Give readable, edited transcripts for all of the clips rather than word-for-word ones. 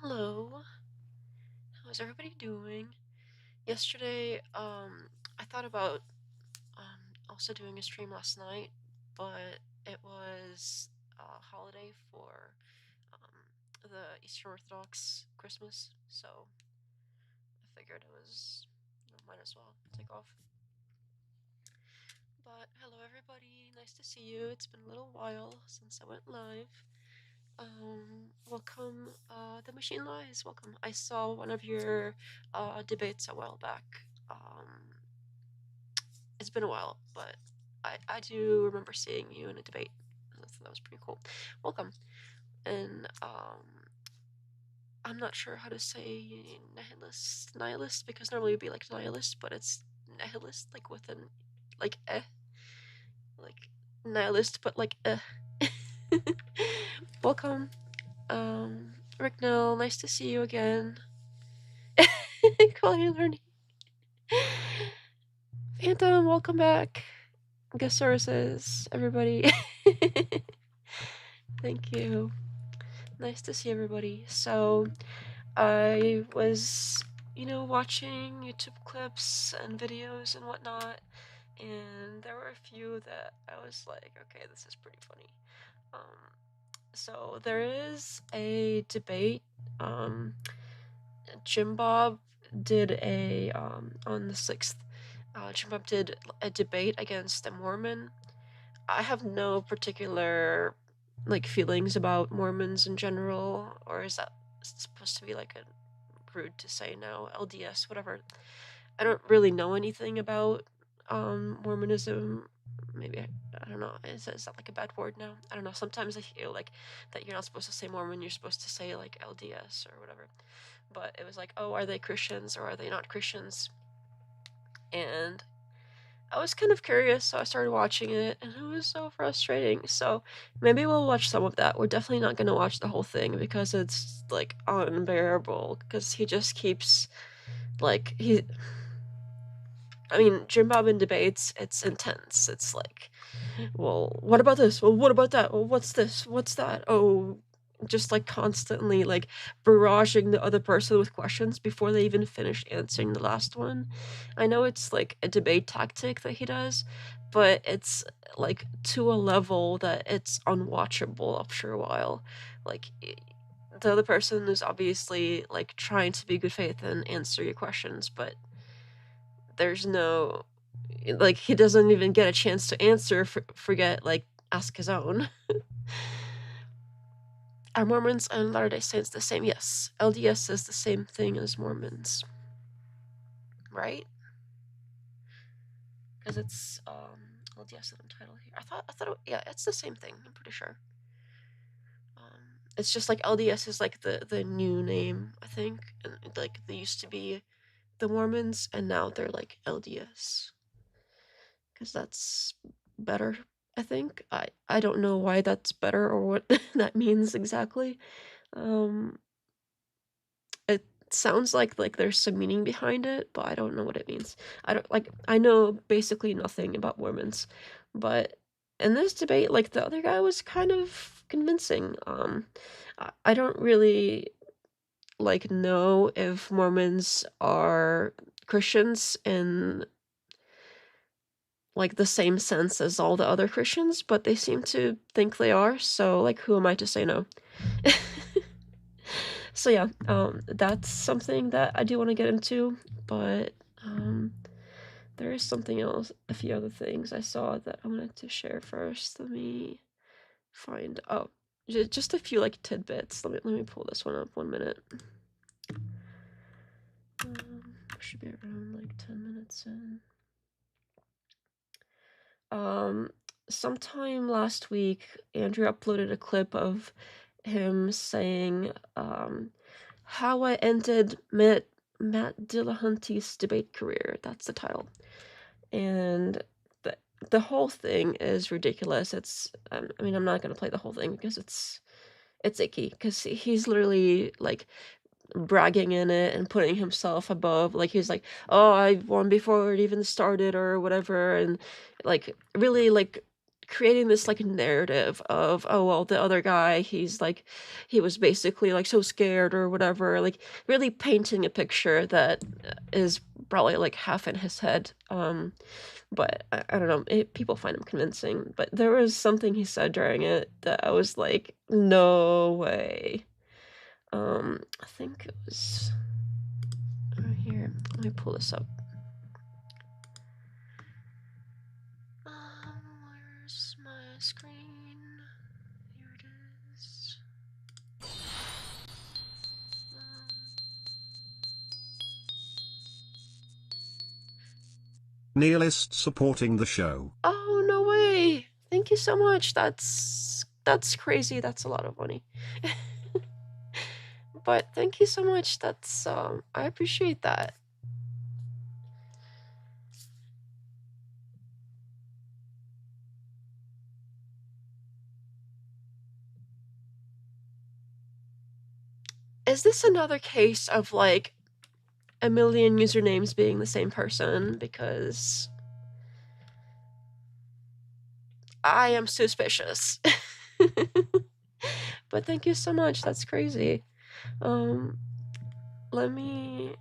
Hello. How's everybody doing? Yesterday, I thought about also doing a stream last night, but it was a holiday for the Eastern Orthodox Christmas, so I figured it was, might as well take off. But hello everybody, nice to see you. It's been a little while since I went live. Welcome, The Machine Lies, welcome. I saw one of your debates a while back. It's been a while, but I do remember seeing you in a debate. So that was pretty cool. Welcome. And I'm not sure how to say nihilist, because normally it'd be like nihilist, but it's nihilist, like with an, like like nihilist, but like Welcome. Ricknell, nice to see you again. Calling and learning. Phantom, welcome back. Guest services, everybody. Thank you. Nice to see everybody. So, I was, watching YouTube clips and videos and whatnot, and there were a few that I was like, okay, this is pretty funny. So there is a debate. Jimbob did a on the 6th. Jimbob did a debate against a Mormon. I have no particular feelings about Mormons in general, or is that supposed to be like a rude to say now? LDS, whatever. I don't really know anything about Mormonism. Maybe I don't know. Is that like a bad word now? I don't know. Sometimes I feel like that you're not supposed to say Mormon. You're supposed to say like LDS or whatever. But it was like, oh, are they Christians or are they not Christians? And I was kind of curious, so I started watching it, and it was so frustrating. So maybe we'll watch some of that. We're definitely not going to watch the whole thing because it's like unbearable. Because he just keeps Jimbob in debates, it's intense. It's like, well, what about this? Well, what about that? Well, what's this? What's that? Oh, just like constantly like barraging the other person with questions before they even finish answering the last one. I know it's like a debate tactic that he does, but it's like to a level that it's unwatchable after a while. Like the other person is obviously like trying to be good faith and answer your questions, but there's no, like, he doesn't even get a chance to answer, forget, like, ask his own. Are Mormons and Latter-day Saints the same? Yes. LDS is the same thing as Mormons. Right? Because it's, LDS in the title here. I thought yeah, it's the same thing, I'm pretty sure. It's just like LDS is like the new name, I think. And like they used to be the Mormons, and now they're like LDS. Because that's better, I think. I don't know why that's better or what that means exactly. It sounds like there's some meaning behind it, but I don't know what it means. I know basically nothing about Mormons, but in this debate, like, the other guy was kind of convincing. I don't really know if Mormons are Christians in like the same sense as all the other Christians, but they seem to think they are, so like who am I to say no? So yeah, that's something that I do want to get into, but there is something else, a few other things I saw that I wanted to share first. Let me find, just a few like tidbits. Let me pull this one up 1 minute. Should be around like 10 minutes in. Sometime last week, Andrew uploaded a clip of him saying, how I ended Matt Dillahunty's debate career. That's the title. And the whole thing is ridiculous. It's, I'm not going to play the whole thing because it's Icky, because he's literally like bragging in it and putting himself above, like he's like, oh, I won before it even started or whatever, and like really like creating this like narrative of, oh well, the other guy, he's like, he was basically like so scared or whatever, like really painting a picture that is probably like half in his head. But I don't know, people find him convincing, but there was something he said during it that I was like, no way. I think it was right here. Let me pull this up. Where's my screen? Here it is. Nihilist supporting the show. Oh, no way. Thank you so much. That's crazy. That's a lot of money. But thank you so much. That's I appreciate that. Is this another case of like a million usernames being the same person? Because I am suspicious. But thank you so much. That's crazy. Let me...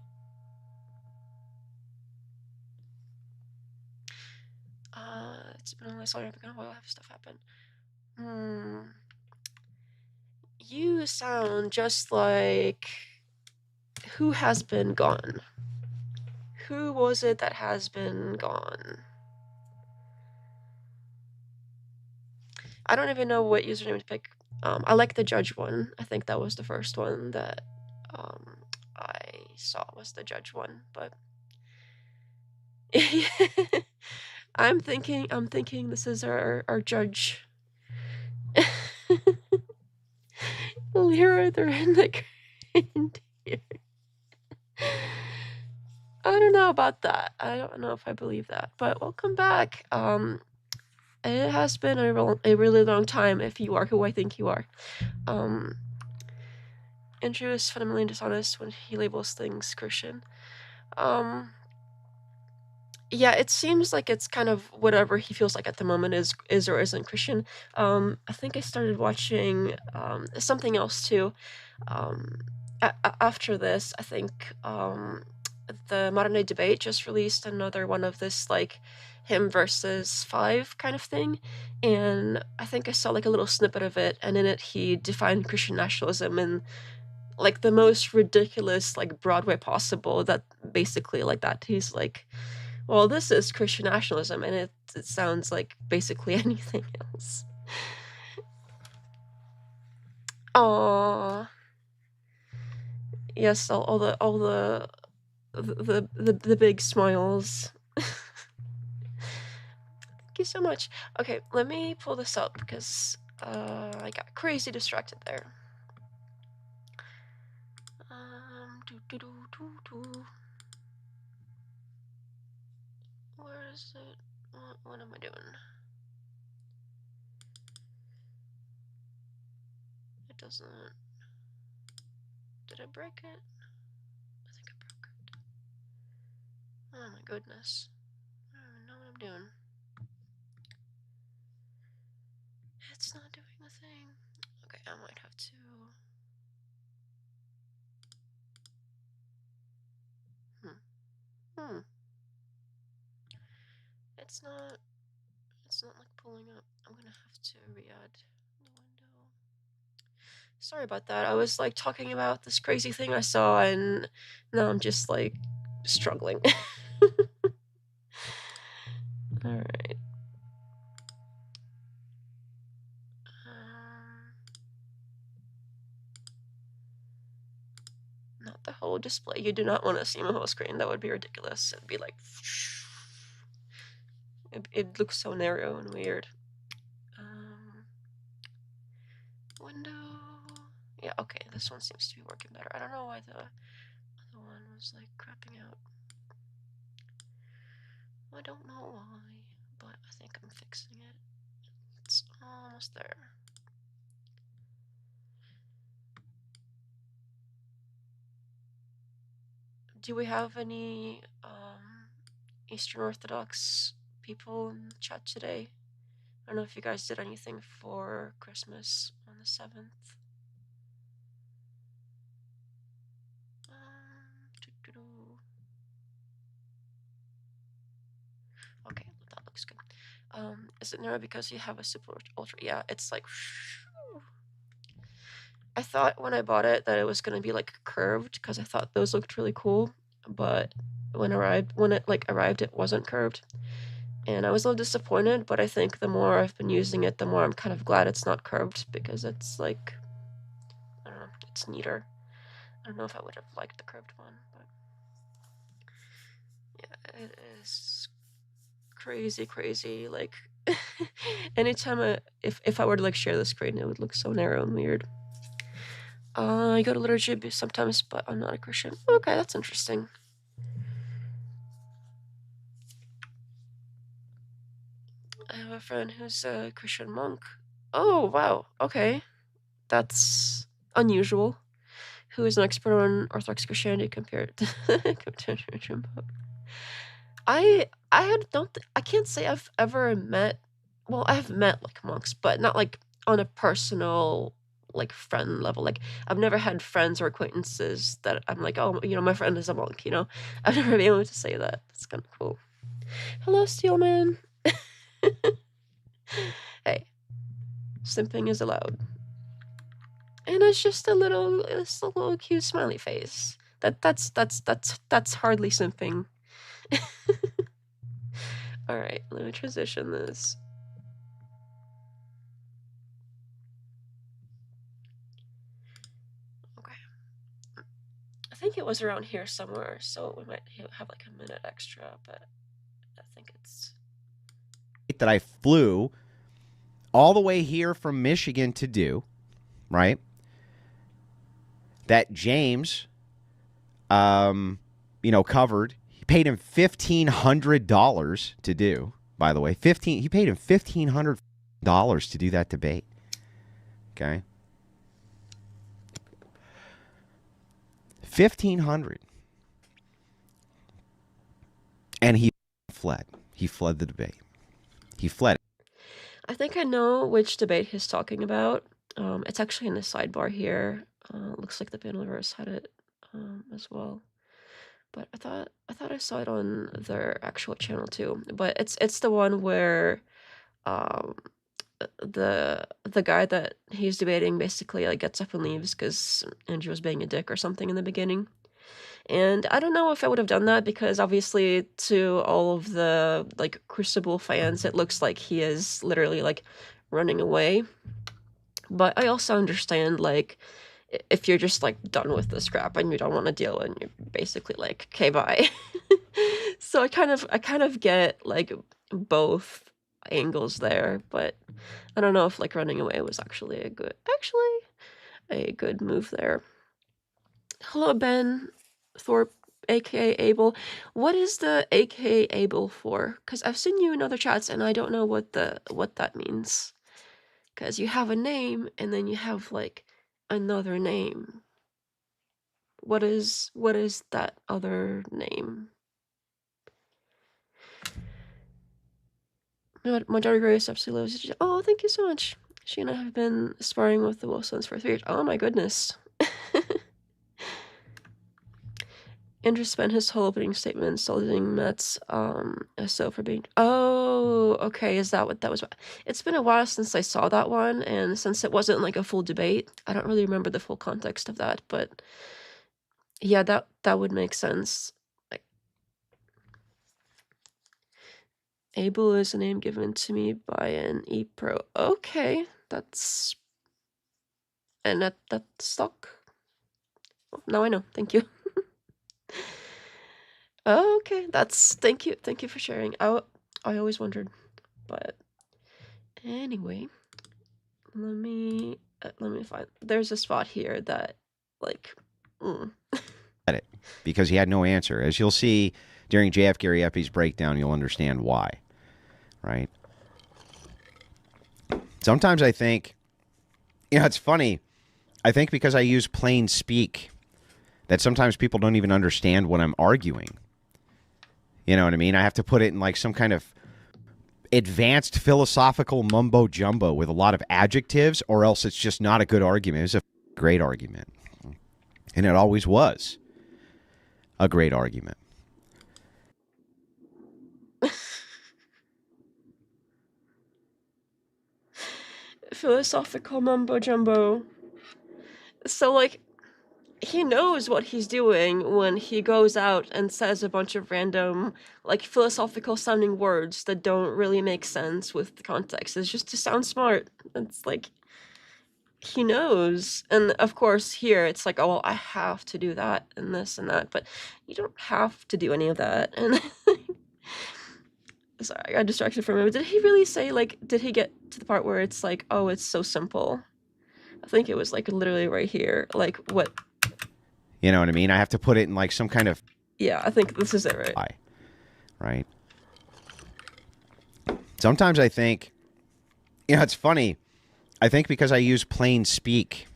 it's been only so long ago. I'll have stuff happen. You sound just like... Who has been gone? Who was it that has been gone? I don't even know what username to pick. I like the judge one. I think that was the first one that I saw was the judge one, but I'm thinking this is our judge. Lyra, they're in the here. I don't know about that. I don't know if I believe that, but welcome back. It has been a really long time if you are who I think you are. Andrew is fundamentally dishonest when he labels things Christian. Yeah, it seems like it's kind of whatever he feels like at the moment is or isn't Christian. I think I started watching something else too. After this, I think the Modern Day Debate just released another one of this like him versus 5 kind of thing, and I think I saw like a little snippet of it, and in it he defined Christian nationalism in like the most ridiculous like broad way possible, that basically like that he's like, well, this is Christian nationalism, and it sounds like basically anything else. Aww. Yes, all the big smiles. Thank you so much. Okay, let me pull this up because I got crazy distracted there. Where is it? What am I doing? It doesn't... Did I break it? I think I broke it. Oh my goodness. I don't even know what I'm doing. It's not doing the thing. Okay, I might have to... It's not like pulling up. I'm gonna have to re-add the window. Sorry about that. I was like talking about this crazy thing I saw, and now I'm just like struggling. Alright. Not the whole display. You do not want to see my whole screen. That would be ridiculous. It'd be like... It looks so narrow and weird. Window... Yeah, okay, this one seems to be working better. I don't know why the other one was like crapping out. I don't know why, but I think I'm fixing it. It's almost there. Do we have any Eastern Orthodox people in the chat today? don't know if you guys did anything for Christmas on the 7th. Okay, that looks good. Is it narrow because you have a super ultra? Yeah, it's like. I thought when I bought it that it was gonna be like curved because I thought those looked really cool, but when it arrived, it wasn't curved, and I was a little disappointed. But I think the more I've been using it, the more I'm kind of glad it's not curved because it's like, I don't know, it's neater. I don't know if I would have liked the curved one, but yeah, it is crazy. Like, anytime if I were to like share the screen, it would look so narrow and weird. I go to liturgy sometimes, but I'm not a Christian. Okay, that's interesting. I have a friend who's a Christian monk. Oh, wow. Okay. That's unusual. Who is an expert on Orthodox Christianity compared to Jimbob? I can't say I've ever met. Well, I've met like monks, but not like on a personal like friend level. Like I've never had friends or acquaintances that I'm like, oh, my friend is a monk. I've never been able to say that. That's kind of cool. Hello, Steelman. Hey, simping is allowed. And it's just a little cute smiley face. That's hardly simping. All right, let me transition this. Okay. I think it was around here somewhere, so we might have like a minute extra, but I think it's that I flew all the way here from Michigan to do, right? That James, covered. He paid him $1,500 to do. By the way, he paid him $1,500 to do that debate. Okay, $1,500, and he fled. He fled the debate. He fled. I think I know which debate he's talking about. It's actually in the sidebar here. Looks like the Panelverse had it as well. But I thought I saw it on their actual channel too. But it's the one where the guy that he's debating basically like gets up and leaves because Andrew was being a dick or something in the beginning. And I don't know if I would have done that because obviously to all of the like Crucible fans, it looks like he is literally like running away. But I also understand like if you're just like done with this crap and you don't want to deal and you're basically like, okay, bye. So I kind of get like both angles there, but I don't know if like running away was actually a good move there. Hello, Ben Thorpe, aka Abel. What is the aka Abel for? Because I've seen you in other chats and I don't know what that means. Because you have a name and then you have like another name. What is that other name? Majority Grace absolutely. Oh, thank you so much. She and I have been sparring with the Wilsons for 3 years. Oh my goodness. Andrew spent his whole opening statement scolding Matt's SO for being. Oh, okay. Is that what that was? It's been a while since I saw that one, and since it wasn't like a full debate, I don't really remember the full context of that. But yeah, that would make sense. Like, Abel is a name given to me by an E-Pro. Okay, that's stock. Now I know. Thank you. Okay, thank you for sharing. I always wondered, but anyway, let me find. There's a spot here that like. It because he had no answer. As you'll see during JF Gary Epi's breakdown, you'll understand why. Right? Sometimes I think, it's funny. I think because I use plain speak, that sometimes people don't even understand what I'm arguing. You know what I mean? I have to put it in like some kind of advanced philosophical mumbo jumbo with a lot of adjectives, or else it's just not a good argument. It's a great argument. And it always was a great argument. Philosophical mumbo jumbo. So, like, he knows what he's doing when he goes out and says a bunch of random, like, philosophical sounding words that don't really make sense with the context. It's just to sound smart. It's like, he knows. And of course, here it's like, oh, well, I have to do that and this and that, but you don't have to do any of that. And sorry, I got distracted from him. Did he really say, like, did he get to the part where it's like, oh, it's so simple? I think it was, like, literally right here. Like, what? You know what I mean? I have to put it in, like, some kind of... Yeah, I think this is it, right? Right? Sometimes I think... You know, it's funny. I think because I use plain speak.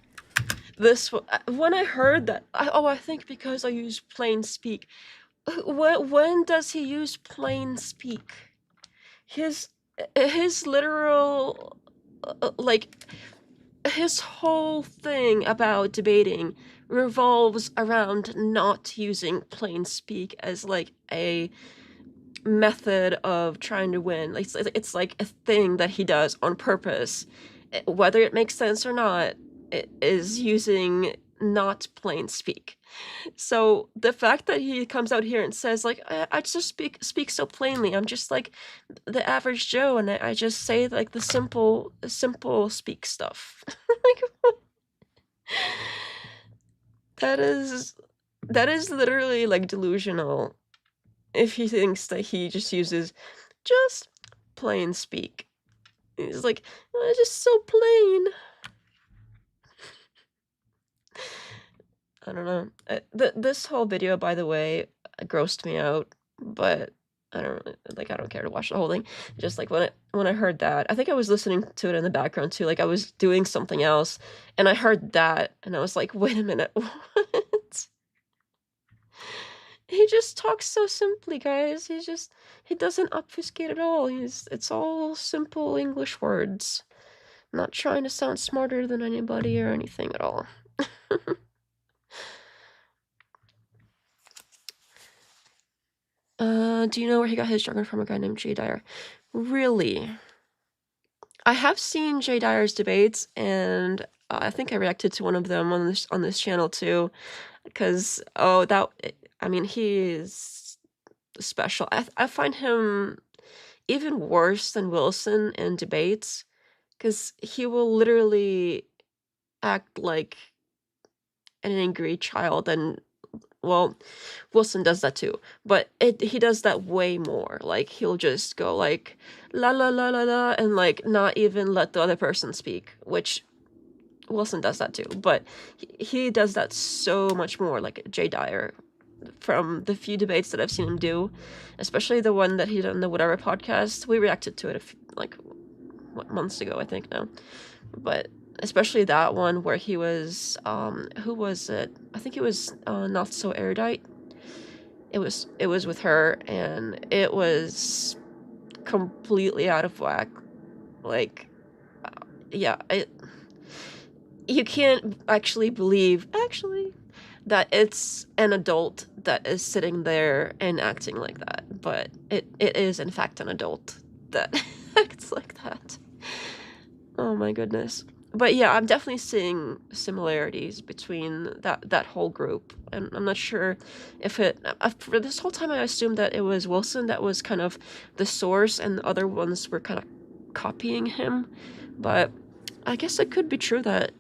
When I heard that... I think because I use plain speak. When does he use plain speak? His literal... like... His whole thing about debating revolves around not using plain speak as, like, a method of trying to win. Like, it's like a thing that he does on purpose. Whether it makes sense or not, it is using not plain speak. So the fact that he comes out here and says, like, I just speak so plainly. I'm just like the average Joe, and I just say, like, the simple speak stuff. Like, that is literally, like, delusional. If he thinks that he just uses just plain speak. He's like, oh, it's just so plain. I don't know. This whole video, by the way, grossed me out, but I don't care to watch the whole thing. Just, like, when I heard that, I think I was listening to it in the background too. Like, I was doing something else, and I heard that, and I was like, wait a minute, what? He just talks so simply, guys. He doesn't obfuscate at all. It's all simple English words. Not trying to sound smarter than anybody or anything at all. Do you know where he got his jargon from? A guy named Dyer. Really? I have seen Dyer's debates, and I think I reacted to one of them on this channel too, because I mean, he's special. I find him even worse than Wilson in debates, because he will literally act like an angry child, and, well, Wilson does that too, but he does that way more. Like, he'll just go, like, la la la la la, and, like, not even let the other person speak, which Wilson does that too, but he does that so much more, like Dyer. From the few debates that I've seen him do, especially the one that he did on the Whatever podcast. We reacted to it months ago, I think now. But especially that one where he was, who was it? I think it was Not So Erudite. It was with her, and it was completely out of whack. Like, yeah, you can't actually believe, that it's an adult that is sitting there and acting like that, but it is in fact an adult that acts like that. Oh my goodness. But yeah, I'm definitely seeing similarities between that whole group, and I'm not sure if for this whole time I assumed that it was Wilson that was kind of the source and the other ones were kind of copying him, but I guess it could be true that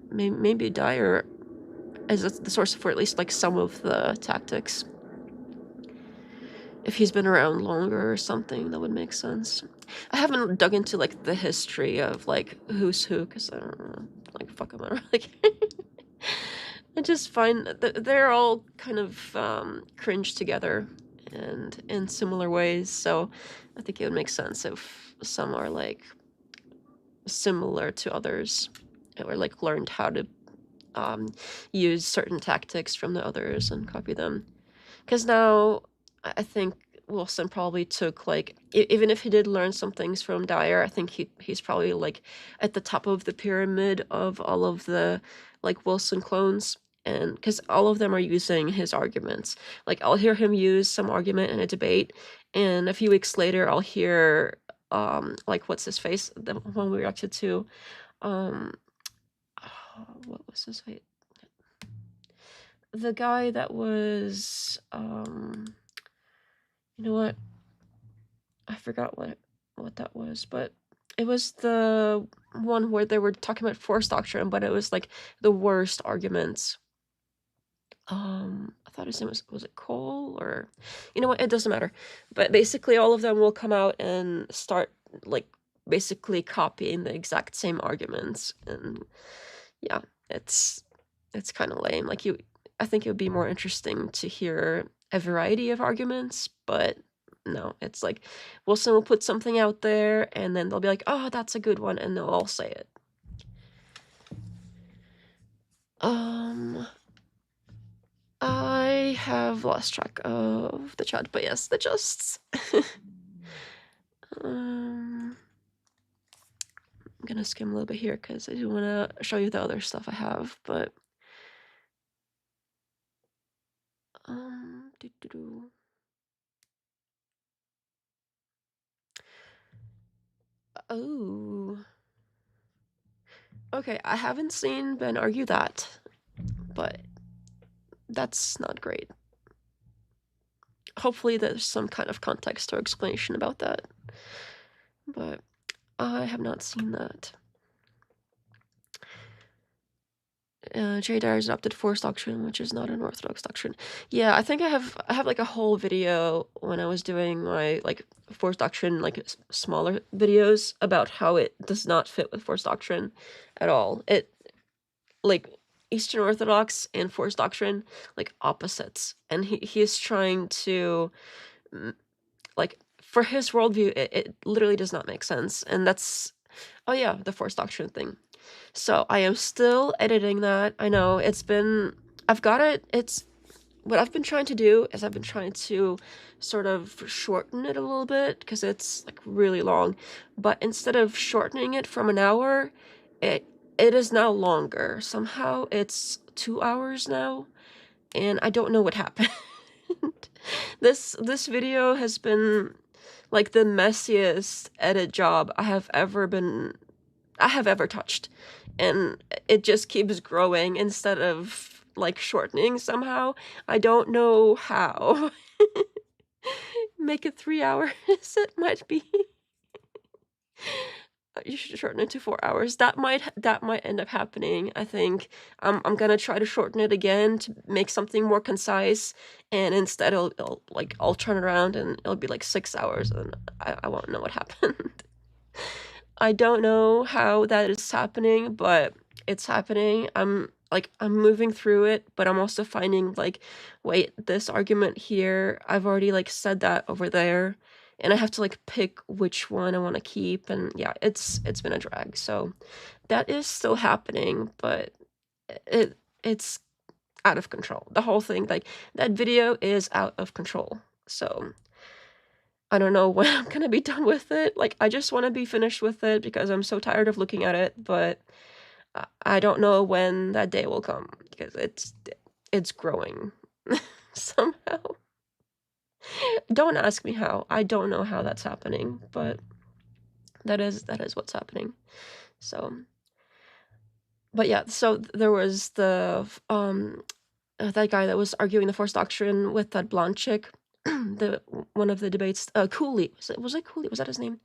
maybe Dyer is the source for at least, like, some of the tactics. If he's been around longer or something, that would make sense. I haven't dug into, like, the history of, like, who's who, because I don't know. Like, fuck them, I don't really care. I just find that they're all kind of cringe together and in similar ways, so I think it would make sense if some are, like, similar to others, or, like, learned how to use certain tactics from the others and copy them. Because now I think Wilson probably took, like, even if he did learn some things from Dyer, I think he's probably, like, at the top of the pyramid of all of the, like, Wilson clones. And because all of them are using his arguments. Like, I'll hear him use some argument in a debate, and a few weeks later, I'll hear, like, what's his face? The one we reacted to. What was his face? The guy that was, you know what? I forgot what that was, but it was the one where they were talking about force doctrine, but it was like the worst arguments. I thought his name was it Cole, or you know what? It doesn't matter. But basically, all of them will come out and start like basically copying the exact same arguments, and yeah, it's kind of lame. Like I think it would be more interesting to hear a variety of arguments, but no, it's like Wilson will put something out there, and then they'll be like, "Oh, that's a good one," and they'll all say it. I have lost track of the chat, but yes, the justs. I'm gonna skim a little bit here because I do want to show you the other stuff I have, but oh, okay, I haven't seen Ben argue that, but that's not great. Hopefully there's some kind of context or explanation about that, but I have not seen that. J. Dyer's adopted force doctrine, which is not an orthodox doctrine. Yeah, I think I have like a whole video when I was doing my like force doctrine, like smaller videos about how it does not fit with force doctrine at all. It like Eastern Orthodox and force doctrine like opposites, and he is trying to like for his worldview, it literally does not make sense, and that's the force doctrine thing. So I am still editing that. I know I've got it. It's what I've been trying to do is I've been trying to sort of shorten it a little bit because it's like really long. But instead of shortening it from an hour, it is now longer. Somehow it's 2 hours now, and I don't know what happened. This video has been like the messiest edit job I have ever touched, and it just keeps growing instead of like shortening somehow. I don't know how. Make it 3 hours. It might be. You should shorten it to 4 hours. That might end up happening. I think I'm gonna try to shorten it again to make something more concise, and instead I'll turn around and it'll be like 6 hours, and I won't know what happened. I don't know how that is happening, but it's happening. I'm moving through it, but I'm also finding like, wait, this argument here, I've already like said that over there, and I have to like pick which one I want to keep, and yeah, it's been a drag. So that is still happening, but it's out of control. The whole thing, like that video is out of control. So I don't know when I'm gonna be done with it. Like, I just want to be finished with it because I'm so tired of looking at it, but I don't know when that day will come because it's growing somehow. Don't ask me how. I don't know how that's happening, but that is what's happening. So, but yeah, so there was the that guy that was arguing the force doctrine with that blonde chick. The one of the debates, Cooley. Was it Cooley? Was that his name?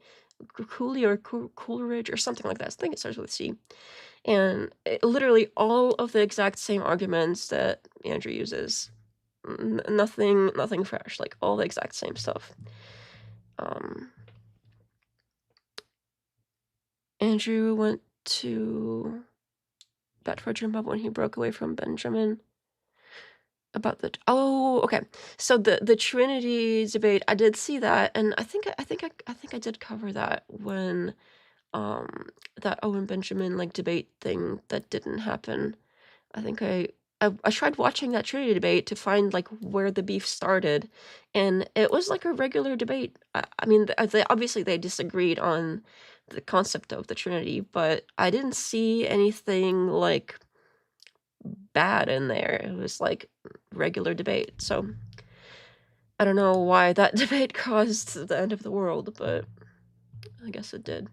Cooley or Coolridge or something like that. I think it starts with a C. And literally all of the exact same arguments that Andrew uses. Nothing fresh. Like all the exact same stuff. Andrew went to bat for Jimbob when he broke away from Benjamin. About the okay. So the Trinity debate, I did see that, and I think I did cover that when that Owen Benjamin like debate thing that didn't happen. I think I I tried watching that Trinity debate to find like where the beef started, and it was like a regular debate. I mean, obviously they disagreed on the concept of the Trinity, but I didn't see anything like bad in there. It was like regular debate. So I don't know why that debate caused the end of the world, but I guess it did.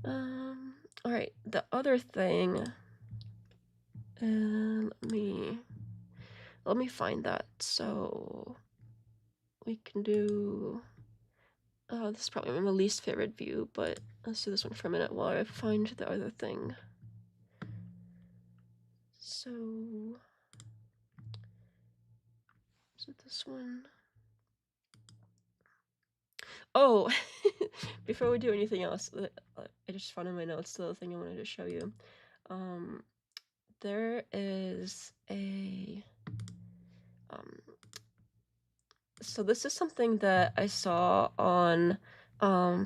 All right, the other thing. Let me find that. So we can do. This is probably my least favorite view, but let's do this one for a minute while I find the other thing. So is it this one? Oh, before we do anything else, I just found in my notes the other thing I wanted to show you. There is a so this is something that I saw on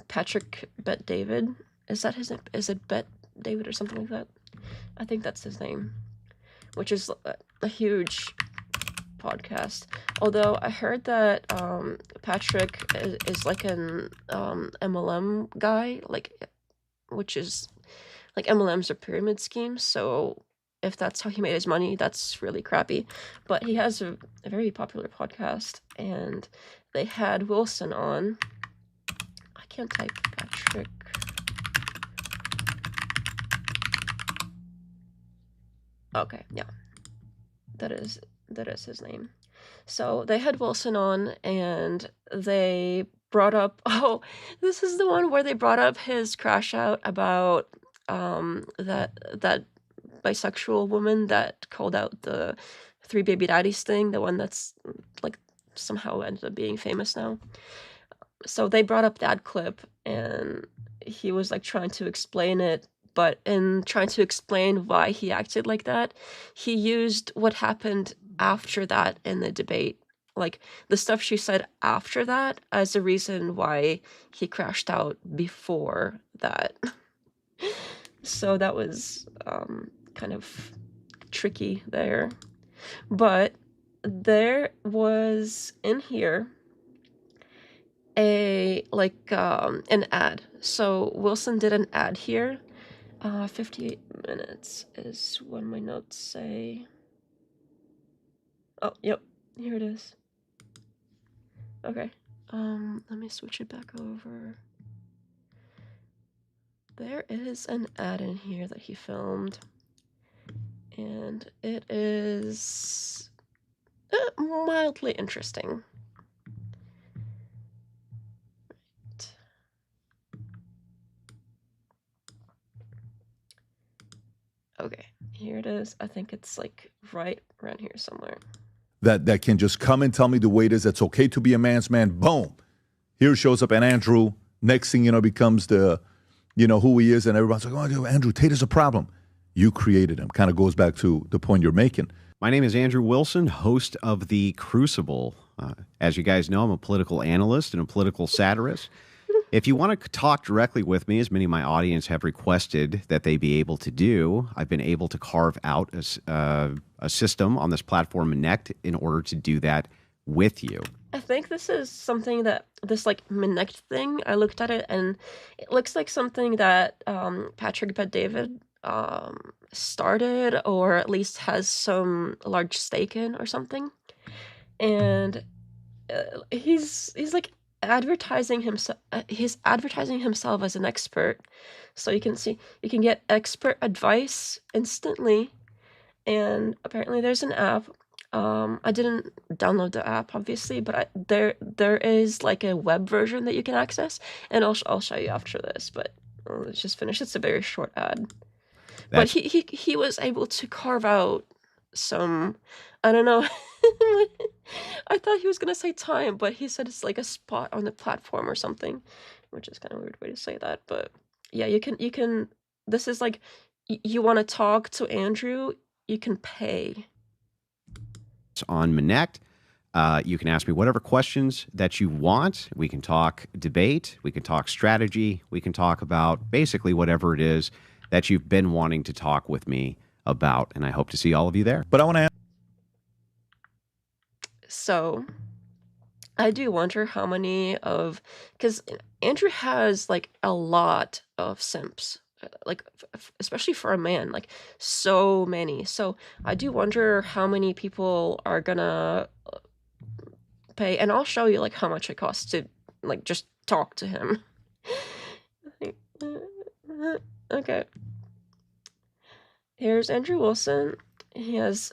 Patrick Bet David. Is that his name? Is it Bet David or something like that? I think that's his name, which is a huge podcast. Although I heard that Patrick is like an MLM guy, which is like MLMs are pyramid schemes. So if that's how he made his money, that's really crappy. But he has a very popular podcast, and they had Wilson on. I can't type Patrick. Okay, yeah, that is his name. So they had Wilson on, and they brought up, oh, this is the one where they brought up his crash out about that bisexual woman that called out the 3 baby daddies thing, the one that's like somehow ended up being famous now. So they brought up that clip, and he was like trying to explain it, but in trying to explain why he acted like that, he used what happened after that in the debate, like the stuff she said after that, as a reason why he crashed out before that. So that was kind of tricky there. But there was in here an ad. So Wilson did an ad here. 58 minutes is what my notes say. Oh, yep, here it is. Okay, let me switch it back over. There is an ad in here that he filmed, and it is mildly interesting. Right. Okay, here it is. I think it's like right around here somewhere. That can just come and tell me the way it is. It's okay to be a man's man. Boom. Here shows up an Andrew. Next thing you know, becomes the, who he is, and everyone's like, oh, Andrew Tate is a problem. You created him. Kind of goes back to the point you're making. My name is Andrew Wilson, host of The Crucible. As you guys know, I'm a political analyst and a political satirist. If you want to talk directly with me, as many of my audience have requested that they be able to do, I've been able to carve out a system on this platform, Minect, in order to do that with you. I think this is something that, this like Minect thing, I looked at it and it looks like something that Patrick Bet David started, or at least has some large stake in or something. And he's like advertising himself. He's advertising himself as an expert, so you can get expert advice instantly. And apparently there's an app. I didn't download the app, obviously, but there is like a web version that you can access, and I'll show you after this. But let's just finish. It's a very short ad. But he was able to carve out some, I don't know. I thought he was gonna say time, but he said it's like a spot on the platform or something, which is kind of a weird way to say that. But yeah, you can. This is like, you want to talk to Andrew, you can pay. On Minect, you can ask me whatever questions that you want. We can talk debate, we can talk strategy, we can talk about basically whatever it is that you've been wanting to talk with me about. And I hope to see all of you there. But I want to So I do wonder how many of, because Andrew has like a lot of simps, like especially for a man, like so many. So I do wonder how many people are gonna pay, and I'll show you like how much it costs to like just talk to him. Okay. Here's Andrew Wilson. He has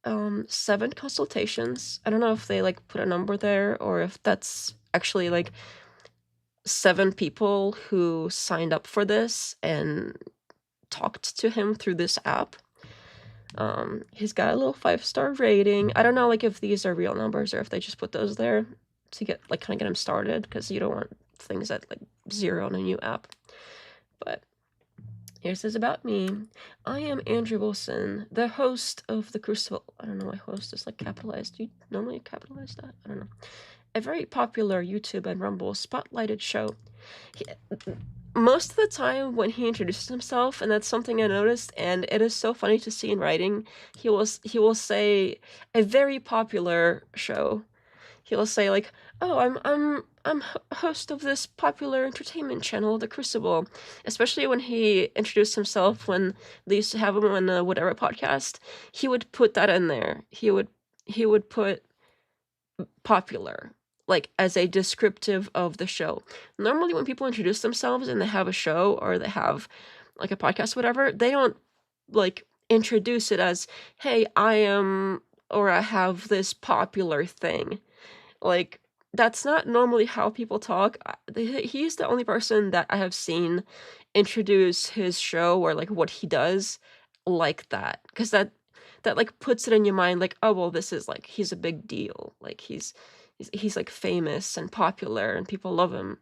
7 consultations. I don't know if they like put a number there or if that's actually like 7 people who signed up for this and talked to him through this app. He's got a little 5-star rating. I don't know like if these are real numbers or if they just put those there to get like kind of get him started, because you don't want things at like 0 on a new app. But here's his about me. I am Andrew Wilson, the host of The Crucible. I don't know why host is like capitalized. Do you normally capitalize that? I don't know. A very popular YouTube and Rumble spotlighted show. Most of the time when he introduces himself, and that's something I noticed, and it is so funny to see in writing, he will say a very popular show. He'll say like, "Oh, I'm host of this popular entertainment channel, The Crucible." Especially when he introduced himself when they used to have him on the whatever podcast, he would put that in there. He would put popular, like as a descriptive of the show. Normally when people introduce themselves and they have a show or they have like a podcast, whatever, they don't like introduce it as, "Hey, I am," or "I have this popular thing." Like, that's not normally how people talk. He's the only person that I have seen introduce his show or like what he does like that, because that like puts it in your mind like, oh well, this is like he's a big deal, like he's like famous and popular and people love him.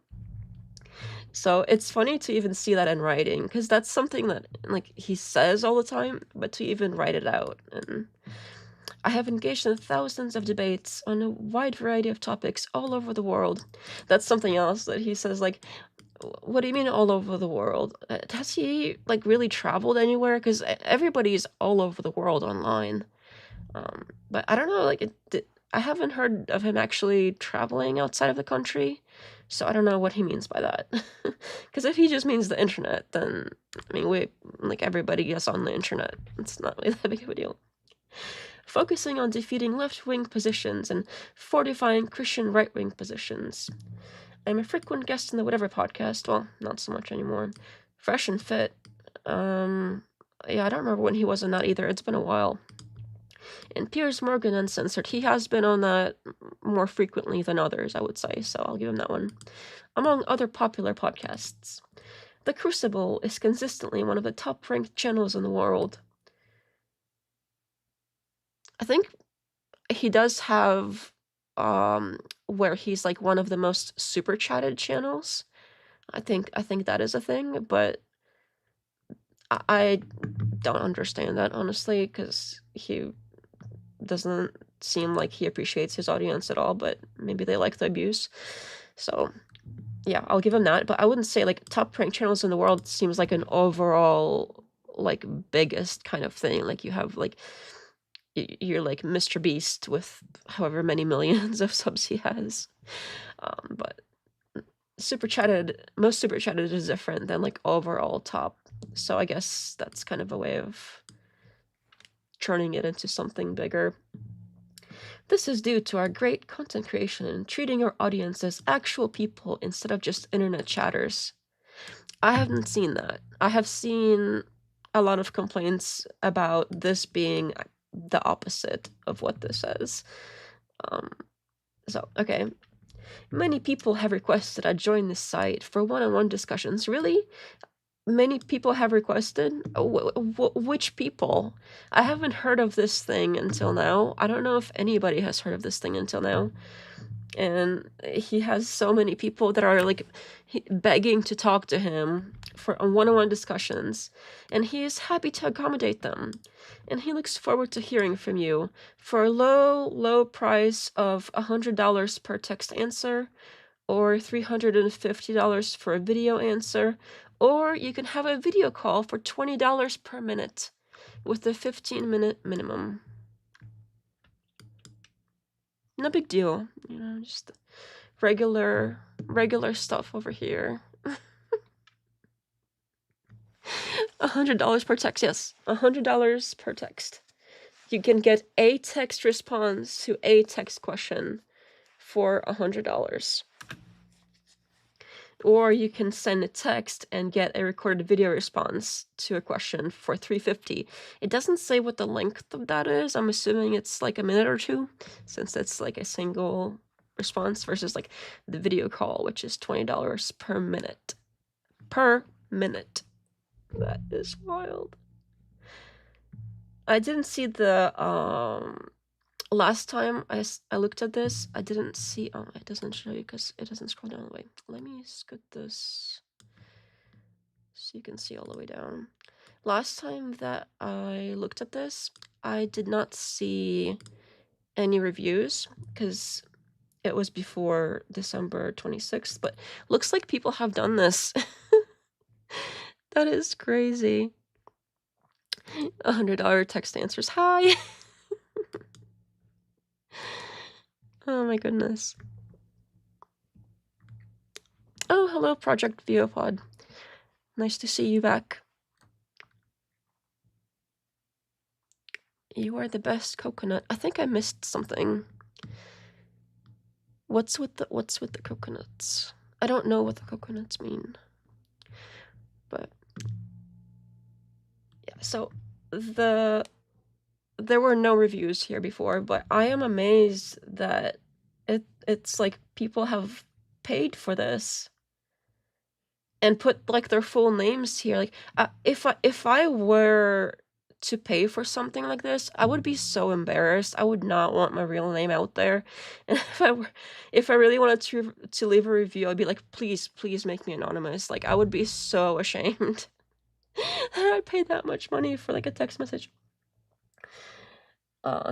So it's funny to even see that in writing, because that's something that like he says all the time, but to even write it out. And I have engaged in thousands of debates on a wide variety of topics all over the world. That's something else that he says, like, what do you mean all over the world? Has he, like, really traveled anywhere? Because everybody's all over the world online. But I don't know, like, I haven't heard of him actually traveling outside of the country, so I don't know what he means by that. Because if he just means the internet, then, I mean, everybody gets on the internet. It's not really that big of a deal. Focusing on defeating left-wing positions and fortifying Christian right-wing positions. I'm a frequent guest in the Whatever podcast. Well, not so much anymore. Fresh and Fit. Yeah, I don't remember when he was on that either. It's been a while. And Piers Morgan Uncensored. He has been on that more frequently than others, I would say, so I'll give him that one. Among other popular podcasts. The Crucible is consistently one of the top-ranked channels in the world. I think he does have where he's like one of the most super chatted channels. I think that is a thing, but I don't understand that honestly, because he doesn't seem like he appreciates his audience at all, but maybe they like the abuse. So yeah, I'll give him that, but I wouldn't say like top ranked channels in the world seems like an overall like biggest kind of thing. Like you have like you're like Mr. Beast with however many millions of subs he has. But most super chatted is different than like overall top. So I guess that's kind of a way of turning it into something bigger. This is due to our great content creation and treating our audience as actual people instead of just internet chatters. I haven't seen that. I have seen a lot of complaints about this being the opposite of what this says. So, okay. Many people have requested I join this site for one-on-one discussions. Really? Many people have requested? Which people? I haven't heard of this thing until now. I don't know if anybody has heard of this thing until now. And he has so many people that are like begging to talk to him for one-on-one discussions, and he is happy to accommodate them. And he looks forward to hearing from you for a low price of $100 per text answer, or $350 for a video answer, or you can have a video call for $20 per minute. with a 15-minute minimum. No big deal, you know, just regular stuff over here. $100 per text, yes. $100 per text. You can get a text response to a text question for $100. Or you can send a text and get a recorded video response to a question for $350. It doesn't say what the length of that is. I'm assuming it's like a minute or two, since it's like a single response versus like the video call, which is $20 per minute. Per minute. That is wild. I didn't see the last time I looked at this, I didn't see, oh, it doesn't show you because it doesn't scroll down all the way. Let me scoot this so you can see all the way down. Last time that I looked at this, I did not see any reviews because it was before December 26th, but looks like people have done this. That is crazy. $100 text answers. Hi. Oh my goodness. Oh, hello, Project Viopod. Nice to see you back. You are the best coconut. I think I missed something. What's with the coconuts? I don't know what the coconuts mean. But yeah, so there were no reviews here before, but I am amazed that it's like people have paid for this and put like their full names here. Like if I were to pay for something like this, I would be so embarrassed. I would not want my real name out there. And if I really wanted to leave a review, I'd be like, please make me anonymous. Like I would be so ashamed that I paid that much money for like a text message.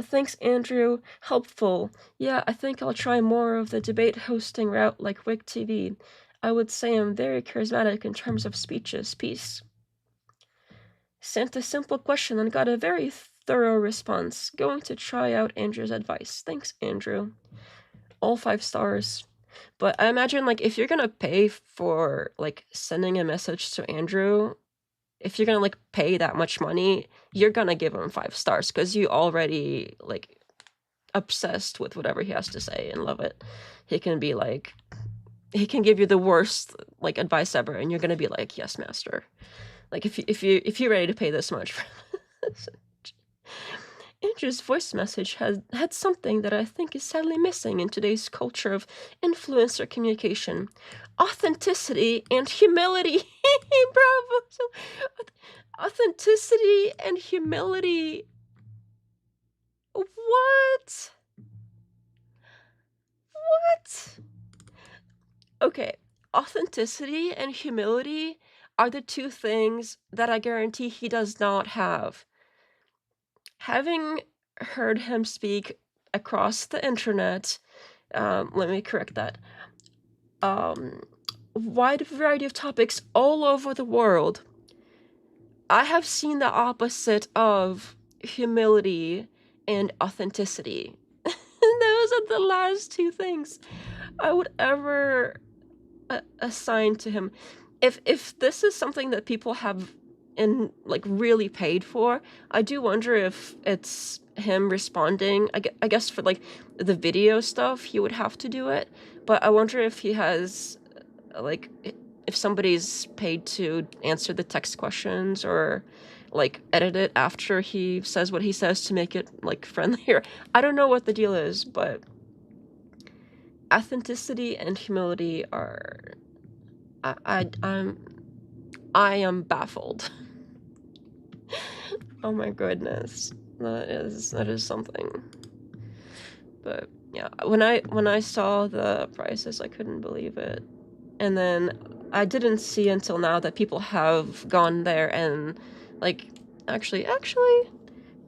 Thanks, Andrew. Helpful. Yeah, I think I'll try more of the debate hosting route like Wig TV. I would say I'm very charismatic in terms of speeches. Peace. Sent a simple question and got a very thorough response. Going to try out Andrew's advice. Thanks, Andrew. All 5 stars. But I imagine, like, if you're gonna pay for, like, sending a message to Andrew, if you're gonna, like, pay that much money, you're gonna give him 5 stars, because you already, like, obsessed with whatever he has to say and love it. He can be, like, he can give you the worst, like, advice ever, and you're gonna be like, yes, master. Like, if you're ready to pay this much for this. Andrew's voice message had something that I think is sadly missing in today's culture of influencer communication. Authenticity and humility. Bravo. So, authenticity and humility. What? What? Okay, authenticity and humility are the 2 things that I guarantee he does not have. Having heard him speak across the internet, let me correct that, wide variety of topics all over the world, I have seen the opposite of humility and authenticity. Those are the last 2 things I would ever assign to him. If this is something that people have like really paid for, I do wonder if it's him responding. I guess for like the video stuff he would have to do it, but I wonder if he has like if somebody's paid to answer the text questions or like edit it after he says what he says to make it like friendlier. I don't know what the deal is, but authenticity and humility are I am baffled. Oh my goodness. That is something. But yeah, when I saw the prices, I couldn't believe it. And then I didn't see until now that people have gone there and like actually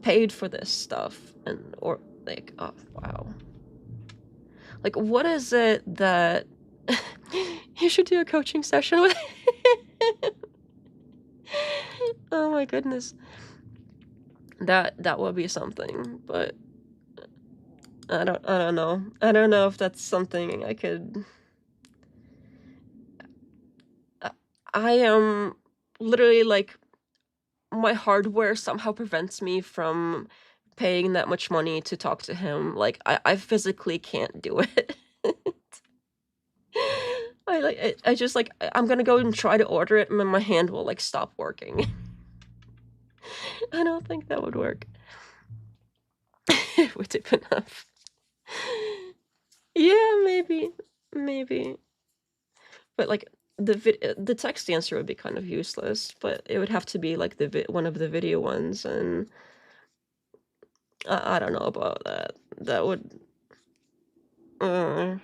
paid for this stuff, and or like, oh wow. Like, what is it that you should do a coaching session with? Oh my goodness. That would be something, but I don't know. I don't know if that's something I could. I am literally like, my hardware somehow prevents me from paying that much money to talk to him. Like I physically can't do it. I just like I'm gonna go and try to order it and then my hand will like stop working. I don't think that would work. It would tip enough. Yeah, maybe. But like the text answer would be kind of useless, but it would have to be like one of the video ones, and I don't know about that. That would I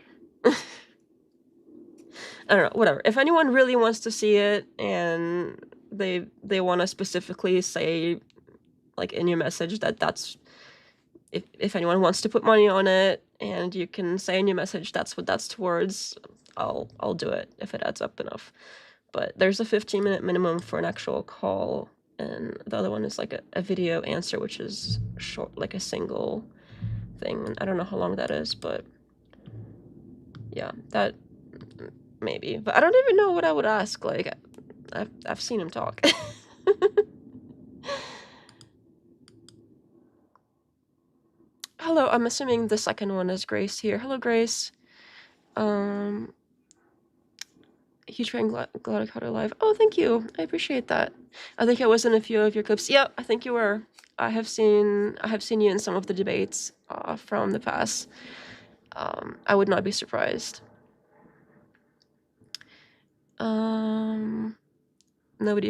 don't know, whatever. If anyone really wants to see it and they want to specifically say like in your message that's if anyone wants to put money on it and you can say in your message that's what that's towards, I'll do it if it adds up enough. But there's a 15-minute minimum for an actual call, and the other one is like a video answer, which is short, like a single thing. I don't know how long that is, but yeah, that maybe. But I don't even know what I would ask. Like, I've seen him talk. Hello, I'm assuming the second one is Grace here. Hello, Grace. Huge fan, glad I caught it live. Oh, thank you. I appreciate that. I think I was in a few of your clips. Yep, I think you were. I have seen you in some of the debates from the past. I would not be surprised. Nobody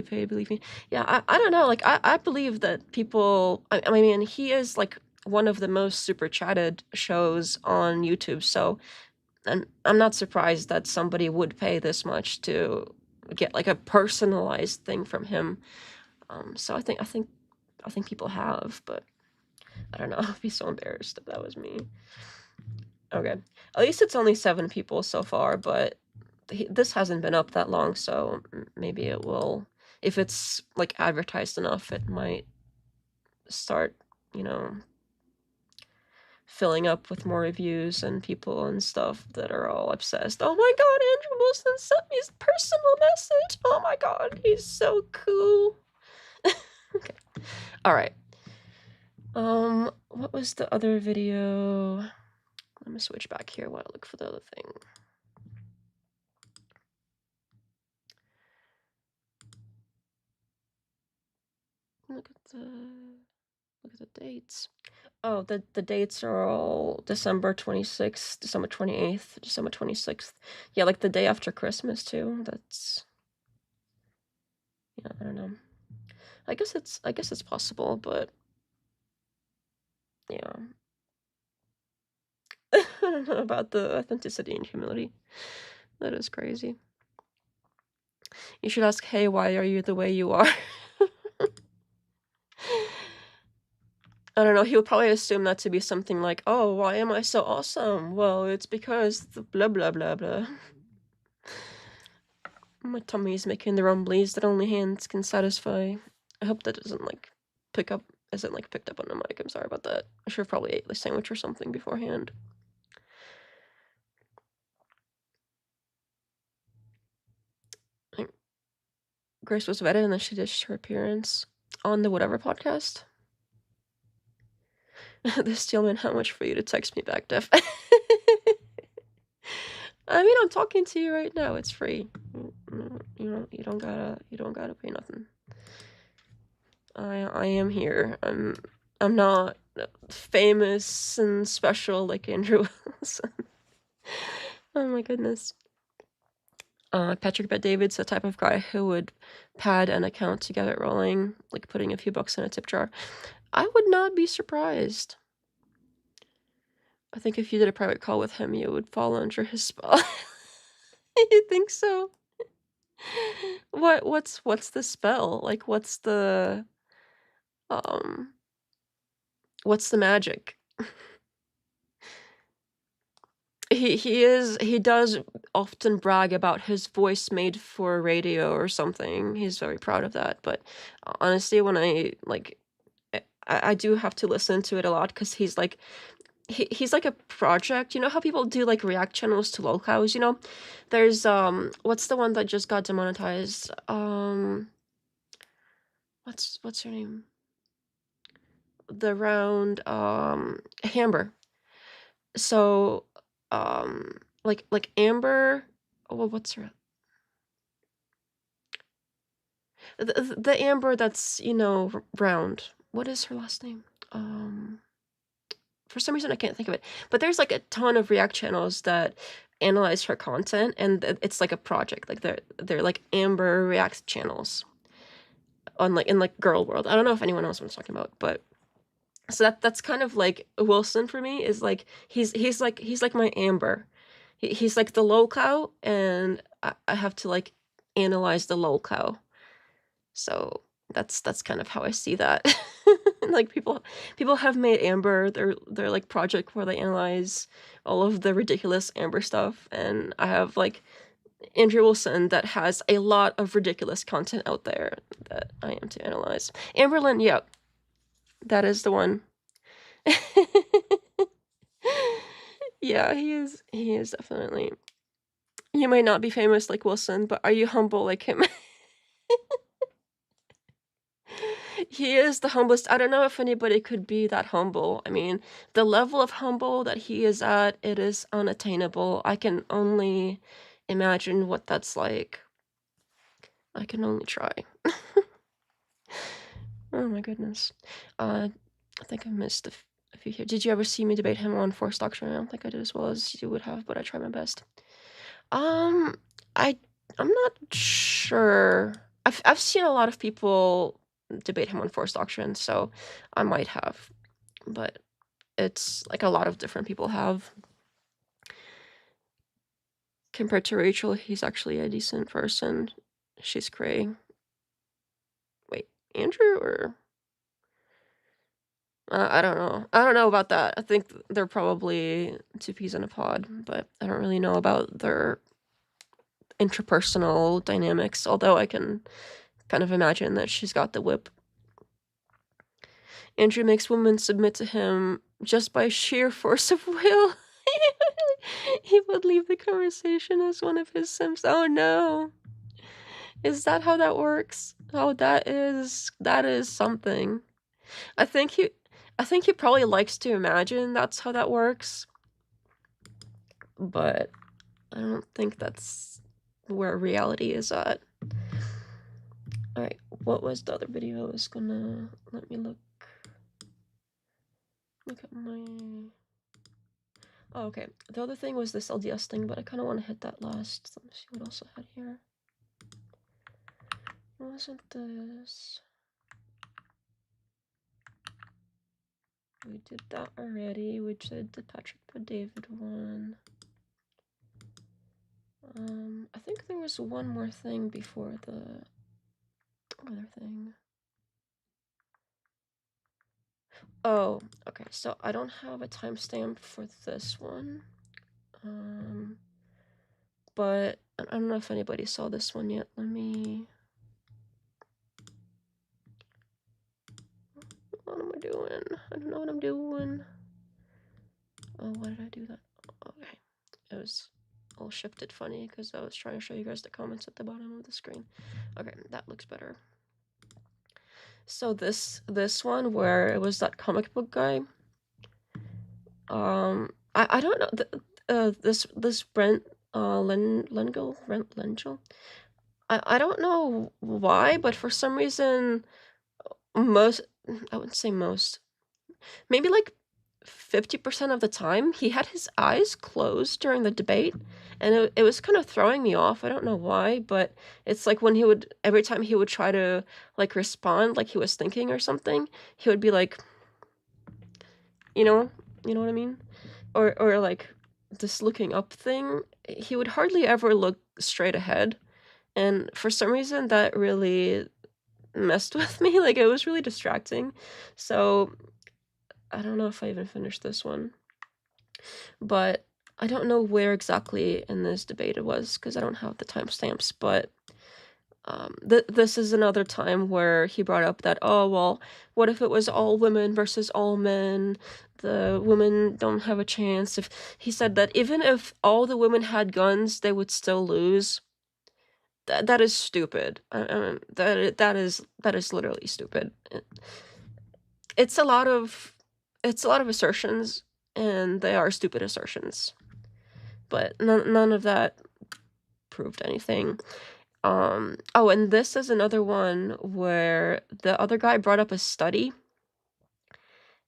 paid, believe me. Yeah, I don't know. Like, I believe that people. I mean, he is like one of the most super chatted shows on YouTube. So, and I'm not surprised that somebody would pay this much to get like a personalized thing from him. So I think people have, but I don't know. I'd be so embarrassed if that was me. Okay, at least it's only 7 people so far, but this hasn't been up that long, so maybe it will. If it's like advertised enough, it might start, filling up with more reviews and people and stuff that are all obsessed. Oh my god, Andrew Wilson sent me his personal message. Oh my god, he's so cool. Okay. Alright. What was the other video? Let me switch back here while I look for the other thing. Look at the dates. Oh, the dates are all December 26th, December 28th, December 26th. Yeah, like the day after Christmas too. That's, yeah, I don't know. I guess it's possible, but yeah. I don't know about the authenticity and humility. That is crazy. You should ask, hey, why are you the way you are? I don't know, he would probably assume that to be something like, oh, why am I so awesome? Well, it's because the blah blah blah blah. My tummy is making the rumblies that only hands can satisfy. I hope that doesn't picked up on the mic. I'm sorry about that. I should have probably ate a sandwich or something beforehand. Grace was vetted and then she did her appearance on the whatever podcast. This Steelman, how much for you to text me back, Def? I mean, I'm talking to you right now. It's free. You don't gotta pay nothing. I am here. I'm not famous and special like Andrew Wilson. Oh my goodness. Patrick Bet David's the type of guy who would pad an account to get it rolling, like putting a few bucks in a tip jar. I would not be surprised. I think if you did a private call with him, you would fall under his spell. You think so? What's the spell? Like, what's the magic? He does often brag about his voice made for radio or something. He's very proud of that. But honestly, when I do have to listen to it a lot because he's like he's like a project. You know how people do like react channels to lolcows, you know? There's what's the one that just got demonetized? What's her name? The round Amber. So like Amber, well, what's her the Amber that's, you know, round. What is her last name? For some reason I can't think of it. But there's like a ton of React channels that analyze her content, and it's like a project. Like they're like Amber React channels on like in like girl world. I don't know if anyone knows what I'm talking about, but so that's kind of like Wilson for me. Is like he's like my Amber. He's like the lolcow, and I have to like analyze the lolcow. So that's kind of how I see that. Like people have made Amber their like project where they analyze all of the ridiculous Amber stuff, and I have like Andrew Wilson that has a lot of ridiculous content out there that I am to analyze. Amberlin, yep, that is the one. Yeah, he is definitely. You might not be famous like Wilson, but are you humble like him? He is the humblest. I don't know if anybody could be that humble. I mean, the level of humble that he is at, it is unattainable. I can only imagine what that's like. I can only try. Oh my goodness. I think I missed a few here. Did you ever see me debate him on forced doctrine? I don't think I did as well as you would have, but I tried my best. I'm not sure. I've seen a lot of people debate him on forced doctrine, so I might have, but it's like a lot of different people have. Compared to Rachel, he's actually a decent person. She's cray. Wait, Andrew or I don't know. I don't know about that. I think they're probably two peas in a pod, but I don't really know about their interpersonal dynamics, although I can kind of imagine that she's got the whip. Andrew makes women submit to him just by sheer force of will. He would leave the conversation as one of his sims. Oh no. Is that how that works? Oh, that is something. I think he probably likes to imagine that's how that works. But I don't think that's where reality is at. Alright, what was the other video I was gonna... Let me look at my... Oh, okay. The other thing was this LDS thing, but I kind of want to hit that last. Let me see what else I had here. Wasn't this... We did that already. We did the Patrick David one. I think there was one more thing before the other thing. Oh, okay. So I don't have a timestamp for this one. But I don't know if anybody saw this one yet. Let me... What am I doing? I don't know what I'm doing. Oh, why did I do that? Okay. It was all shifted funny because I was trying to show you guys the comments at the bottom of the screen. Okay, that looks better. So this one where it was that comic book guy. I don't know this Brent Lengel. I don't know why, but for some reason I wouldn't say most. Maybe like 50% of the time he had his eyes closed during the debate, and it was kind of throwing me off. I don't know why, but it's like when every time he would try to like respond like he was thinking or something, he would be like, you know what I mean? Or like this looking up thing, he would hardly ever look straight ahead, and for some reason that really messed with me. Like it was really distracting. So I don't know if I even finished this one, but I don't know where exactly in this debate it was because I don't have the timestamps, but This is another time where he brought up that, oh, well, what if it was all women versus all men? The women don't have a chance. If he said that even if all the women had guns, they would still lose. That is stupid. That is literally stupid. It's a lot of assertions, and they are stupid assertions. But none of that proved anything. Oh, and this is another one where the other guy brought up a study,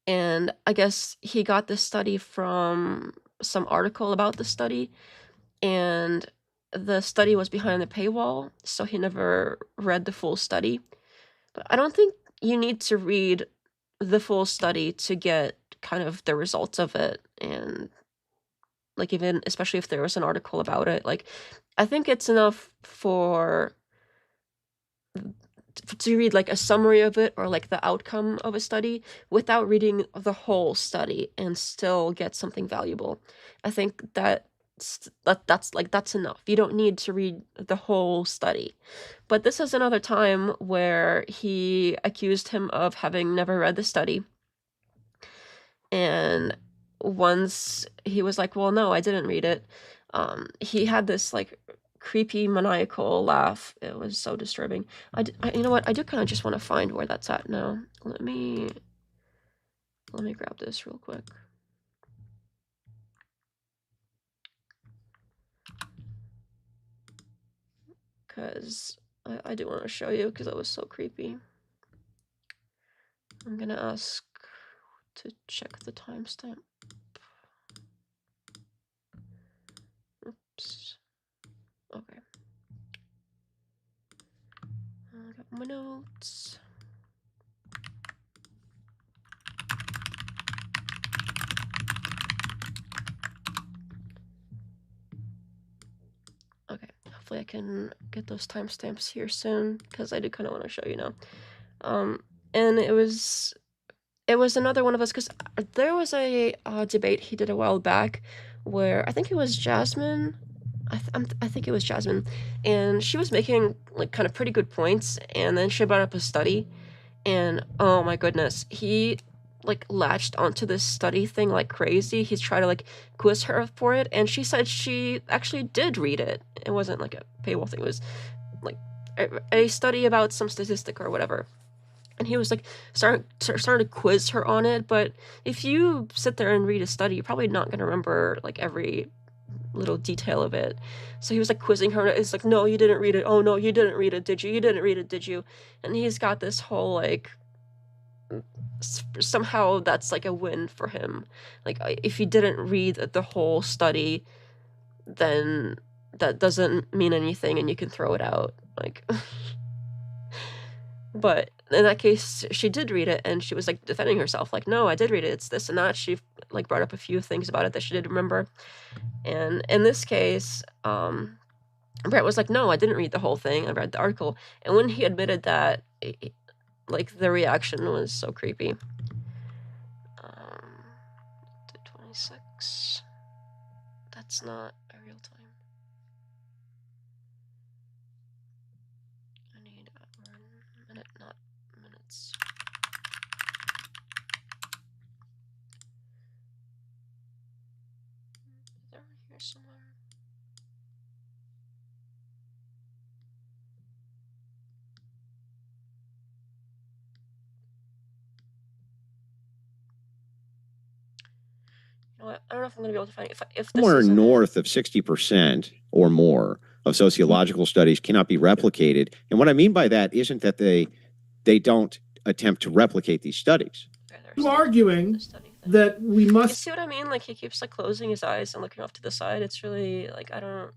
and I guess he got this study from some article about the study, and the study was behind the paywall, so he never read the full study. But I don't think you need to read the full study to get kind of the results of it, and like, even especially if there was an article about it, like, I think it's enough to read like a summary of it or like the outcome of a study without reading the whole study and still get something valuable. I think that's enough. You don't need to read the whole study. But this is another time where he accused him of having never read the study. And once he was like, well, no, I didn't read it. He had this like creepy maniacal laugh. It was so disturbing. You know what? I do kind of just want to find where that's at now. Let me grab this real quick. Because I do want to show you, because it was so creepy. I'm gonna ask to check the timestamp. Oops. Okay. I got my notes. Okay, hopefully I can get those timestamps here soon, because I do kind of want to show you now. And it was another one of us, because there was a debate he did a while back where I think it was Jasmine. I think it was Jasmine, and she was making like kind of pretty good points, and then she brought up a study, and oh my goodness, he like latched onto this study thing like crazy. He's trying to like quiz her for it, and she said she actually did read it. It wasn't like a paywall thing. It was like a study about some statistic or whatever. And he was like starting to quiz her on it. But if you sit there and read a study, you're probably not going to remember like every little detail of it. So he was like quizzing her. It's like, no, you didn't read it. Oh no, you didn't read it, did you? You didn't read it, did you? And he's got this whole like, somehow that's like a win for him. Like, if you didn't read the whole study, then that doesn't mean anything and you can throw it out. Like, but in that case, she did read it, and she was like defending herself, like, no, I did read it, it's this and that. She like brought up a few things about it that she did remember. And in this case, Brett was like, no, I didn't read the whole thing, I read the article. And when he admitted that, like, the reaction was so creepy. 26. That's not a real time. I need a minute, not minutes. Is there here somewhere? You know what? I don't know if I'm going to be able to find it. If this Somewhere isn't- north of 60% or more of sociological studies cannot be replicated. And what I mean by that isn't that they don't attempt to replicate these studies. Okay, there's I'm the arguing study thing. that we You must. see what I mean? Like, he keeps like closing his eyes and looking off to the side. It's really like, I don't.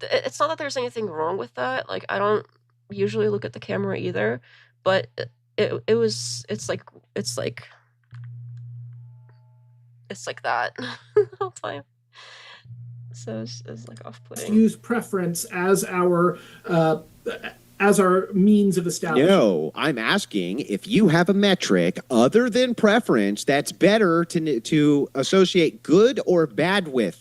It's not that there's anything wrong with that. Like, I don't usually look at the camera either, but it's like that the whole time. So it's like off-putting. Use preference as our means of establishing. No, I'm asking if you have a metric other than preference that's better to associate good or bad with.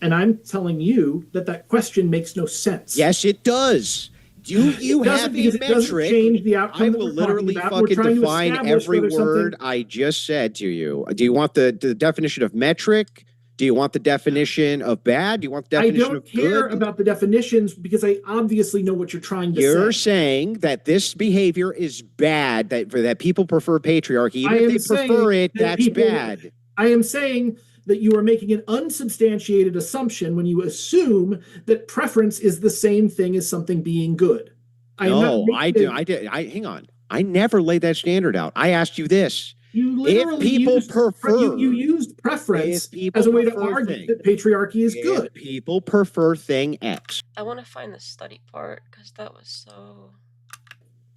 And I'm telling you that that question makes no sense. Yes, it does. Do you have a it doesn't metric? change the outcome I that will we're talking literally about. We're fucking trying to define establish every whether word something... I just said to you. Do you want the definition of metric? Do you want the definition of bad? Do you want the definition of good? I don't care about the definitions because I obviously know what you're trying to say. You're saying that this behavior is bad, that people prefer patriarchy. Even if they prefer it, that's bad. I am saying that you are making an unsubstantiated assumption when you assume that preference is the same thing as something being good. No, I did. Hang on. I never laid that standard out. I asked you this. You literally used preference as a way to argue that patriarchy is good. People prefer thing X. I want to find the study part because that was so...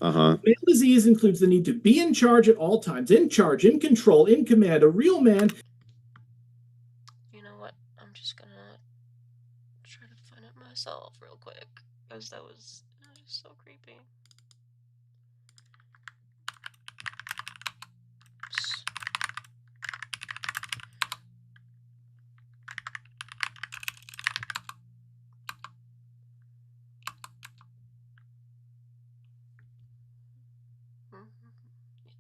Male disease includes the need to be in charge at all times, in charge, in control, in command, a real man. You know what? I'm just gonna try to find it myself real quick because that was just so creepy. Oops. Mm-hmm.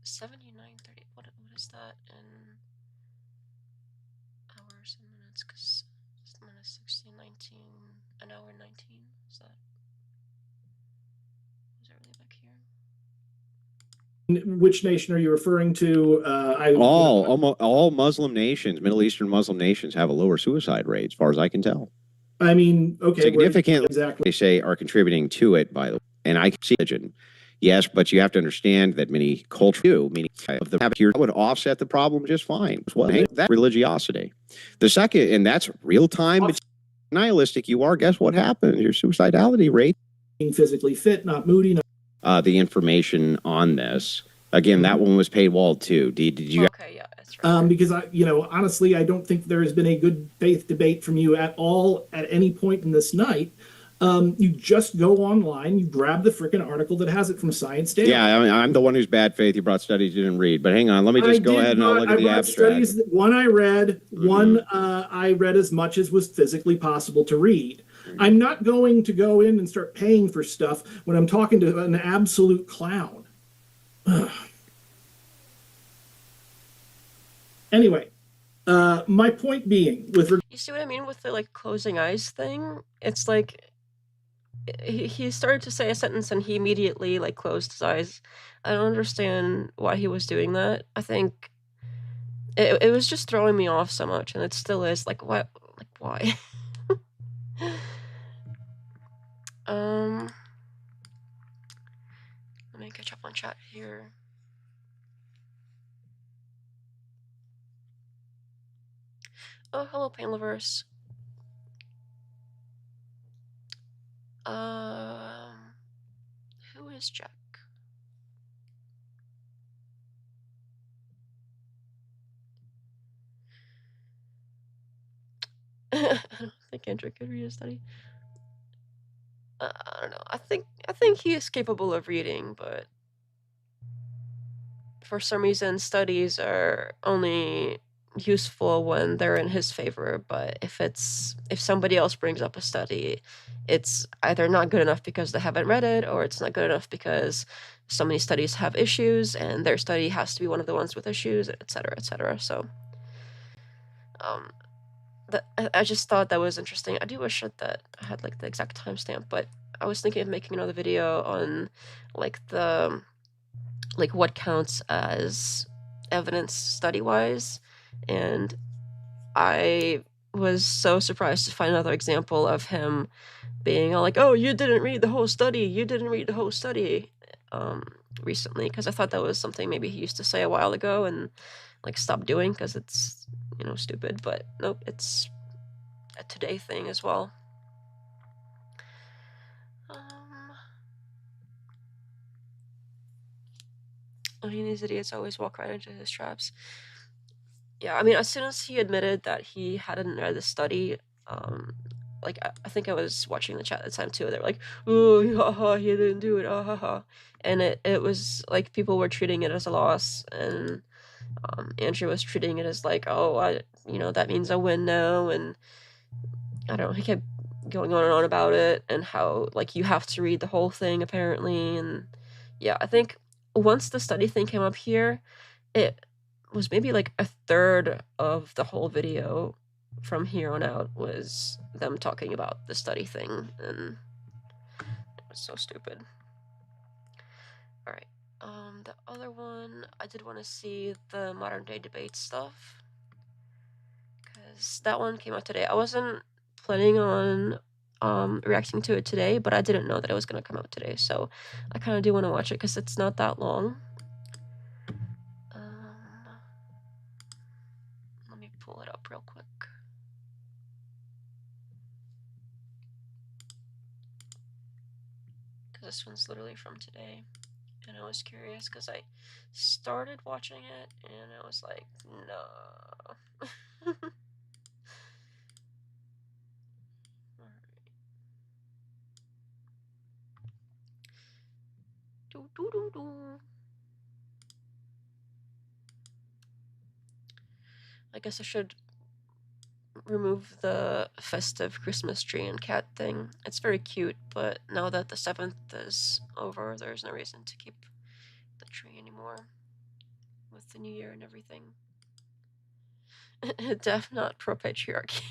79:30. What is that in hours and minutes? Because it's minus 16, 19, an hour 19. Is that really back here? Which nation are you referring to? All Muslim nations, Middle Eastern Muslim nations, have a lower suicide rate, as far as I can tell. I mean, okay, significantly, exactly. They say are contributing to it, by the way. And I can see religion. Yes, but you have to understand that many cultures do, meaning of the habit here would offset the problem just fine. Well, that religiosity. The second, and that's real time nihilistic you are, guess what happens? Your suicidality rate. Being physically fit, not moody. The information on this. Again, that one was paywalled too. Did you? Okay, yeah, that's right. Because honestly, I don't think there has been a good faith debate from you at all at any point in this night. You just go online, you grab the freaking article that has it from Science Daily. Yeah, I'm the one who's bad faith. You brought studies you didn't read. But hang on, let me just go ahead and I'll look at the abstract. One I read, one I read as much as was physically possible to read. I'm not going to go in and start paying for stuff when I'm talking to an absolute clown. Anyway, my point being, you see what I mean with the closing eyes thing? It's like he started to say a sentence and he immediately closed his eyes. I don't understand why he was doing that. I think it was just throwing me off so much, and it still is. Why? Why? Let me catch up on chat here. Oh, hello, Panelverse. Who is Jack? I don't think Andrew could read a study. I don't know. I think he is capable of reading, but for some reason, studies are only useful when they're in his favor. But if somebody else brings up a study, it's either not good enough because they haven't read it, or it's not good enough because so many studies have issues, and their study has to be one of the ones with issues, etc., etc. So, I just thought that was interesting. I do wish that I had the exact timestamp, but I was thinking of making another video on what counts as evidence study-wise, and I was so surprised to find another example of him being all oh, you didn't read the whole study, recently, because I thought that was something maybe he used to say a while ago and stopped doing because it's stupid. But nope, it's a today thing as well. I mean, these idiots always walk right into his traps. Yeah, I mean, as soon as he admitted that he hadn't read the study, I think I was watching the chat at the time too. They were "Oh, haha, he didn't do it, ah, haha," and it was people were treating it as a loss, and Andrew was treating it as "Oh, that means I win now," and I don't know, he kept going on and on about it and how, like, you have to read the whole thing apparently. And yeah, I think once the study thing came up here, it was maybe like a third of the whole video from here on out was them talking about the study thing, and it was so stupid. All right. The other one, I did want to see the modern day debate stuff, because that one came out today. I wasn't planning on reacting to it today, but I didn't know that it was going to come out today, so I kind of do want to watch it because it's not that long. Let me pull it up real quick. Because this one's literally from today. And I was curious because I started watching it and I was like, no. I guess I should remove the festive Christmas tree and cat thing. It's very cute, but now that the 7th is over, there's no reason to keep the tree anymore with the new year and everything. Def not pro patriarchy.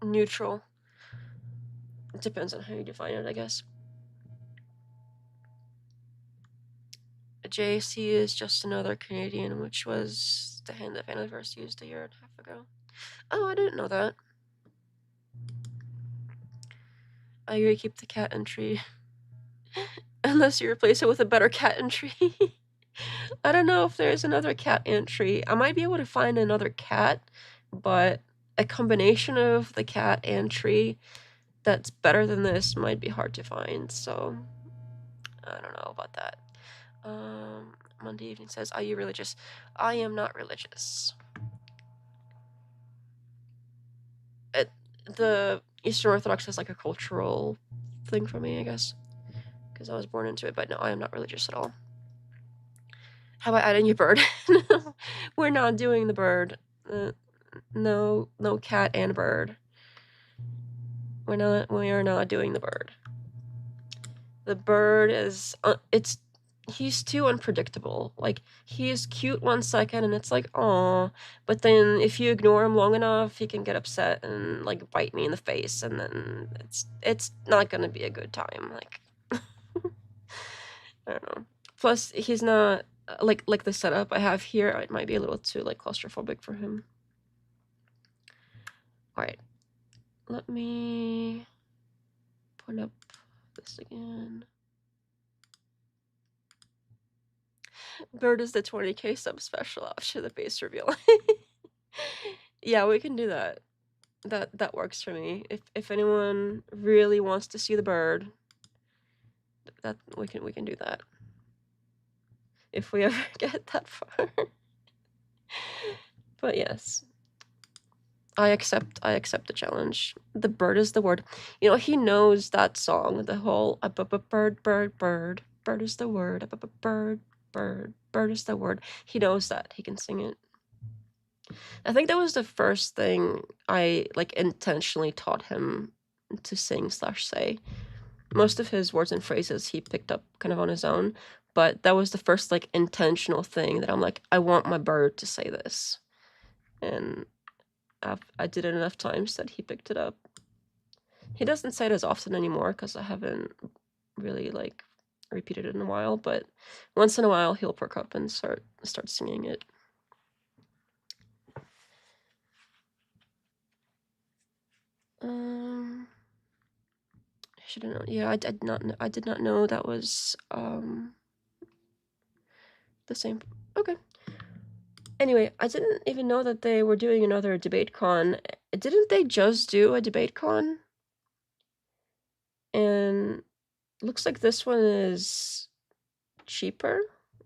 Neutral. It depends on how you define it, I guess. JC is just another Canadian, which was the hand that Panelverse used a year and a half ago. Oh, I didn't know that. I agree, keep the cat entry. Unless you replace it with a better cat entry. I don't know if there's another cat entry. I might be able to find another cat, but a combination of the cat and tree that's better than this might be hard to find, so I don't know about that. Monday Evening says, are you religious? I am not religious. The Eastern Orthodox is like a cultural thing for me, I guess, because I was born into it, but no, I am not religious at all. How about adding your bird? No, we're not doing the bird. No cat and bird. We are not doing the bird. The bird is, he's too unpredictable. Like, he is cute 1 second and it's like, aw, but then if you ignore him long enough, he can get upset and like bite me in the face, and then it's not gonna be a good time. Like, I don't know. Plus, he's not like the setup I have here. It might be a little too like claustrophobic for him. All right, let me put up this again. Bird is the 20k sub special after the base reveal. Yeah, we can do that. That works for me. If anyone really wants to see the bird, that we can do that. If we ever get that far. But yes. I accept the challenge. The bird is the word. You know, he knows that song, the whole bird, bird, bird, bird is the word, bird, bird, bird is the word. He knows that. He can sing it. I think that was the first thing I like intentionally taught him to sing / say. Most of his words and phrases he picked up kind of on his own, but that was the first like intentional thing that I'm like, I want my bird to say this. And I did it enough times that he picked it up. He doesn't say it as often anymore because I haven't really like repeated it in a while, but once in a while he'll perk up and start singing it. I shouldn't know. Yeah, I did not know that was the same. Okay. Anyway, I didn't even know that they were doing another debate con. Didn't they just do a debate con? And looks like this one is cheaper,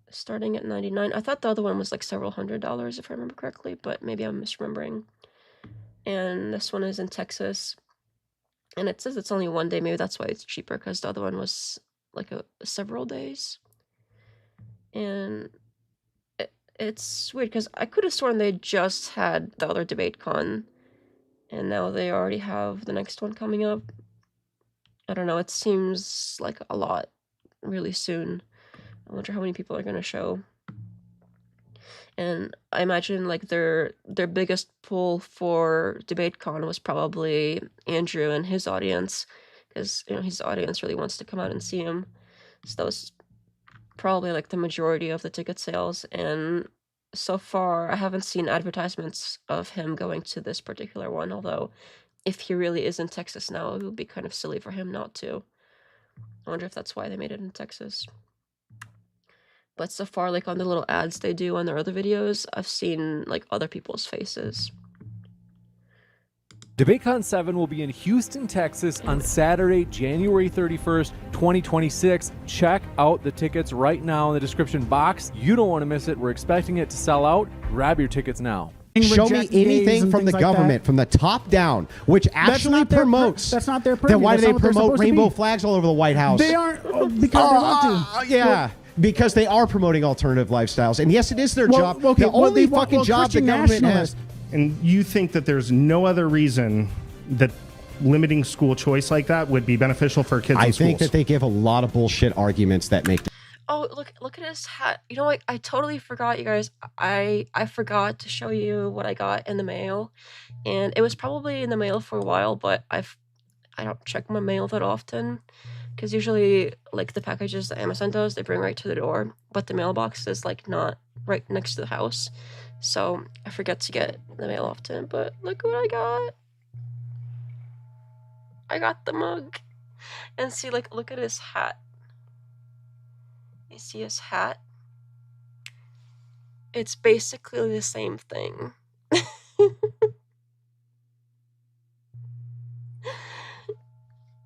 starting at $99. I thought the other one was like several $100s if I remember correctly, but maybe I'm misremembering. And this one is in Texas. And it says it's only 1 day. Maybe that's why it's cheaper, because the other one was like several days. And It's weird because I could have sworn they just had the other debate con, and now they already have the next one coming up. I don't know, it seems like a lot really soon. I wonder how many people are gonna show. And I imagine like their biggest pull for DebateCon was probably Andrew and his audience, because his audience really wants to come out and see him. So that was probably like the majority of the ticket sales. And so far, I haven't seen advertisements of him going to this particular one. Although, if he really is in Texas now, it would be kind of silly for him not to. I wonder if that's why they made it in Texas. But so far, like on the little ads they do on their other videos, I've seen like other people's faces. DebateCon 7 will be in Houston, Texas on Saturday, January 31st, 2026. Check out the tickets right now in the description box. You don't want to miss it. We're expecting it to sell out. Grab your tickets now. Show me anything from the government, from the top down, which actually promotes. That's not their purview. Then why do they That's not what they're promote supposed to rainbow be. flags all over the White House? They aren't because they want to. Yeah. Because they are promoting alternative lifestyles. And yes, it is their job. Okay, the only fucking job the Christian government nationalist. has. And you think that there's no other reason that limiting school choice like that would be beneficial for kids in schools? I think that they give a lot of bullshit arguments that make... Oh, look at his hat. You know what? I totally forgot, you guys. I forgot to show you what I got in the mail. And it was probably in the mail for a while, but I don't check my mail that often. Because usually, like, the packages that Amazon does, they bring right to the door. But the mailbox is, like, not right next to the house. So I forget to get the mail often. But look what I got. I got the mug. And see, like, look at his hat. You see his hat? It's basically the same thing.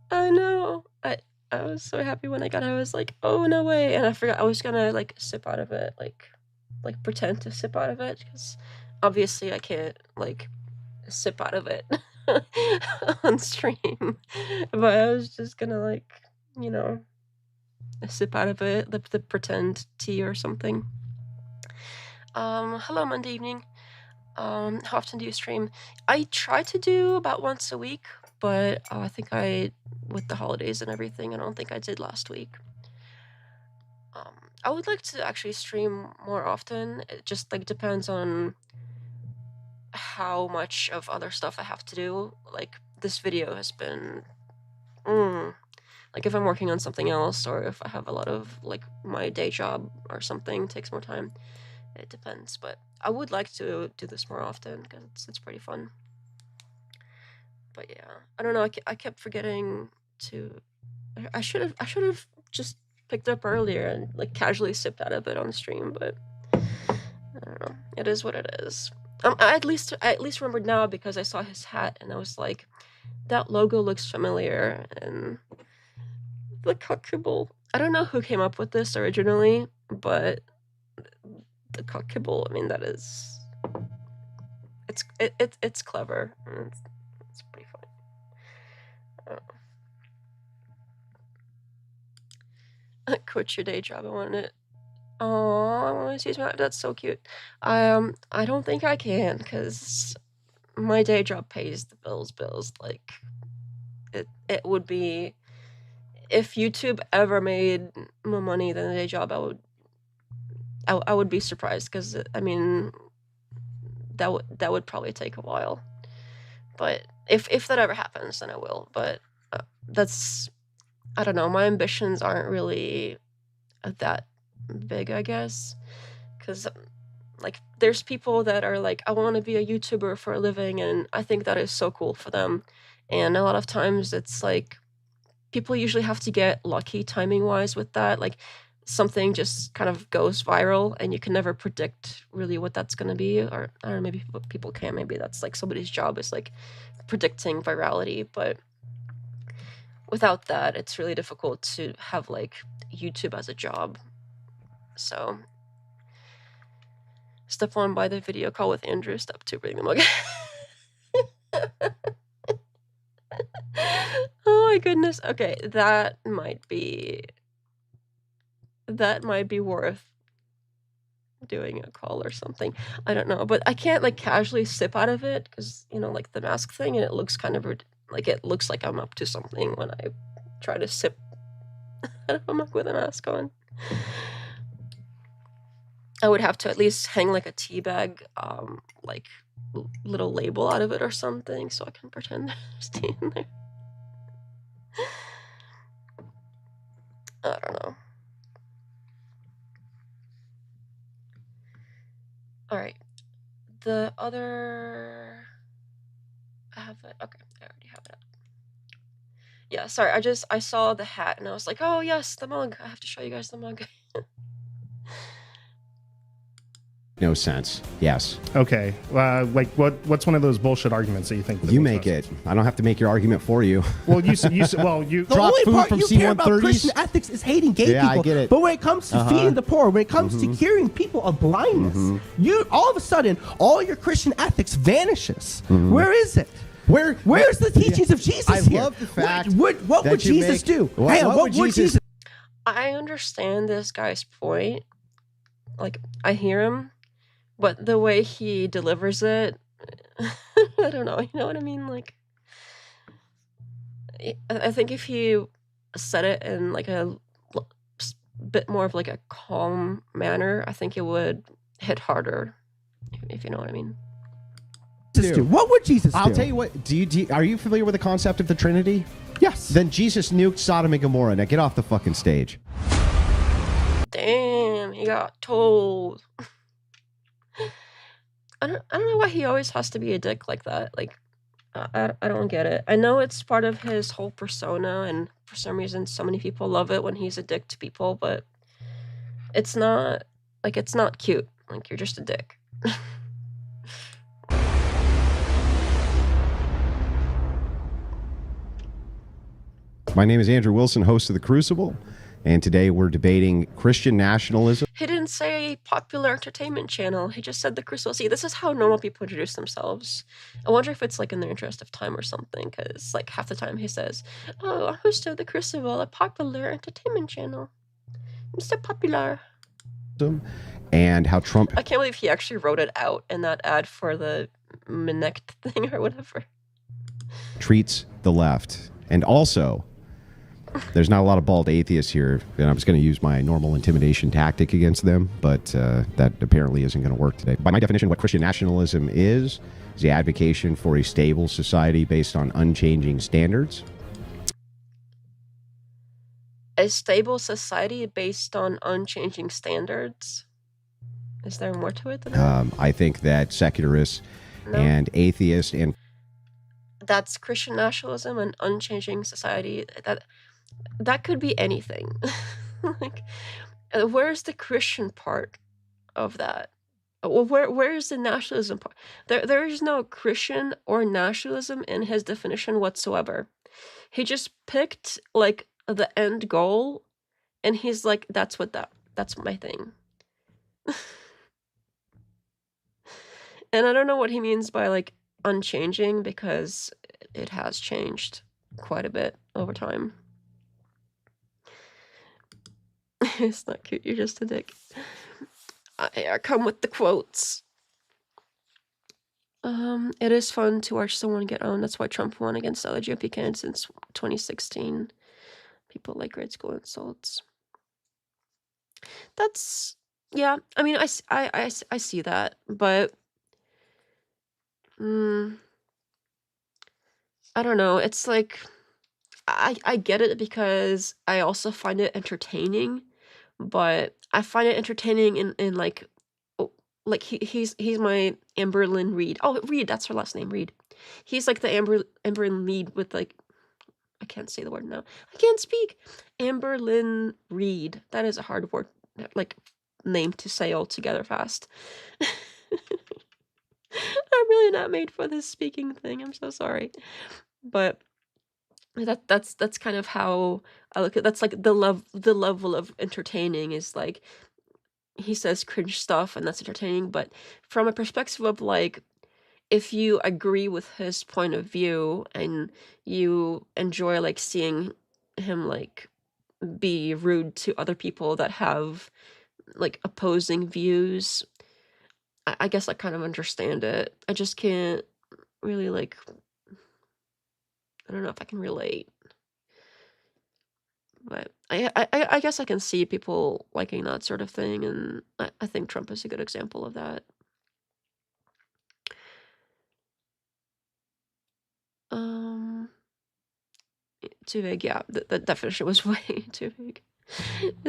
I know. I was so happy when I got it. I was like, oh, no way. And I forgot I was gonna, like, sip out of it. Like pretend to sip out of it. Because obviously I can't, like, sip out of it on stream. But I was just gonna, like, you know, sip out of it, the pretend tea or something. Hello, Monday evening. How often do you stream? I try to do about once a week, but I think with the holidays and everything, I don't think I did last week. I would like to actually stream more often. It just like depends on how much of other stuff I have to do. Like this video has been, like if I'm working on something else or if I have a lot of like my day job or something takes more time. It depends, but I would like to do this more often because it's pretty fun. But yeah, I don't know. I kept forgetting to. I should have just picked it up earlier and like casually sipped out of it on the stream. But I don't know. It is what it is. I at least remembered now because I saw his hat and I was like, that logo looks familiar. And the cockable. I don't know who came up with this originally, but the cockable. I mean, that is. It's clever. It's pretty funny. Quit your day job. I want it. Oh, I want to use my. That's so cute. I don't think I can because my day job pays the bills. Like, it would be if YouTube ever made more money than a day job. I would be surprised because I mean, that would probably take a while. But if that ever happens, then I will. But that's, I don't know. My ambitions aren't really that big, I guess. Because, like, there's people that are like, I want to be a YouTuber for a living, and I think that is so cool for them. And a lot of times it's like, people usually have to get lucky timing-wise with that. Like, something just kind of goes viral, and you can never predict really what that's going to be. Or, I don't know, maybe people can. Maybe that's, like, somebody's job is, like, predicting virality. But without that, it's really difficult to have, like, YouTube as a job. So, step 1, buy the video call with Andrew. Step 2, bring the mug. Oh my goodness. Okay, that might be worth doing a call or something. I don't know, but I can't like casually sip out of it because like the mask thing, and it looks kind of like it looks like I'm up to something when I try to sip out of a mug with a mask on. I would have to at least hang like a tea bag, like little label out of it or something, so I can pretend there's tea in there. I don't know. All right, the other. I have it. Okay, I already have it up. Yeah, sorry. I saw the hat and I was like, oh yes, the mug. I have to show you guys the mug. No sense. Yes. Okay. Like what's one of those bullshit arguments that you think? You make it. I don't have to make your argument for you. Well, you the The only part you care about Christian ethics is hating gay people. I get it. But when it comes to feeding the poor, when it comes to curing people of blindness, you all of a sudden all your Christian ethics vanishes. Where is it? Where's the teachings of Jesus I love the fact. What would Jesus do? What would Jesus? I understand this guy's point. Like, I hear him, but the way he delivers it, I don't know. You know what I mean? Like, I think if he said it in like a bit more of like a calm manner, I think it would hit harder. If you know what I mean. Do? What would Jesus do? I'll tell you what. Are you familiar with the concept of the Trinity? Yes. Then Jesus nuked Sodom and Gomorrah. Now get off the fucking stage. Damn, he got told. I don't know why he always has to be a dick like that. Like, I don't get it. I know it's part of his whole persona, and for some reason, so many people love it when he's a dick to people. But it's not cute. Like, you're just a dick. My name is Andrew Wilson, host of The Crucible, and today we're debating Christian nationalism. He didn't say popular entertainment channel. He just said The Crucible. See, this is how normal people introduce themselves. I wonder if it's like in the interest of time or something, because like half the time he says, "Oh, I'm host of The Crucible, a popular entertainment channel. I'm so popular." And how Trump... I can't believe he actually wrote it out in that ad for the Minect thing or whatever. ...treats the left. And also... There's not a lot of bald atheists here, and I was going to use my normal intimidation tactic against them, but that apparently isn't going to work today. By my definition, what Christian nationalism is the advocacy for a stable society based on unchanging standards. A stable society based on unchanging standards? Is there more to it than that? I think that secularists and atheists and... That's Christian nationalism, an unchanging society. That could be anything. Like, where's the Christian part of that? Where's the nationalism part? There is no Christian or nationalism in his definition whatsoever. He just picked like the end goal, and he's like, that's my thing. And I don't know what he means by like unchanging, because it has changed quite a bit over time. It's not cute, you're just a dick. I come with the quotes. It is fun to watch someone get owned. That's why Trump won against other GOP candidates since 2016. People like grade school insults. That's, yeah, I mean, I see that, but I don't know. It's like, I get it because I also find it entertaining, but I find it entertaining in like, like he's my Amberlynn Reed. Oh, Reed, that's her last name, Reed. He's like the Amberlynn Reed with like, I can't say the word now. I can't speak. Amberlynn Reed. That is a hard word, like name to say all together fast. I'm really not made for this speaking thing. I'm so sorry. But that's kind of how I look at that's like the level of entertaining is like he says cringe stuff and that's entertaining, but from a perspective of like if you agree with his point of view and you enjoy like seeing him like be rude to other people that have like opposing views, I guess I kind of understand it. I just can't really like, I don't know if I can relate. But I guess I can see people liking that sort of thing, and I think Trump is a good example of that. Too big, yeah. The definition was way too big.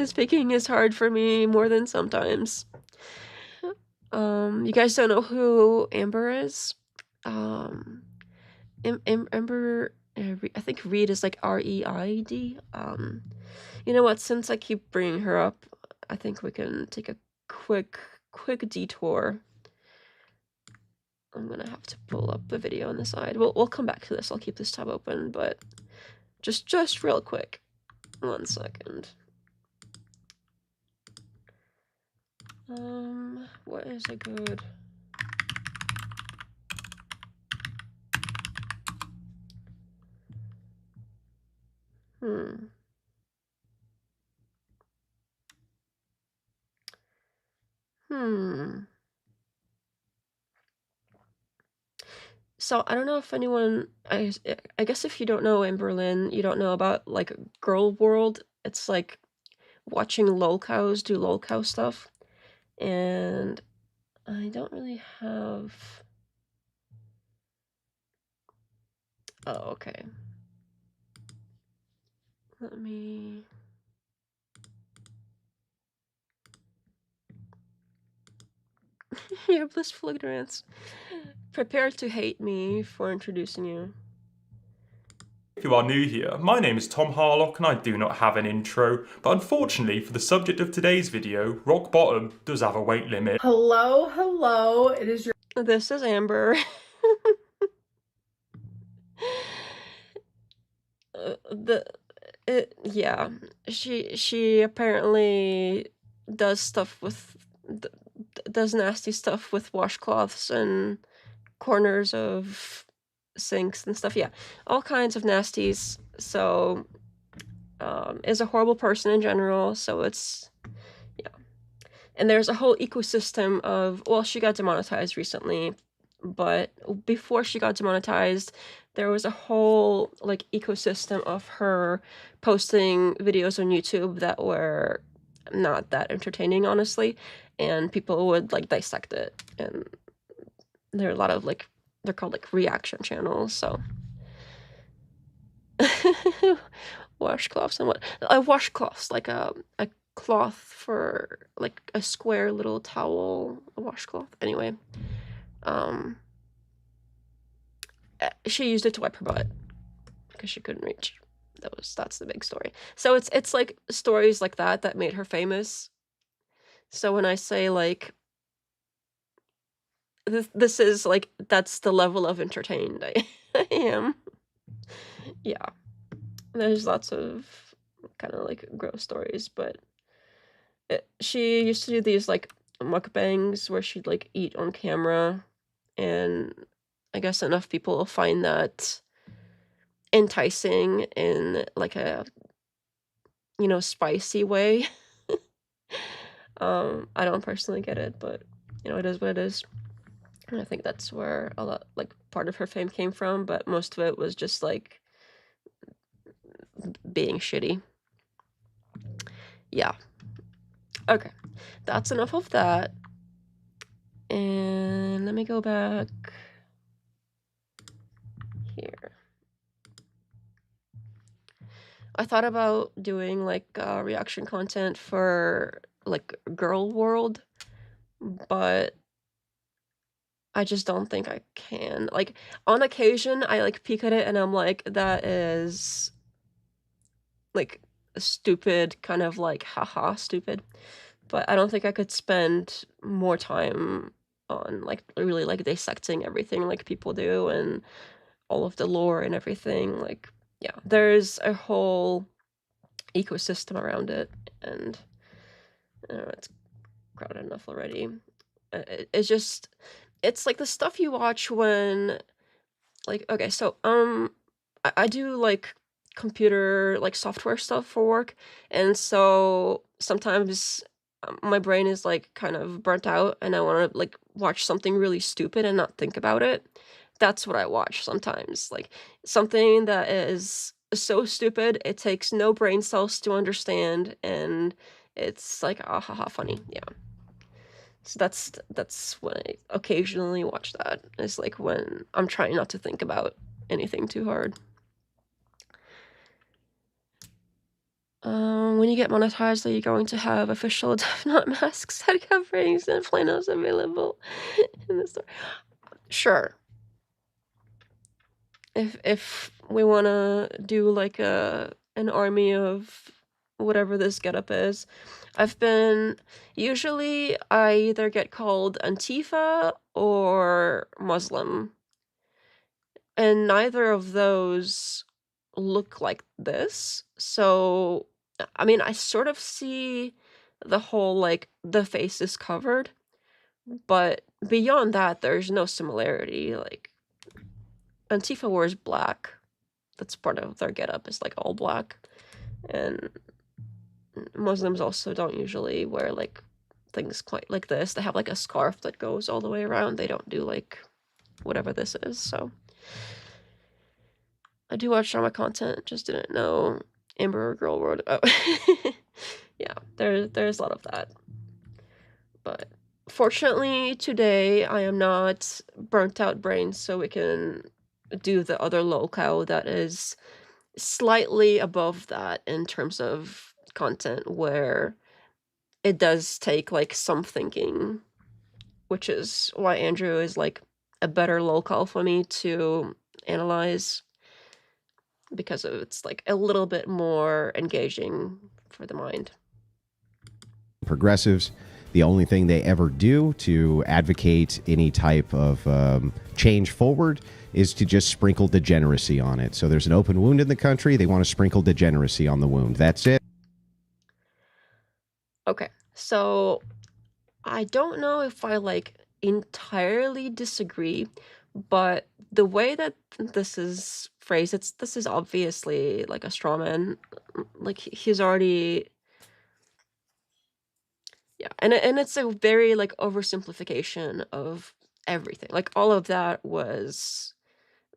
Speaking is hard for me more than sometimes. You guys don't know who Amber is? Amber, I think Reed is like R-E-I-D. You know what? Since I keep bringing her up, I think we can take a quick detour. I'm gonna have to pull up the video on the side. We'll come back to this. I'll keep this tab open, but just real quick. 1 second. What is a good... So I don't know if anyone, I guess if you don't know in Berlin, you don't know about like Girl World. It's like watching lolcows do lolcow stuff. And I don't really have... Oh, okay. Let me... Your blissful ignorance. Prepare to hate me for introducing you. If you are new here, my name is Tom Harlock and I do not have an intro, but unfortunately for the subject of today's video, rock bottom does have a weight limit. Hello, it is your... This is Amber. Yeah, she apparently does stuff with... does nasty stuff with washcloths and corners of sinks and stuff. Yeah, all kinds of nasties. So is a horrible person in general. So it's, yeah. And there's a whole ecosystem of, well, she got demonetized recently, but before she got demonetized, there was a whole like ecosystem of her posting videos on YouTube that were not that entertaining, honestly, and people would like dissect it, and there are a lot of like, they're called like reaction channels. So washcloths and what? Washcloths, like a cloth for like a square little towel, a washcloth. Anyway, she used it to wipe her butt because she couldn't reach. That's the big story. So it's like stories like that made her famous. So when I say like this is like, that's the level of entertained I am. Yeah, there's lots of kind of like gross stories, but she used to do these like mukbangs where she'd like eat on camera, and I guess enough people will find that enticing in like a, you know, spicy way. I don't personally get it, but you know, it is what it is. And I think that's where a lot, like, part of her fame came from, but most of it was just like being shitty. Yeah. Okay, that's enough of that. And let me go back here. I thought about doing like reaction content for like Girl World, but I just don't think I can. Like, on occasion, I like peek at it and I'm like, that is like stupid, kind of like haha stupid. But I don't think I could spend more time on like really like dissecting everything like people do and all of the lore and everything. Like, yeah, there's a whole ecosystem around it, and I don't know, it's crowded enough already. It's just, it's like the stuff you watch when, like, okay, so I do like computer like software stuff for work, and so sometimes my brain is like kind of burnt out and I want to like watch something really stupid and not think about it, that's what I watch sometimes. Like something that is so stupid it takes no brain cells to understand, and it's like ah ha ha funny. Yeah. So that's when I occasionally watch that. It's like when I'm trying not to think about anything too hard. When you get monetized, are you going to have official Death Knot masks, head coverings, and flannels available in the store? Sure. If we want to do like an army of whatever this getup is, usually I either get called Antifa or Muslim, and neither of those look like this. So, I mean, I sort of see the whole like the face is covered, but beyond that, there's no similarity. Like Antifa wears black. That's part of their getup, is like all black. And Muslims also don't usually wear like things quite like this. They have like a scarf that goes all the way around. They don't do like whatever this is. So I do watch drama content, just didn't know Amber Girl wrote it. Oh. Yeah, there's a lot of that. But fortunately today I am not burnt out brain, so we can do the other locale that is slightly above that in terms of content, where it does take like some thinking, which is why Andrew is like a better locale for me to analyze, because it's like a little bit more engaging for the mind. Progressives, the only thing they ever do to advocate any type of change forward is to just sprinkle degeneracy on it. So there's an open wound in the country. They want to sprinkle degeneracy on the wound. That's it. Okay, so I don't know if I like entirely disagree, but the way that this is phrased, this is obviously like a straw man. Like he's already, yeah, and it's a very like oversimplification of everything. Like all of that was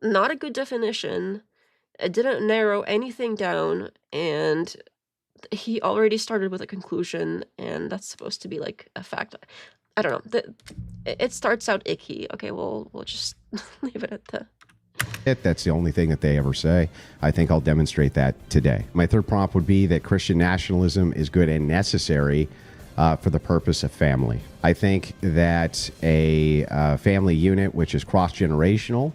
not a good definition. It didn't narrow anything down, and he already started with a conclusion, and that's supposed to be like a fact. I don't know. It starts out icky. Okay, we'll just leave it at that. That's the only thing that they ever say. I think I'll demonstrate that today. My third prompt would be that Christian nationalism is good and necessary for the purpose of family. I think that a family unit which is cross-generational.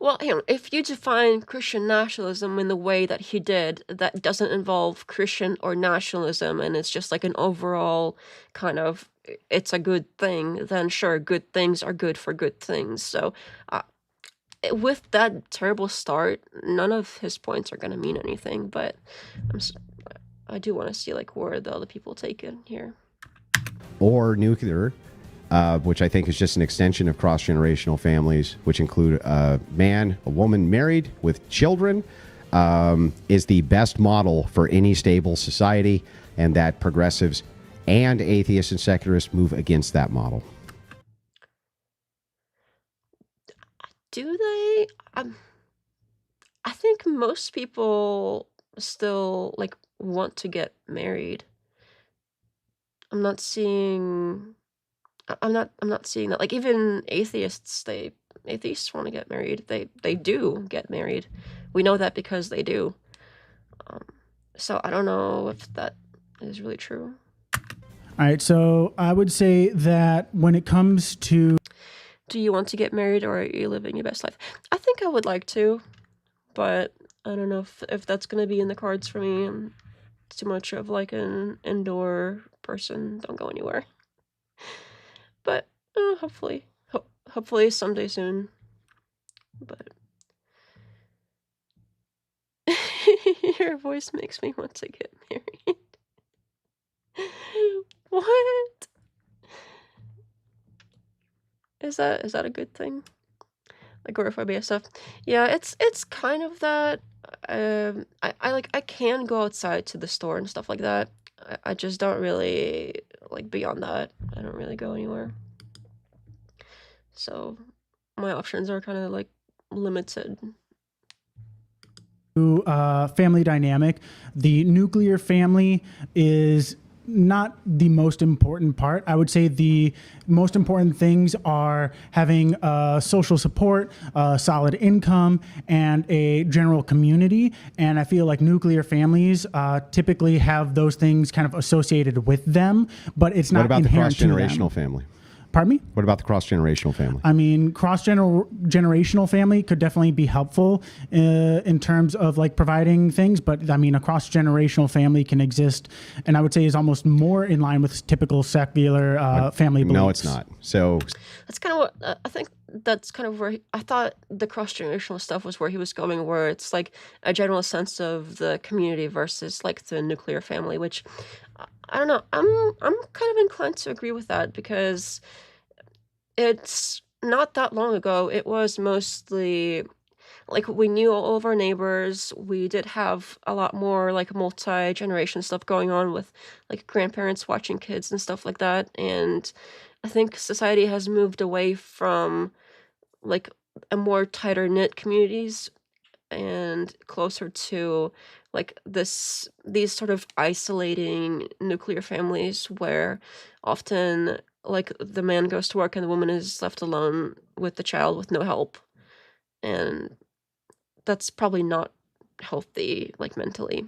Well, hang on. If you define Christian nationalism in the way that he did, that doesn't involve Christian or nationalism, and it's just like an overall kind of, it's a good thing, then sure, good things are good for good things. So with that terrible start, none of his points are going to mean anything, but I do want to see like where the other people take it here. Or nuclear. Which I think is just an extension of cross-generational families, which include a man, a woman married with children, is the best model for any stable society, and that progressives and atheists and secularists move against that model. Do they? I think most people still like want to get married. I'm not seeing that. Like even atheists want to get married. They do get married. We know that because they do. So I don't know if that is really true. All right, so I would say that when it comes to, do you want to get married, or are you living your best life? I think I would like to, but I don't know if that's going to be in the cards for me. I'm too much of like an indoor person. Don't go anywhere. But hopefully someday soon. But your voice makes me want to get married. What? Is that a good thing? Agoraphobia stuff. Yeah, it's kind of that. I can go outside to the store and stuff like that. I just don't really, like, beyond that, I don't really go anywhere. So my options are kind of, like, limited. Family dynamic. The nuclear family is not the most important part. I would say the most important things are having social support, solid income, and a general community. And I feel like nuclear families typically have those things kind of associated with them, but it's not What about the inherent to them. cross-generational family? Pardon me? What about the cross-generational family? I mean, cross-generational family could definitely be helpful in terms of like providing things, but I mean, a cross-generational family can exist, and I would say is almost more in line with typical secular family beliefs. No, it's not. So That's kind of what I think. That's kind of where I thought the cross-generational stuff was where he was going, where it's like a general sense of the community versus like the nuclear family, which I don't know. I'm kind of inclined to agree with that because it's not that long ago. It was mostly like we knew all of our neighbors. We did have a lot more like multi-generation stuff going on with like grandparents watching kids and stuff like that. And I think society has moved away from like a more tighter knit communities and closer to like these sort of isolating nuclear families where often like the man goes to work and the woman is left alone with the child with no help, and that's probably not healthy like mentally.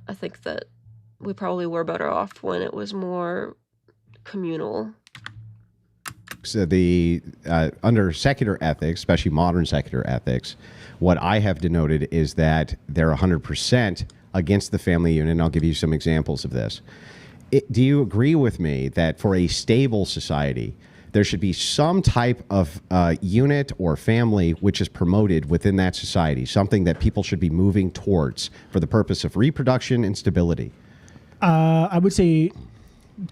I think that we probably were better off when it was more communal. So the under secular ethics, especially modern secular ethics, what I have denoted is that they're 100% against the family unit. And I'll give you some examples of this. Do you agree with me that for a stable society, there should be some type of unit or family which is promoted within that society, something that people should be moving towards for the purpose of reproduction and stability? I would say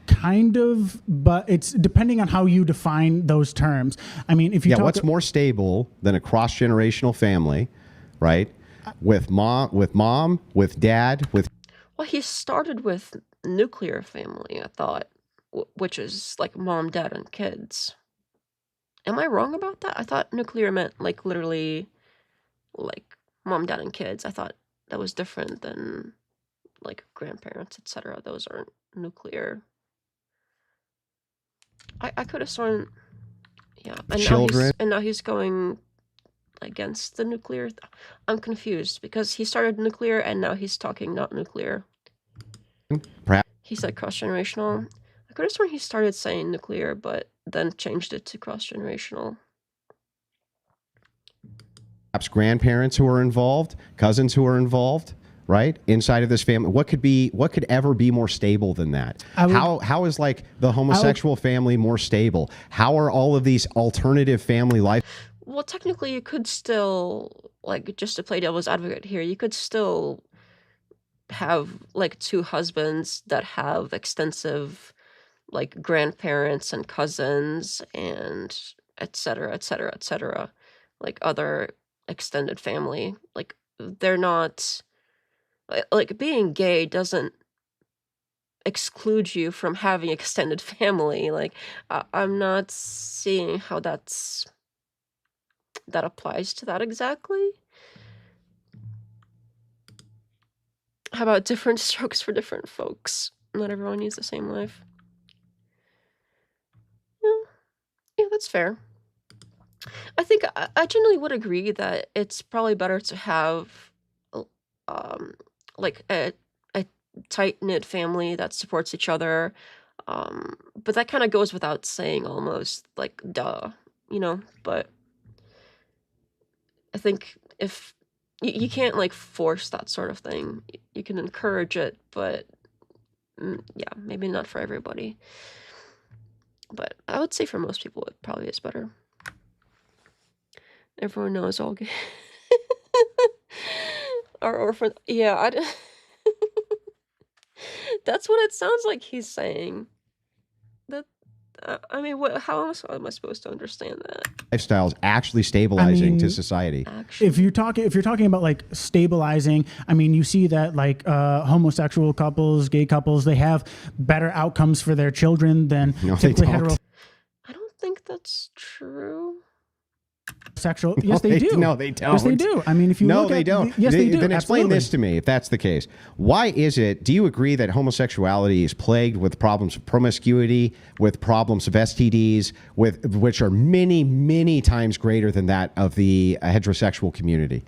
kind of, but it's depending on how you define those terms. I mean, if you talk what's more stable than a cross-generational family, right? With mom, with dad, with... Well, he started with nuclear family, I thought, which is like mom, dad, and kids. Am I wrong about that? I thought nuclear meant like literally like mom, dad, and kids. I thought that was different than like grandparents, etc. Those aren't nuclear. I could have sworn, yeah. And children. Now he's going against the nuclear. I'm confused because he started nuclear and now he's talking not nuclear. He said cross-generational. I could have sworn he started saying nuclear, but then changed it to cross-generational. Perhaps grandparents who are involved, cousins who are involved, right? Inside of this family. What could ever be more stable than that? How is like the homosexual family more stable? How are all of these alternative family life? Well, technically you could still, like, just to play devil's advocate here, you could still have like two husbands that have extensive like grandparents and cousins and etc etc etc, like other extended family. Like they're not like being gay doesn't exclude you from having extended family. Like I'm not seeing how that applies to that exactly. How about different strokes for different folks? Not everyone needs the same life. Yeah, that's fair. I think I generally would agree that it's probably better to have like a tight-knit family that supports each other. But that kind of goes without saying almost, like, duh, you know? But I think if you can't like force that sort of thing. You can encourage it, but yeah, maybe not for everybody. But I would say for most people it probably is better. Everyone knows all gay. Our orphan, yeah, that's what it sounds like he's saying. I mean, how else am I supposed to understand that? Lifestyles actually stabilizing to society. If you're talking about like stabilizing, I mean, you see that like homosexual couples, gay couples, they have better outcomes for their children than typically heterosexual. I don't think that's true. Yes, they do. No, they don't. Yes, they do. I mean, if you look they at don't. yes, they do. Then explain Absolutely. this to me, if that's the case. Why is it? Do you agree that homosexuality is plagued with problems of promiscuity, with problems of STDs, which are many, many times greater than that of the heterosexual community?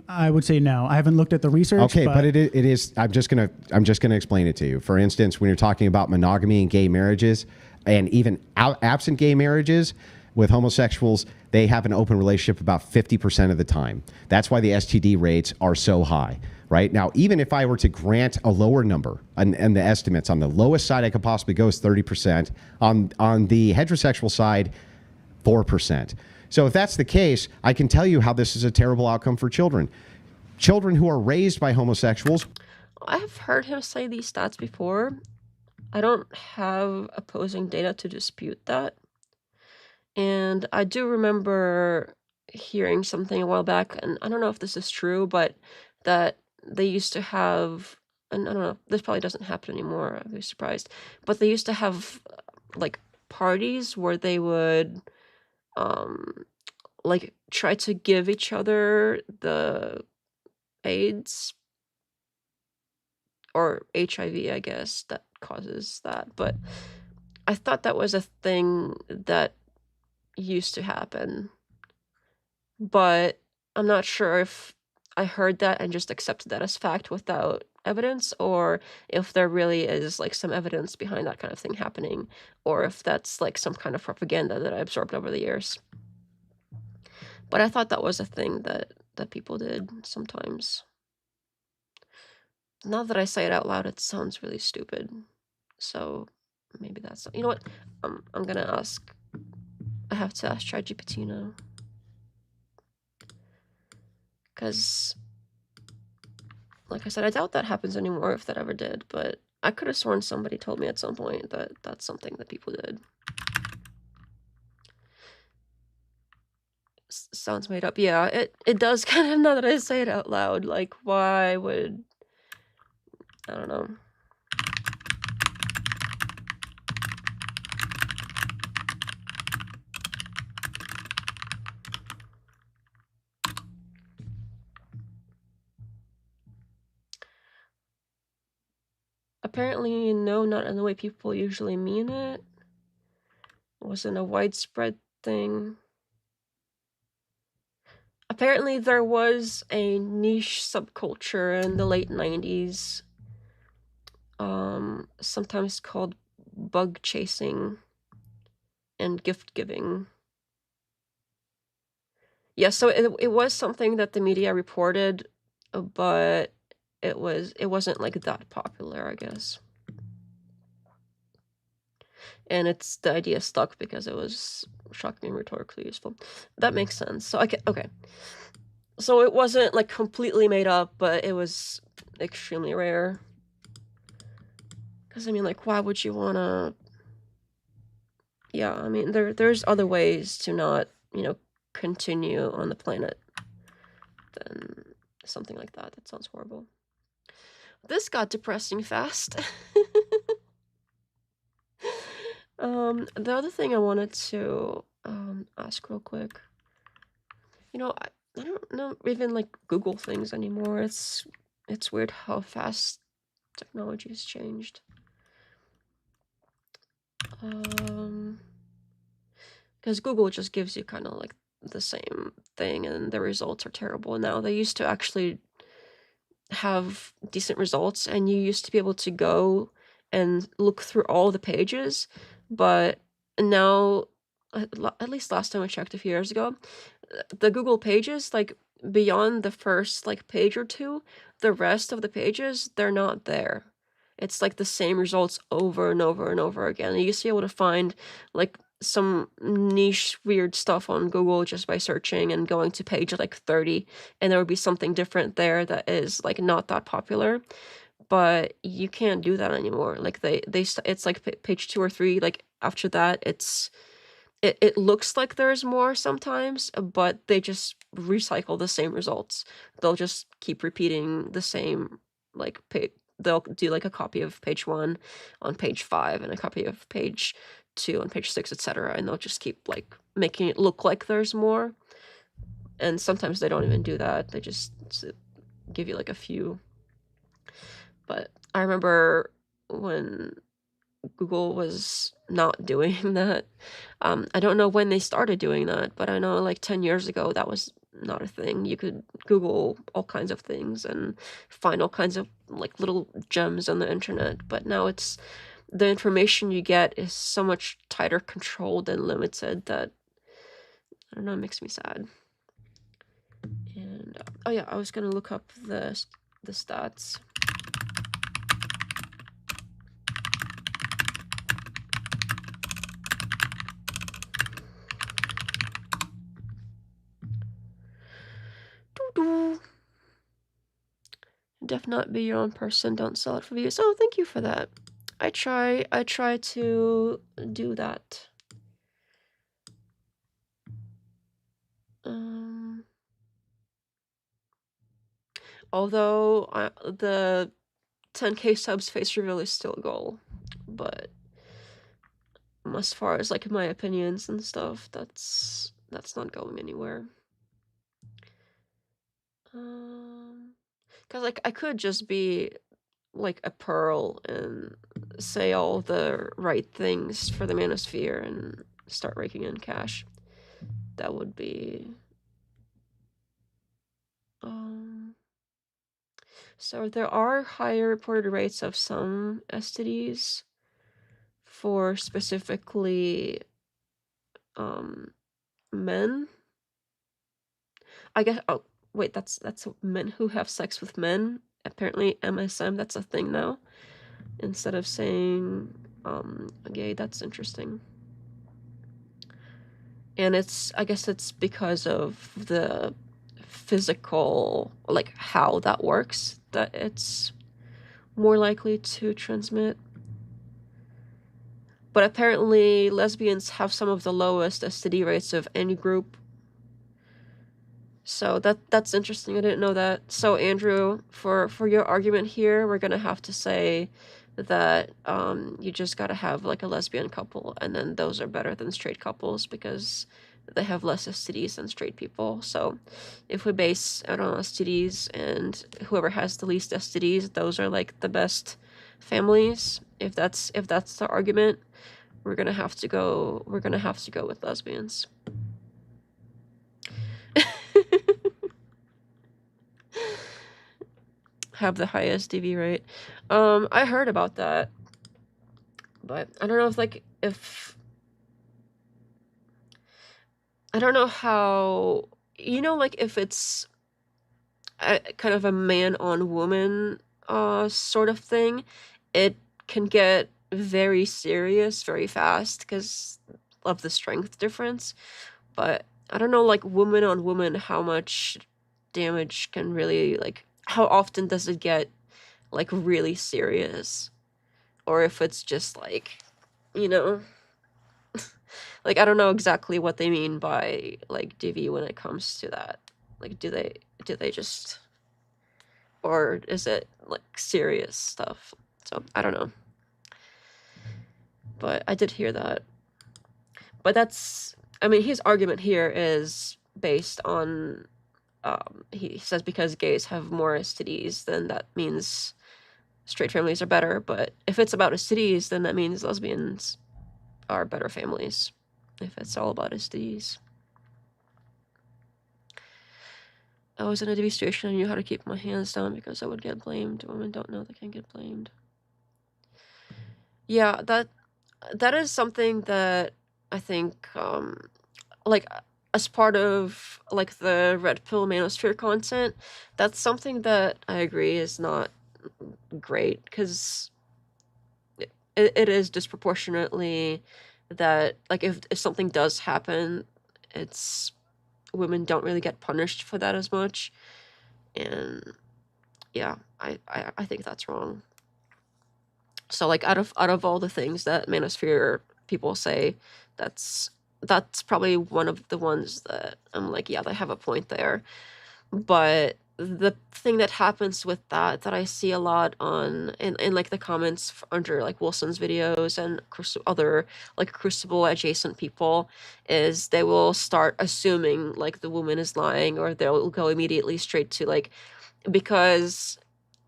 I would say no. I haven't looked at the research. Okay, but it is. I'm just gonna explain it to you. For instance, when you're talking about monogamy and gay marriages, and even absent gay marriages with homosexuals, they have an open relationship about 50% of the time. That's why the STD rates are so high, right? Now, even if I were to grant a lower number, and the estimates on the lowest side I could possibly go is 30%, on the heterosexual side, 4%. So if that's the case, I can tell you how this is a terrible outcome for children. Children who are raised by homosexuals. I have heard him say these stats before. I don't have opposing data to dispute that. And I do remember hearing something a while back, and I don't know if this is true, but that they used to have, and I don't know, this probably doesn't happen anymore, I'd be surprised, but they used to have like parties where they would like try to give each other the AIDS or HIV, I guess, that causes that. But I thought that was a thing that used to happen, but I'm not sure if I heard that and just accepted that as fact without evidence, or if there really is like some evidence behind that kind of thing happening, or if that's like some kind of propaganda that I absorbed over the years. But I thought that was a thing that people did sometimes. Now that I say it out loud, it sounds really stupid. So maybe that's, you know what, I'm gonna ask. I have to ask ChatGPT now. Because, like I said, I doubt that happens anymore, if that ever did, but I could have sworn somebody told me at some point that that's something that people did. Sounds made up. Yeah, it does kind of, now that I say it out loud. Like, why would, I don't know. Apparently, no, not in the way people usually mean it. It wasn't a widespread thing. Apparently, there was a niche subculture in the late 90s, sometimes called bug chasing and gift giving. Yeah, so it was something that the media reported, but it wasn't like that popular, I guess. And the idea stuck because it was shocking and rhetorically useful. That makes sense. So okay. So it wasn't like completely made up, but it was extremely rare. Because I mean, like, why would you wanna? Yeah, I mean, there's other ways to not, continue on the planet than something like that. That sounds horrible. This got depressing fast. The other thing I wanted to ask real quick. I don't know even like Google things anymore. It's weird how fast technology's changed. Because Google just gives you kind of like the same thing, and the results are terrible now. They used to actually have decent results, and you used to be able to go and look through all the pages, but now, at least last time I checked a few years ago, the Google pages, like beyond the first like page or two, the rest of the pages, they're not there. It's like the same results over and over and over again. You used to be able to find like some niche weird stuff on Google just by searching and going to page like 30, and there would be something different there that is like not that popular. but you can't do that anymore. Like it's like page 2 or 3. Like after that, it looks like there's more sometimes, but they just recycle the same results. They'll just keep repeating the same, like they'll do like a copy of page 1 on page 5 and a copy of page 2 on page 6, etc. And they'll just keep like making it look like there's more. And sometimes they don't even do that. They just give you like a few. But I remember when Google was not doing that. I don't know when they started doing that, but I know like 10 years ago that was not a thing. You could Google all kinds of things and find all kinds of like little gems on the internet, but now it's the information you get is so much tighter controlled and limited that, I don't know, it makes me sad. And oh yeah, I was gonna look up the stats. Def not be your own person, don't sell it for views. Oh, thank you for that. I try to do that. Although the 10K subs face reveal is still a goal, but as far as like my opinions and stuff, that's not going anywhere. Cause like I could just be like a pearl and say all the right things for the manosphere and start raking in cash. That would be so there are higher reported rates of some STDs for specifically men. I guess, oh wait, that's men who have sex with men. Apparently MSM, that's a thing now. Instead of saying gay, that's interesting. And I guess it's because of the physical, like how that works, that it's more likely to transmit. But apparently lesbians have some of the lowest STD rates of any group. So that's interesting. I didn't know that. So Andrew, for your argument here, we're gonna have to say that you just gotta have like a lesbian couple, and then those are better than straight couples because they have less STDs than straight people. So if we base it on STDs and whoever has the least STDs, those are like the best families. If that's the argument, we're gonna have to go with lesbians. Have the highest DV rate. I heard about that, but I don't know if I don't know how, you know, like if it's kind of a man on woman sort of thing, it can get very serious very fast because of the strength difference. But I don't know, like woman on woman, how much damage can really, like, how often does it get like really serious, or if it's just like, you know, like I don't know exactly what they mean by like DV when it comes to that. Like do they just, or is it like serious stuff? So I don't know, but I did hear that. But that's, I mean, his argument here is based on he says because gays have more STDs, then that means straight families are better. But if it's about STDs, then that means lesbians are better families. If it's all about STDs. I was in a DV situation and knew how to keep my hands down because I would get blamed. Women don't know they can get blamed. Yeah, that is something that I think, like, as part of like the red pill manosphere content, that's something that I agree is not great because it is disproportionately that, like, if something does happen, it's women don't really get punished for that as much. And yeah, I think that's wrong. So like out of all the things that manosphere people say, that's probably one of the ones that I'm like, yeah, they have a point there. But the thing that happens with that I see a lot on in like the comments under like Wilson's videos and other like Crucible adjacent people is they will start assuming like the woman is lying, or they'll go immediately straight to like, because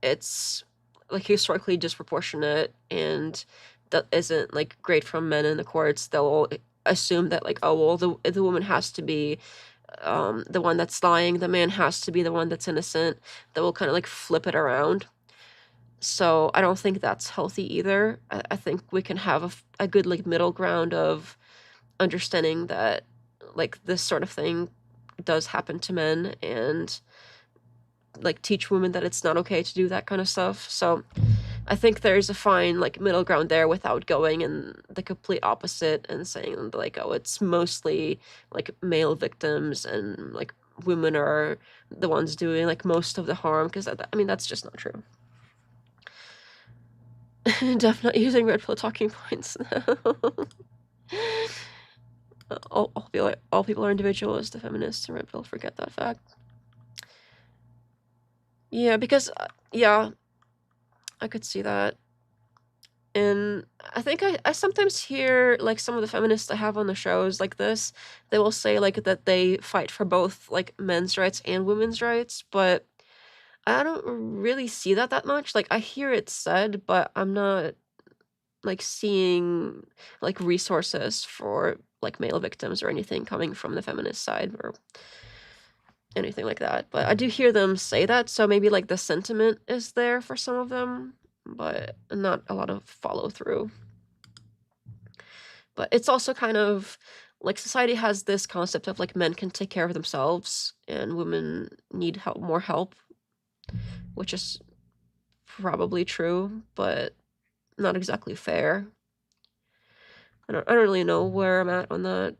it's like historically disproportionate and that isn't like great from men in the courts, they'll assume that like, oh well, the woman has to be the one that's lying, the man has to be the one that's innocent. That will kind of like flip it around. So I don't think that's healthy either. I think we can have a good like middle ground of understanding that like this sort of thing does happen to men, and like teach women that it's not okay to do that kind of stuff. So I think there's a fine like middle ground there without going in the complete opposite and saying like, oh, it's mostly like male victims and like women are the ones doing like most of the harm, because I mean that's just not true. Definitely using red pill talking points. all people are individualists, the feminists and red pill forget that fact. Yeah, because yeah, I could see that. And I think I sometimes hear like some of the feminists I have on the shows like this, they will say like that they fight for both like men's rights and women's rights, but I don't really see that much. Like I hear it said, but I'm not like seeing like resources for like male victims or anything coming from the feminist side or anything like that. But I do hear them say that, so maybe like the sentiment is there for some of them, but not a lot of follow through. But it's also kind of like society has this concept of like men can take care of themselves and women need more help, which is probably true, but not exactly fair. I don't really know where I'm at on that,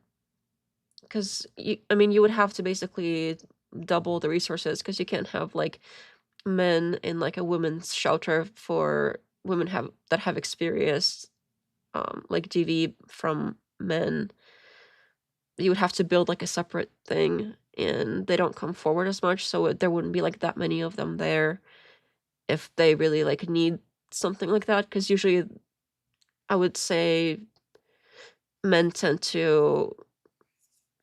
because I mean you would have to basically double the resources, because you can't have like men in like a women's shelter for women that have experienced like DV from men. You would have to build like a separate thing, and they don't come forward as much, so there wouldn't be like that many of them there if they really like need something like that, because usually I would say men tend to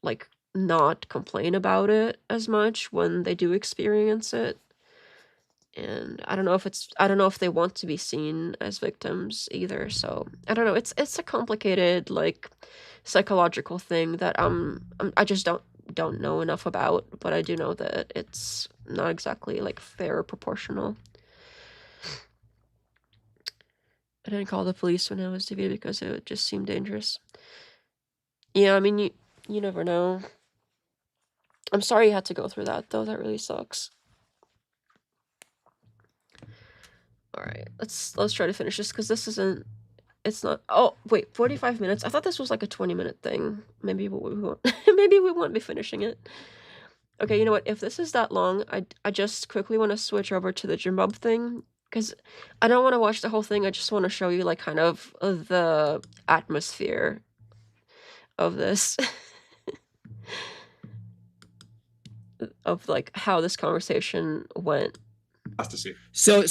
like not complain about it as much when they do experience it. And I don't know if they want to be seen as victims either. So I don't know. It's a complicated like psychological thing that I just don't know enough about, but I do know that it's not exactly like fair or proportional. I didn't call the police when I was DV because it just seemed dangerous. Yeah, I mean you never know. I'm sorry you had to go through that though. That really sucks. All right, let's try to finish this, because it's not. Oh wait, 45 minutes. I thought this was like a 20-minute thing. Maybe we won't. Maybe we won't be finishing it. Okay, you know what? If this is that long, I just quickly want to switch over to the Jimbob thing, because I don't want to watch the whole thing. I just want to show you like kind of the atmosphere of this. Of like how this conversation went. So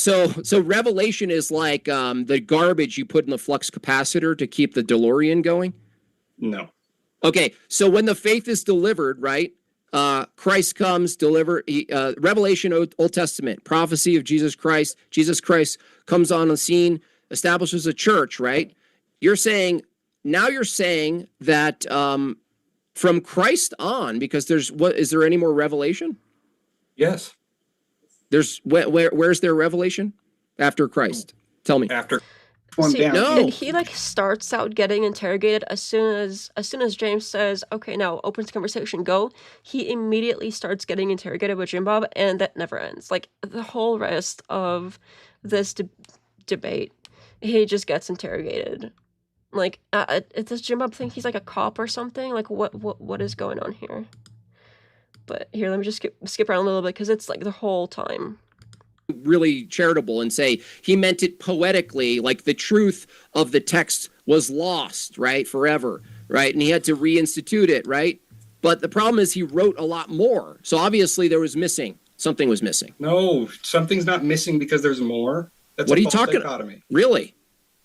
Revelation is like the garbage you put in the flux capacitor to keep the DeLorean going? No. Okay, so when the faith is delivered, right? Christ comes, Revelation, Old Testament, prophecy of Jesus Christ. Jesus Christ comes on the scene, establishes a church, right? You're saying that from Christ on, because is there any more revelation? Yes. There's where's their revelation after Christ? Tell me. After. See, no. He like starts out getting interrogated as soon as James says, "Okay, now open the conversation, go." He immediately starts getting interrogated with Jimbob, and that never ends. Like the whole rest of this debate, he just gets interrogated. Like, does Jimbob think he's like a cop or something? Like, what is going on here? But here, let me just skip around a little bit, because it's like the whole time. really charitable and say he meant it poetically, like the truth of the text was lost, right, forever, right, and he had to reinstitute it, right? But the problem is he wrote a lot more, so obviously there was missing. Something was missing. No, something's not missing because there's more. That's What a are you false talking? dichotomy. Really?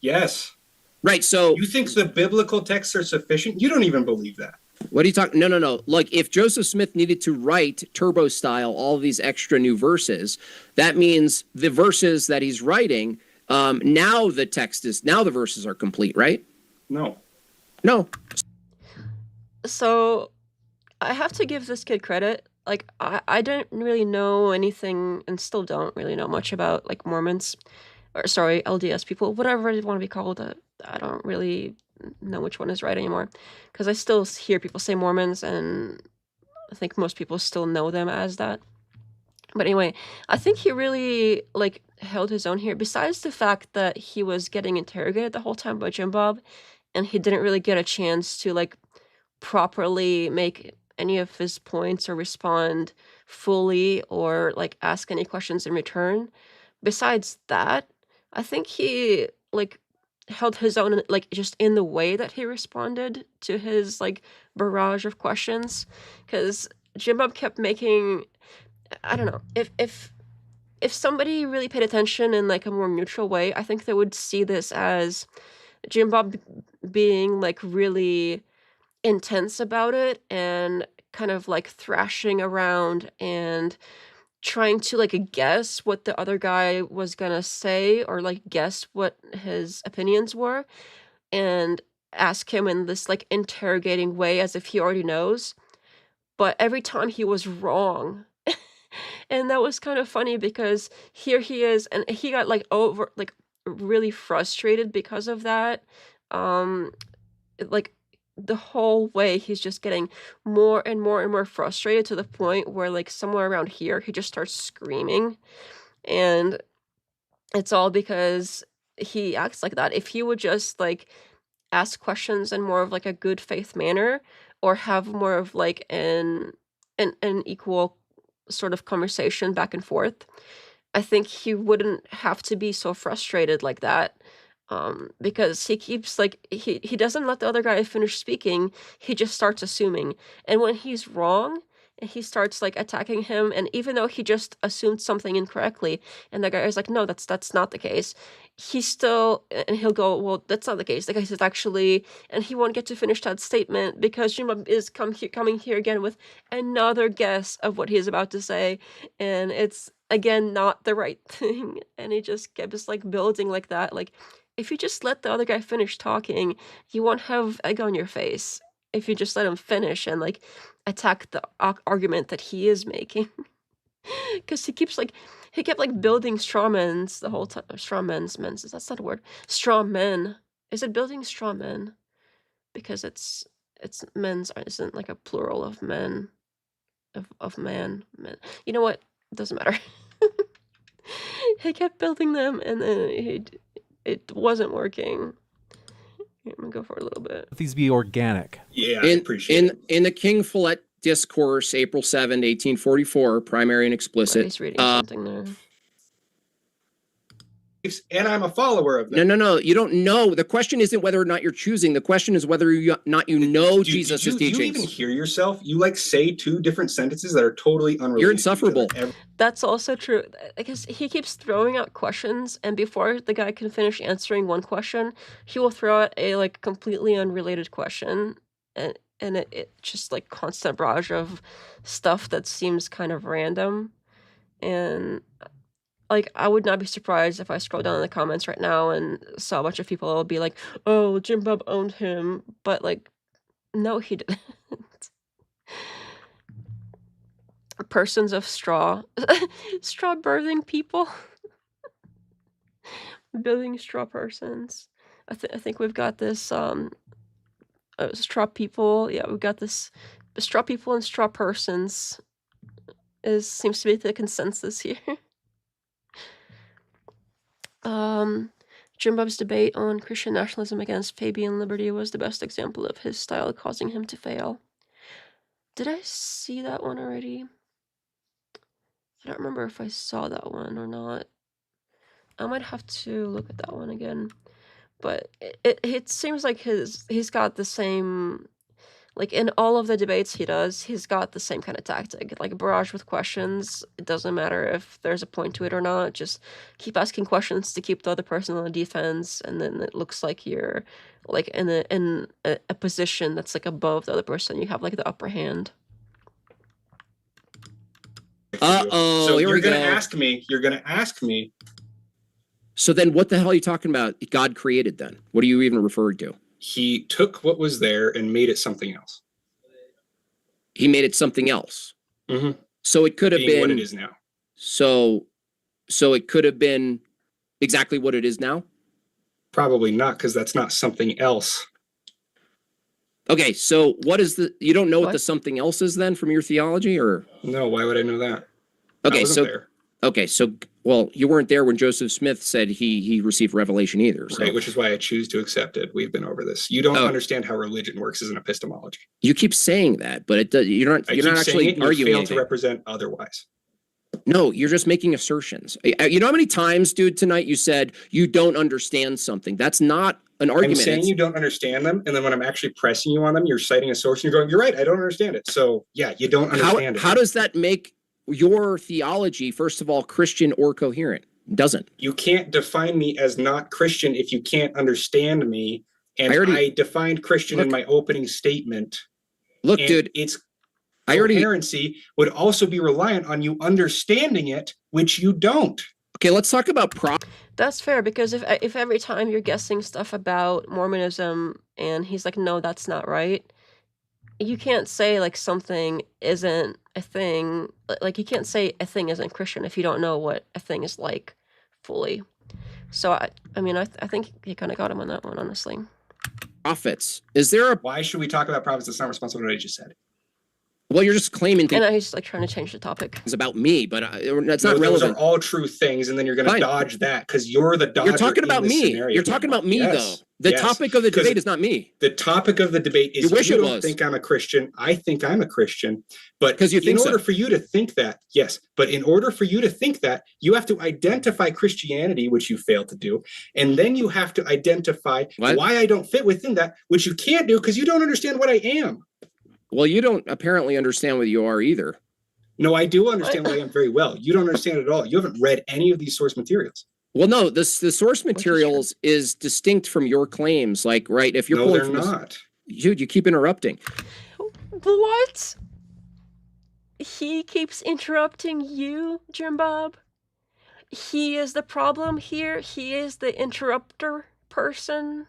Yes. Right. So you think the biblical texts are sufficient? You don't even believe that. What are you talking? No. Like if Joseph Smith needed to write turbo style all these extra new verses, that means the verses that he's writing, now the verses are complete, right? No. So I have to give this kid credit. Like I didn't really know anything and still don't really know much about like Mormons or sorry, LDS people, whatever they want to be called. I don't really know which one is right anymore because I still hear people say Mormons and I think most people still know them as that. But anyway, I think he really like held his own here. Besides the fact that he was getting interrogated the whole time by Jimbob and he didn't really get a chance to like properly make any of his points or respond fully or like ask any questions in return. Besides that, I think he like held his own like just in the way that he responded to his like barrage of questions because Jimbob kept making I don't know if somebody really paid attention in like a more neutral way, I think they would see this as Jimbob being like really intense about it and kind of like thrashing around and trying to like guess what the other guy was gonna say or like guess what his opinions were and ask him in this like interrogating way as if he already knows. But every time he was wrong. And that was kind of funny because here he is and he got like really frustrated because of that. Like the whole way he's just getting more and more and more frustrated to the point where like somewhere around here he just starts screaming and it's all because he acts like that. If he would just like ask questions in more of like a good faith manner or have more of like an equal sort of conversation back and forth, I think he wouldn't have to be so frustrated like that. Because he keeps like he doesn't let the other guy finish speaking, he just starts assuming. And when he's wrong, he starts like attacking him, and even though he just assumed something incorrectly, and the guy is like, no, that's not the case, he still and he'll go, well, that's not the case. The guy says actually, and he won't get to finish that statement because Jimbob is coming here again with another guess of what he's about to say, and it's again not the right thing, and he just keeps like building like that. Like if you just let the other guy finish talking, you won't have egg on your face. If you just let him finish and like attack the argument that he is making, because he kept like building straw men's the whole time. Men's that's not a word. Straw men. Is it building straw men? Because it's men's isn't like a plural of men, of man men. You know what? It doesn't matter. He kept building them, and then it wasn't working. I'm gonna go for a little bit. These be organic. Yeah, I appreciate it. In the King Follett Discourse, April 7, 1844, primary and explicit. He's reading something there. And I'm a follower of them. No. You don't know. The question isn't whether or not you're choosing. The question is whether or not you know Jesus' teachings. Do you even hear yourself? You like say two different sentences that are totally unrelated. You're insufferable. That's also true. Because he keeps throwing out questions, and before the guy can finish answering one question, he will throw out a like completely unrelated question, and it just like constant barrage of stuff that seems kind of random, and like, I would not be surprised if I scroll down in the comments right now and saw a bunch of people be like, oh, Jimbob owned him. But, like, no, he didn't. Persons of straw. Straw birthing people. Building straw persons. I think we've got this, straw people. Yeah, we've got this straw people and straw persons seems to be the consensus here. Jimbob's debate on Christian nationalism against Fabian liberty was the best example of his style causing him to fail. Did I see that one already? I don't remember if I saw that one or not. I might have to look at that one again. But it seems like he's got the same, like in all of the debates he does, he's got the same kind of tactic, like barrage with questions. It doesn't matter if there's a point to it or not, just keep asking questions to keep the other person on the defense, and then it looks like you're like in a position that's like above the other person. You have like the upper hand. So you're gonna ask me. You're gonna ask me. So then what the hell are you talking about? God created then? What are you even referring to? He took what was there and made it something else. He made it something else. Mm-hmm. So it could have been what it is now. So it could have been exactly what it is now? Probably not, because that's not something else. Okay, so what is you don't know what the something else is then from your theology, or? No, why would I know that? Okay, so there. Well, you weren't there when Joseph Smith said he received revelation either. So. Right, which is why I choose to accept it. We've been over this. You don't understand how religion works as an epistemology. You keep saying that, but it does, you're not actually arguing you fail anything. to represent otherwise. No, you're just making assertions. You know how many times, dude, tonight you said you don't understand something? That's not an argument. I'm saying you don't understand them, and then when I'm actually pressing you on them, you're citing a source and you're going, you're right, I don't understand it. So yeah, you don't understand it. How does that make your theology, first of all, Christian or coherent? Doesn't. You can't define me as not Christian if you can't understand me. And I defined Christian in my opening statement. Look, dude, it's coherency would also be reliant on you understanding it, which you don't. Okay, let's talk about That's fair, because if every time you're guessing stuff about Mormonism and he's like, no, that's not right, you can't say like something isn't a thing. Like you can't say a thing isn't Christian if you don't know what a thing is like fully. So I mean I think he kind of got him on that one, honestly. Prophets. Is there why should we talk about prophets? That's not responsible to what I just said. Well, you're just claiming things. And he's like trying to change the topic. It's about me, but that's not relevant. Those are all true things, and then you're going to dodge that because you're the dodger. You're talking about me. Scenario. You're talking about me, though. The topic of the debate is not me. The topic of the debate is you don't think I'm a Christian. I think I'm a Christian. But in order for you to think that, yes, but in order for you to think that, you have to identify Christianity, which you fail to do. And then you have to identify why I don't fit within that, which you can't do because you don't understand what I am. Well, you don't apparently understand what you are either. No, I do understand what I am very well. You don't understand it at all. You haven't read any of these source materials. Well, no, the source materials is distinct from your claims. Like, right, if you're pulling from not. Dude, you keep interrupting. What? He keeps interrupting you, Jimbob? He is the problem here? He is the interrupter person?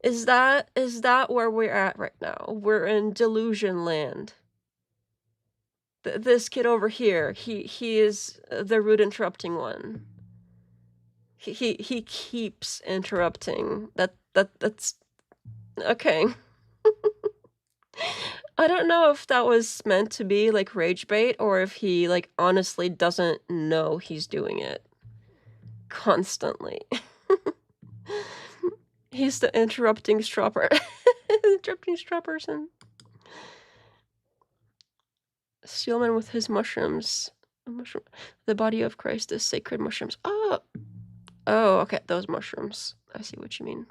Is that where we're at right now? We're in delusion land. This kid over here, he is the rude interrupting one. He keeps interrupting. That's okay. I don't know if that was meant to be like rage bait or if he like honestly doesn't know he's doing it constantly. He's the interrupting straw person. Steelman with his mushrooms. The body of Christ is sacred mushrooms. Oh, okay, those mushrooms. I see what you mean.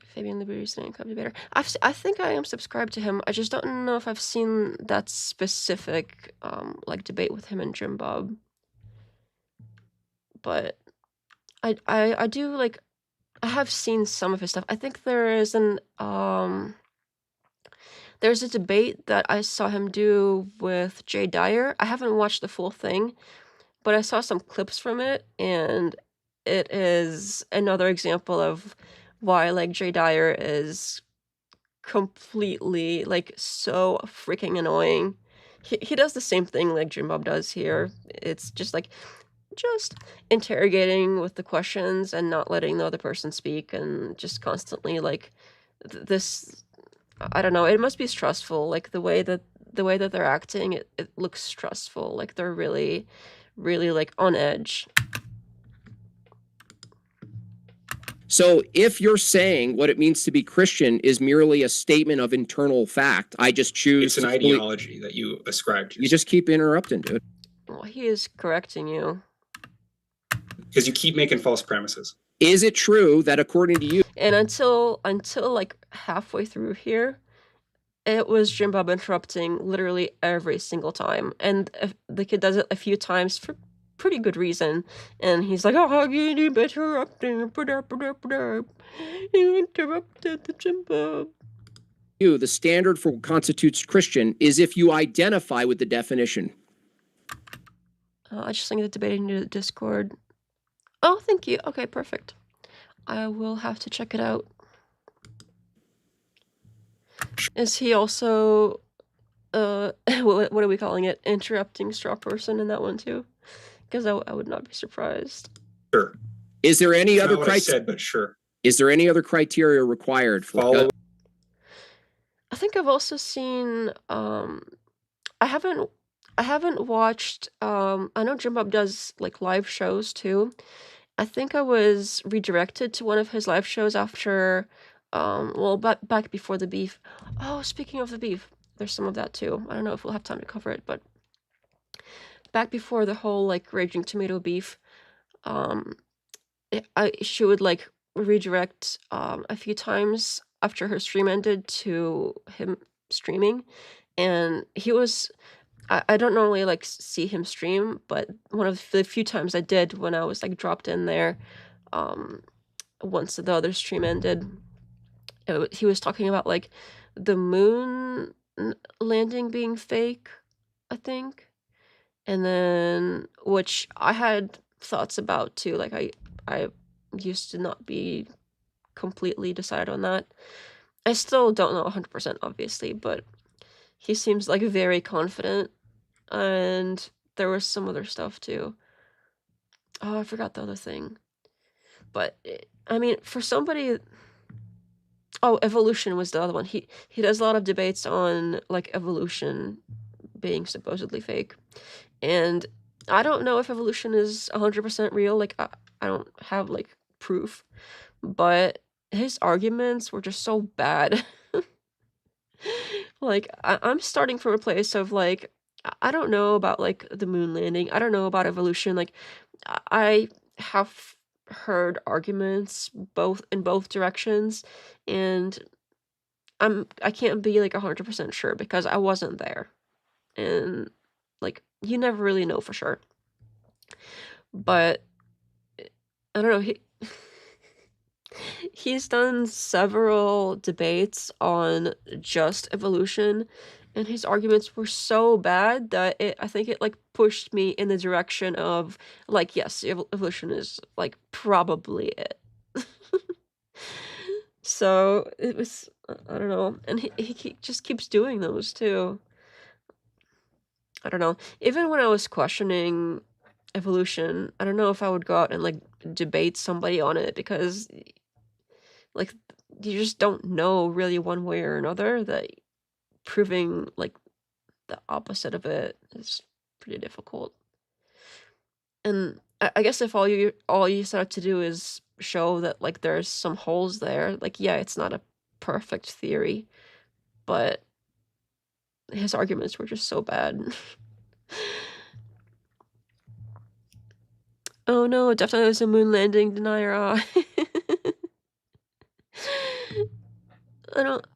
Fabian Liberty's name could be better. I think I am subscribed to him. I just don't know if I've seen that specific like debate with him and Jimbob. But I do like I have seen some of his stuff. I think there is there's a debate that I saw him do with Dyer. I haven't watched the full thing, but I saw some clips from it, and it is another example of why like Dyer is completely like so freaking annoying. He does the same thing like Jimbob does here. It's just like interrogating with the questions and not letting the other person speak, and just constantly like this. I don't know, it must be stressful, like the way that they're acting, it looks stressful, like they're really like on edge. So if you're saying what it means to be Christian is merely a statement of internal fact, I just choose. It's an ideology that you ascribe to. You just keep interrupting, dude. Well, he is correcting you. Because you keep making false premises. Is it true that according to you? And until like halfway through here, it was Jimbob interrupting literally every single time. And the kid does it a few times for pretty good reason. And he's like, oh, you need interrupting. You interrupted the Jimbob. The standard for what constitutes Christian is if you identify with the definition. I just think the debate into the Discord. Oh, thank you. Okay, perfect. I will have to check it out. Is he also, what are we calling it? Interrupting straw person in that one too? Because I would not be surprised. Sure. Is there any other criteria? But sure. Is there any other criteria required for follow? I think I've also seen. I haven't watched. I know Jimbob does like live shows too. I think I was redirected to one of his live shows after. Well, back before the beef. Oh, speaking of the beef, there's some of that too. I don't know if we'll have time to cover it, but back before the whole like raging tomato beef, she would like redirect a few times after her stream ended to him streaming, and he was. I don't normally like see him stream, but one of the few times I did when I was like dropped in there, once the other stream ended. He was talking about like the moon landing being fake, I think, and then which I had thoughts about too. Like I used to not be completely decided on that. I still don't know 100% obviously, but he seems like very confident, and there was some other stuff too. Oh, I forgot the other thing, but I mean, for somebody. Oh, evolution was the other one. He does a lot of debates on like evolution being supposedly fake, and I don't know if evolution is 100% real. Like I don't have like proof, but his arguments were just so bad. Like I'm starting from a place of like I don't know about like the moon landing. I don't know about evolution. Like I have heard arguments in both directions, and I can't be like 100% sure because I wasn't there, and like you never really know for sure. But I don't know, he's done several debates on just evolution, and his arguments were so bad that I think it like pushed me in the direction of like, yes, evolution is like probably it. So it was, I don't know, and he just keeps doing those too. I don't know. Even when I was questioning evolution, I don't know if I would go out and like debate somebody on it, because like you just don't know really one way or another. That proving like the opposite of it is pretty difficult. And I guess if all you set out to do is show that like there's some holes there, like yeah, it's not a perfect theory, but his arguments were just so bad. Oh no, definitely was a moon landing denier.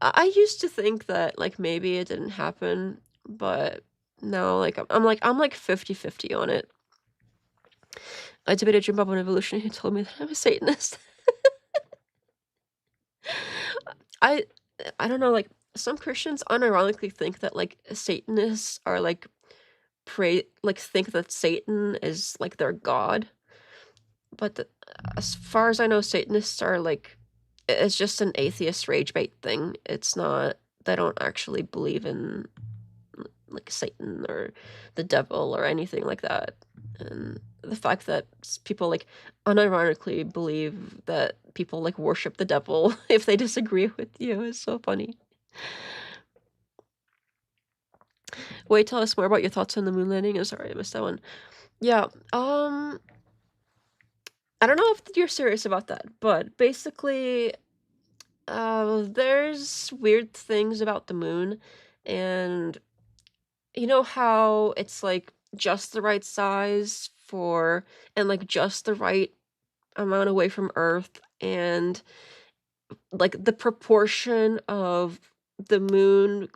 I used to think that like maybe it didn't happen, but no, like I'm like 50-50 on it. I debated Jimbob on evolution. He told me that I'm a Satanist. I don't know, like some Christians unironically think that like Satanists are like think that Satan is like their god. But as far as I know, Satanists are like, it's just an atheist rage bait thing. It's not, they don't actually believe in like Satan or the devil or anything like that. And the fact that people like unironically believe that people like worship the devil if they disagree with you is so funny. Wait, tell us more about your thoughts on the moon landing. I'm sorry, I missed that one. Yeah, I don't know if you're serious about that, but basically, there's weird things about the moon, and you know how it's like just the right size for, and like just the right amount away from Earth, and like the proportion of the moon,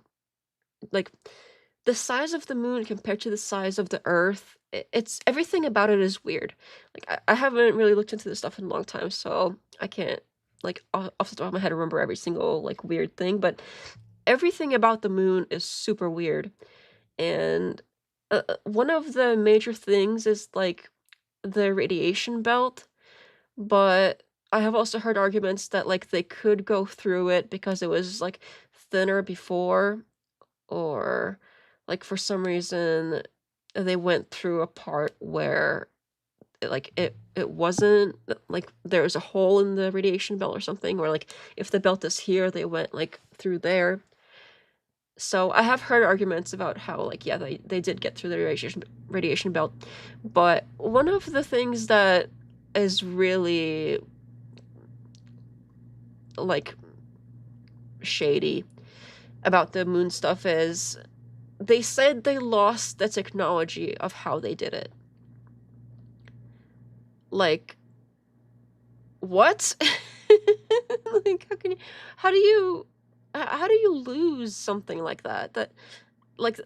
like the size of the moon compared to the size of the Earth, it's everything about it is weird. Like I haven't really looked into this stuff in a long time, so I can't like off the top of my head remember every single like weird thing, but everything about the moon is super weird. And one of the major things is like the radiation belt, but I have also heard arguments that like they could go through it because it was like thinner before, or like for some reason they went through a part where it wasn't like there was a hole in the radiation belt or something, or like if the belt is here, they went like through there. So I have heard arguments about how like yeah, they did get through the radiation belt, but one of the things that is really like shady about the moon stuff is they said they lost the technology of how they did it. Like, what? Like, how do you lose something like that? That, like,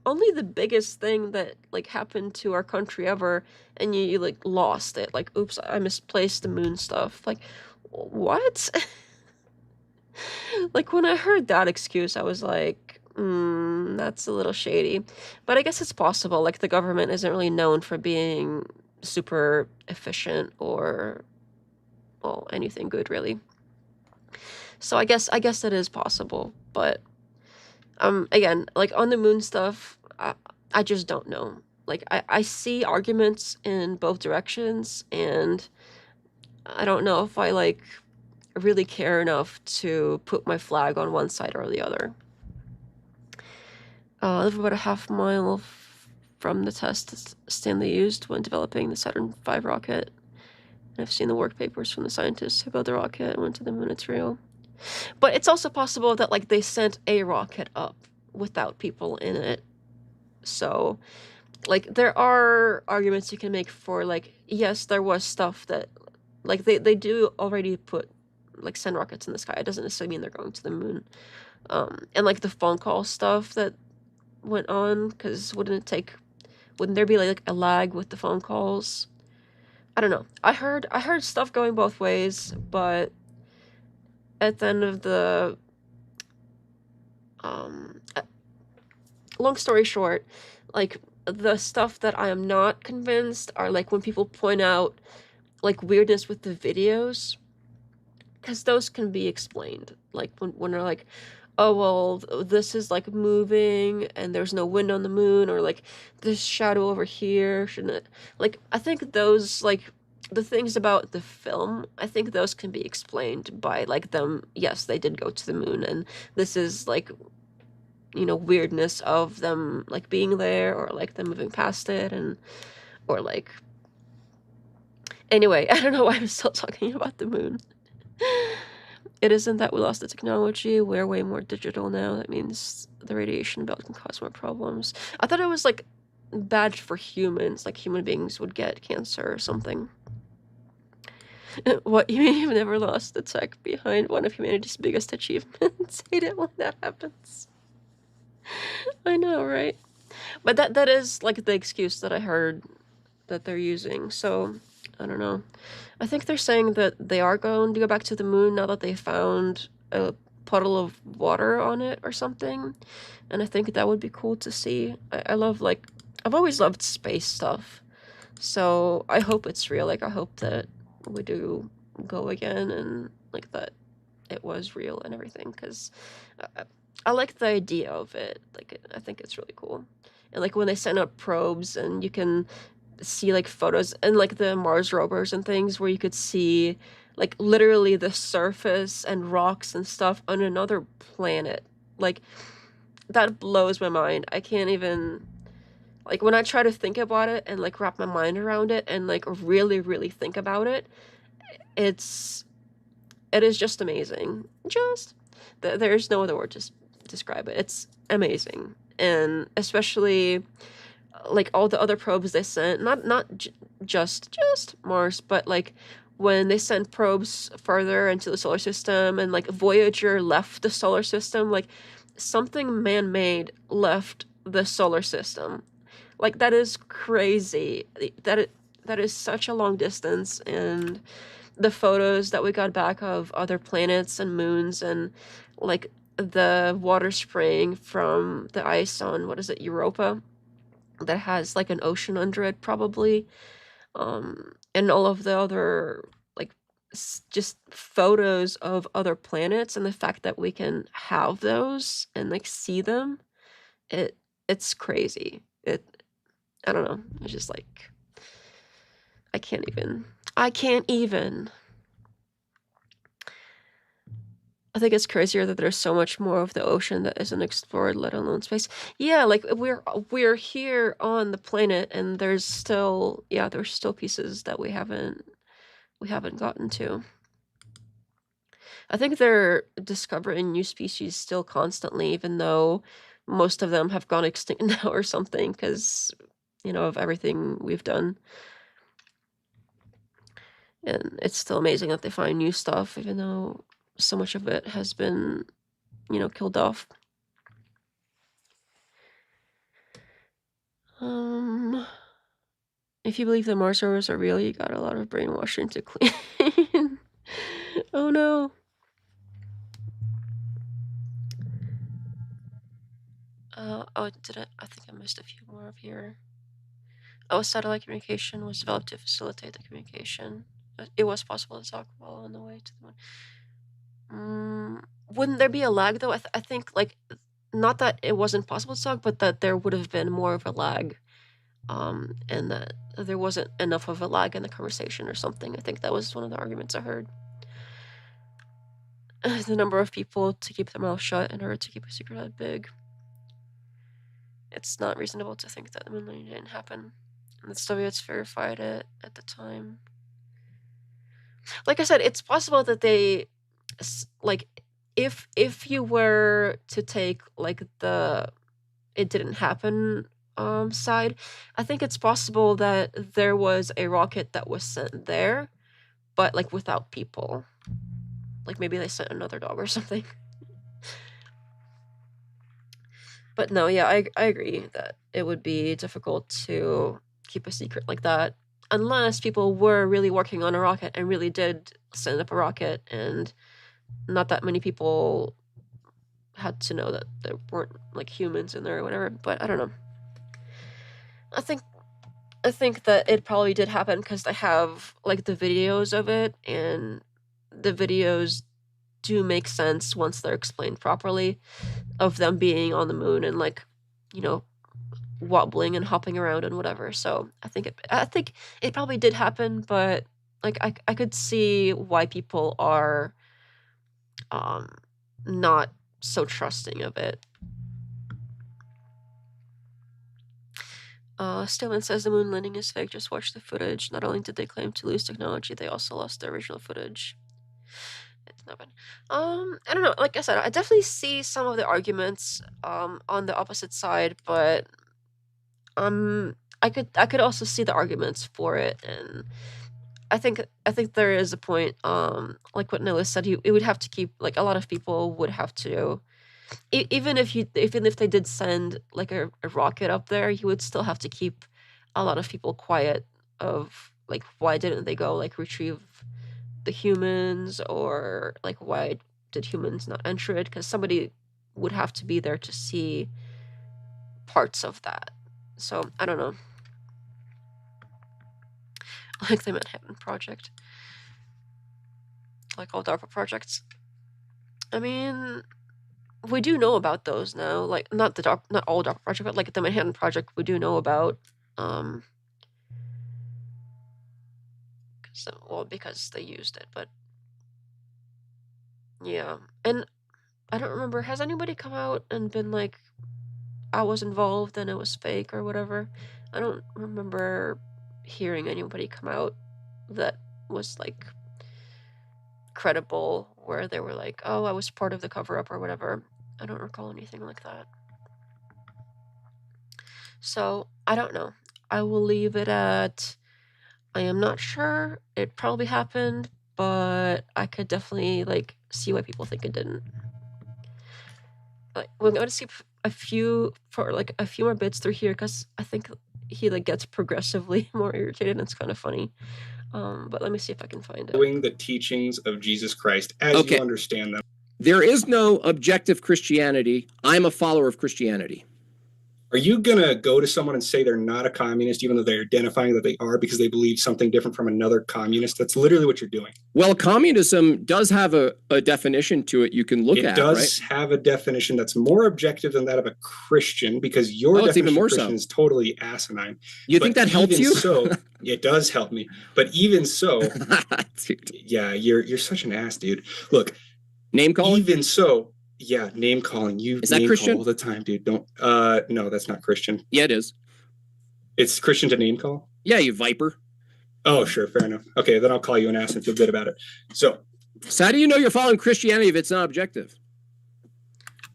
only the biggest thing that, like, happened to our country ever, and you like, lost it. Like, oops, I misplaced the moon stuff. Like, what? Like, when I heard that excuse, I was like, that's a little shady. But I guess it's possible. Like, the government isn't really known for being super efficient or, well, anything good, really. So I guess it is possible. But, again, like, on the moon stuff, I just don't know. Like, I see arguments in both directions, and I don't know if I, like, really care enough to put my flag on one side or the other. I live about a half-mile from the test Stanley used when developing the Saturn V rocket. And I've seen the work papers from the scientists who built the rocket and went to the moon. It's real. But it's also possible that, like, they sent a rocket up without people in it. So, like, there are arguments you can make for, like, yes, there was stuff that, like, they do already put, like, send rockets in the sky. It doesn't necessarily mean they're going to the moon. And, like, the phone call stuff that went on, because wouldn't there be, like, a lag with the phone calls? I don't know. I heard stuff going both ways, but at the end of the, long story short, like, the stuff that I am not convinced are, like, when people point out, like, weirdness with the videos, because those can be explained. Like, when they're like, oh, well, this is, like, moving, and there's no wind on the moon, or, like, this shadow over here, shouldn't it? Like, I think those, like, the things about the film, I think those can be explained by, like, them, yes, they did go to the moon, and this is, like, you know, weirdness of them, like, being there, or, like, them moving past it, and, or, like, anyway, I don't know why I'm still talking about the moon. It isn't that we lost the technology, we're way more digital now. That means the radiation belt can cause more problems. I thought it was, like, bad for humans, like human beings would get cancer or something. What, you mean you've never lost the tech behind one of humanity's biggest achievements? Hate it when that happens. I know, right? But that is, like, the excuse that I heard that they're using, so I don't know. I think they're saying that they are going to go back to the moon now that they found a puddle of water on it or something, and I think that would be cool to see. I love, like, I've always loved space stuff, so I hope it's real. Like, I hope that we do go again, and, like, that it was real and everything, because I like the idea of it. Like, I think it's really cool. And, like, when they send up probes and you can see, like, photos and, like, the Mars rovers and things where you could see, like, literally the surface and rocks and stuff on another planet. Like, that blows my mind. I can't even, Like when I try to think about it and like wrap my mind around it and like really, really think about it, it is just amazing. There's no other word to describe it. It's amazing. And especially like all the other probes they sent, not just Mars, but like when they sent probes further into the solar system and like Voyager left the solar system, like something man-made left the solar system. Like that is crazy. That is such a long distance, and the photos that we got back of other planets and moons and like the water spraying from the ice on, what is it, Europa, that has like an ocean under it probably, and all of the other like just photos of other planets, and the fact that we can have those and like see them, it's crazy. I don't know, it's just like I can't even. I think it's crazier that there's so much more of the ocean that isn't explored, let alone space. Yeah, like we're here on the planet, and there's still pieces that we haven't gotten to. I think they're discovering new species still constantly, even though most of them have gone extinct now or something, because of everything we've done. And it's still amazing that they find new stuff, even though so much of it has been, killed off. If you believe the Mars rovers are real, you got a lot of brainwashing to clean. Oh no. I think I missed a few more of here. Satellite communication was developed to facilitate the communication. It was possible to talk while on the way to the moon. Wouldn't there be a lag though? I think like, not that it wasn't possible to talk, but that there would have been more of a lag, and that there wasn't enough of a lag in the conversation or something. I think that was one of the arguments I heard. The number of people to keep their mouth shut in order to keep a secret that big. It's not reasonable to think that the moon landing didn't happen. And the Soviets verified it at the time. Like I said, it's possible that they, like, if you were to take like the it didn't happen side, I think it's possible that there was a rocket that was sent there, but like without people. Like maybe they sent another dog or something. But no, yeah, I agree that it would be difficult to keep a secret like that, unless people were really working on a rocket and really did send up a rocket, and not that many people had to know that there weren't like humans in there or whatever. But I don't know. I think that it probably did happen because they have like the videos of it, and the videos do make sense once they're explained properly, of them being on the moon and like, wobbling and hopping around and whatever. So I think it probably did happen, but like I could see why people are not so trusting of it. Stillman says the moon landing is fake. Just watch the footage. Not only did they claim to lose technology, they also lost the original footage. It's not bad. I don't know. Like I said, I definitely see some of the arguments on the opposite side, but I could also see the arguments for it, and I think there is a point, like what Noah said, it would have to keep, like, a lot of people would have to, even if they did send like a rocket up there, you would still have to keep a lot of people quiet, of like, why didn't they go like retrieve the humans, or like why did humans not enter it, because somebody would have to be there to see parts of that. So I don't know. Like the Manhattan Project, like all DARPA projects. I mean, we do know about those now. Like not all DARPA project, but like the Manhattan Project, we do know about. Because they used it, but yeah. And I don't remember, has anybody come out and been like, I was involved and it was fake or whatever. I don't remember hearing anybody come out that was like credible, where they were like, oh, I was part of the cover-up or whatever. I don't recall anything like that. So I don't know. I will leave it at, I am not sure. It probably happened, but I could definitely like see why people think it didn't. Like, we're going to see a few more bits through here, because I think he like gets progressively more irritated, and it's kind of funny. But let me see if I can find it. Doing the teachings of Jesus Christ as you understand them. There is no objective Christianity. I'm a follower of Christianity. Are you going to go to someone and say they're not a communist, even though they're identifying that they are because they believe something different from another communist? That's literally what you're doing. Well, communism does have a definition to it you can look at, It does have a definition that's more objective than that of a Christian, because your definition even more of Christian is totally asinine. You think that helps you? So, it does help me. But even so, yeah, you're such an ass, dude. Look, name calling? Even so, yeah, name calling. You is that name Christian call all the time, dude. Don't. No, that's not Christian. Yeah, it is. It's Christian to name call. Yeah, you viper. Oh, sure, fair enough. Okay, then I'll call you an ass and feel good about it. So how do you know you're following Christianity if it's not objective?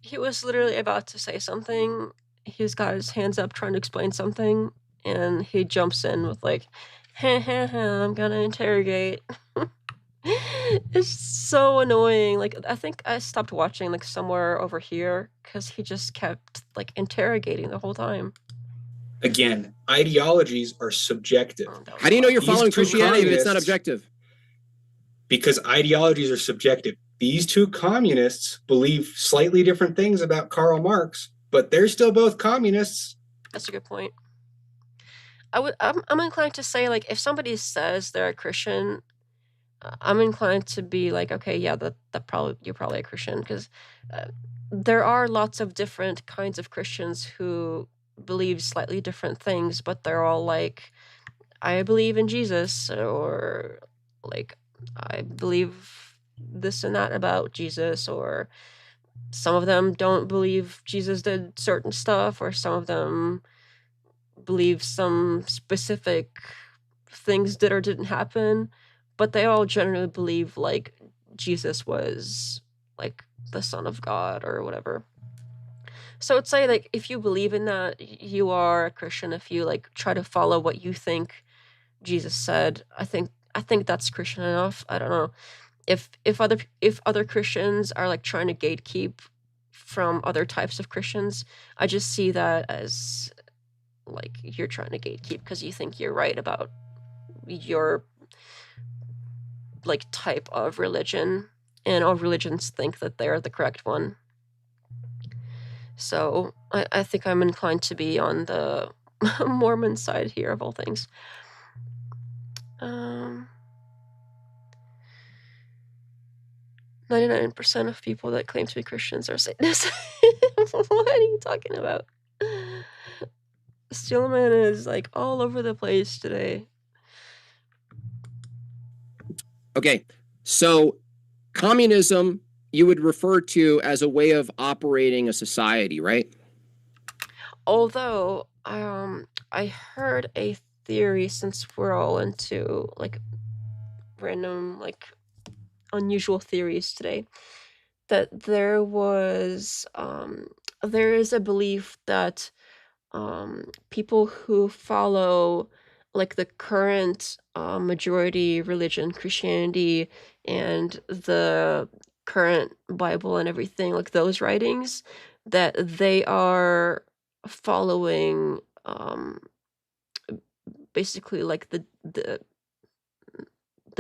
He was literally about to say something. He's got his hands up trying to explain something, and he jumps in with like, I'm gonna interrogate. It's so annoying. Like, I think I stopped watching like somewhere over here because he just kept like interrogating the whole time. Again, ideologies are subjective. How do you know you're following Christianity if it's not objective? Because ideologies are subjective. These two communists believe slightly different things about Karl Marx, but they're still both communists. That's a good point. I'm inclined to say, like, if somebody says they're a Christian, I'm inclined to be like, okay, yeah, that you're probably a Christian, because there are lots of different kinds of Christians who believe slightly different things, but they're all like, I believe in Jesus, or like, I believe this and that about Jesus, or some of them don't believe Jesus did certain stuff, or some of them believe some specific things did or didn't happen, but they all generally believe like Jesus was like the Son of God or whatever. So I'd say, like, if you believe in that, you are a Christian. If you like try to follow what you think Jesus said, I think that's Christian enough. I don't know if other Christians are like trying to gatekeep from other types of Christians. I just see that as like you're trying to gatekeep because you think you're right about your like type of religion, and all religions think that they're the correct one. So I think I'm inclined to be on the Mormon side here of all things. 99% of people that claim to be Christians are Satanists. What are you talking about? Steelman is like all over the place today. Okay, so communism you would refer to as a way of operating a society, right? Although I heard a theory, since we're all into like random like unusual theories today, that there is a belief that people who follow like the current majority religion, Christianity, and the current Bible and everything, like those writings, that they are following basically like the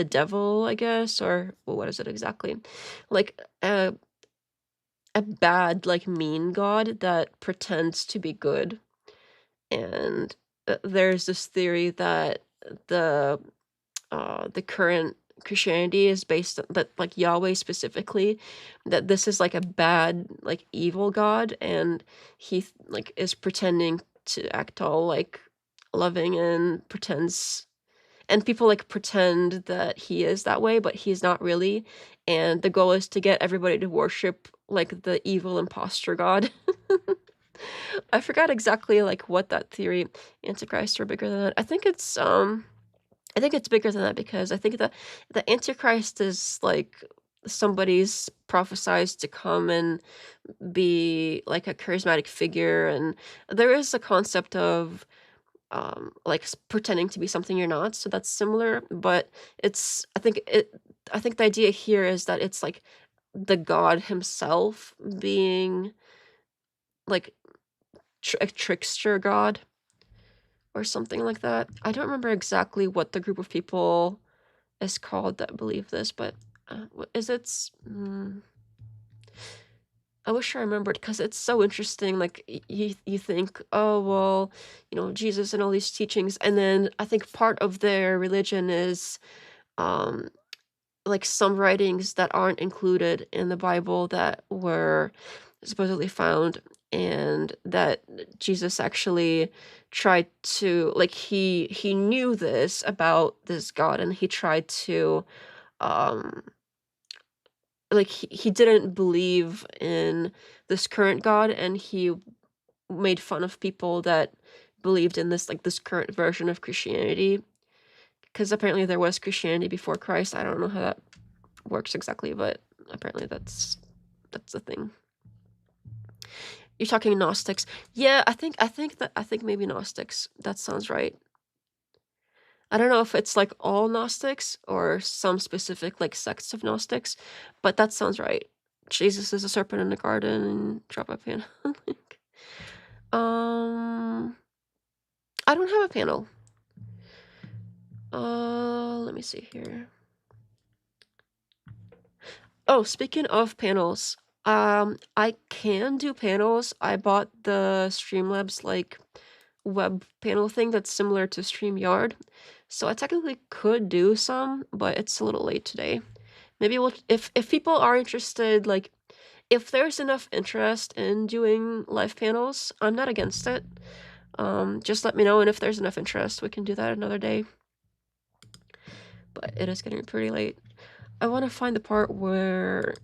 devil, I guess, or well, what is it exactly? Like a bad, like mean God that pretends to be good. And there's this theory that the current Christianity is based on that, like Yahweh specifically, that this is like a bad, like evil God, and he like is pretending to act all like loving and pretends, and people like pretend that he is that way, but he's not really. And the goal is to get everybody to worship like the evil imposter God. I forgot exactly like what that theory, Antichrist or bigger than that. I think it's bigger than that because I think that the Antichrist is like somebody's prophesied to come and be like a charismatic figure, and there is a concept of like pretending to be something you're not, so that's similar, but I think the idea here is that it's like the God himself being like a trickster god or something like that. I don't remember exactly what the group of people is called that believe this, but what is it? I wish I remembered because it's so interesting. Like you think, oh well, Jesus and all these teachings, and then I think part of their religion is like some writings that aren't included in the Bible that were supposedly found, and that Jesus actually tried to, like, he knew this about this God, and he tried to like he didn't believe in this current God, and he made fun of people that believed in this, like, this current version of Christianity, because apparently there was Christianity before Christ. I don't know how that works exactly, but apparently that's the thing. You're talking Gnostics. Yeah, I think maybe Gnostics. That sounds right. I don't know if it's like all Gnostics or some specific like sects of Gnostics, but that sounds right. Jesus is a serpent in the garden and drop a panel. I don't have a panel. Let me see here. Oh, speaking of panels, I can do panels. I bought the Streamlabs like web panel thing that's similar to StreamYard, so I technically could do some, but it's a little late today. Maybe if people are interested, like if there's enough interest in doing live panels, I'm not against it. Just let me know, and if there's enough interest, we can do that another day. But it is getting pretty late. I want to find the part where,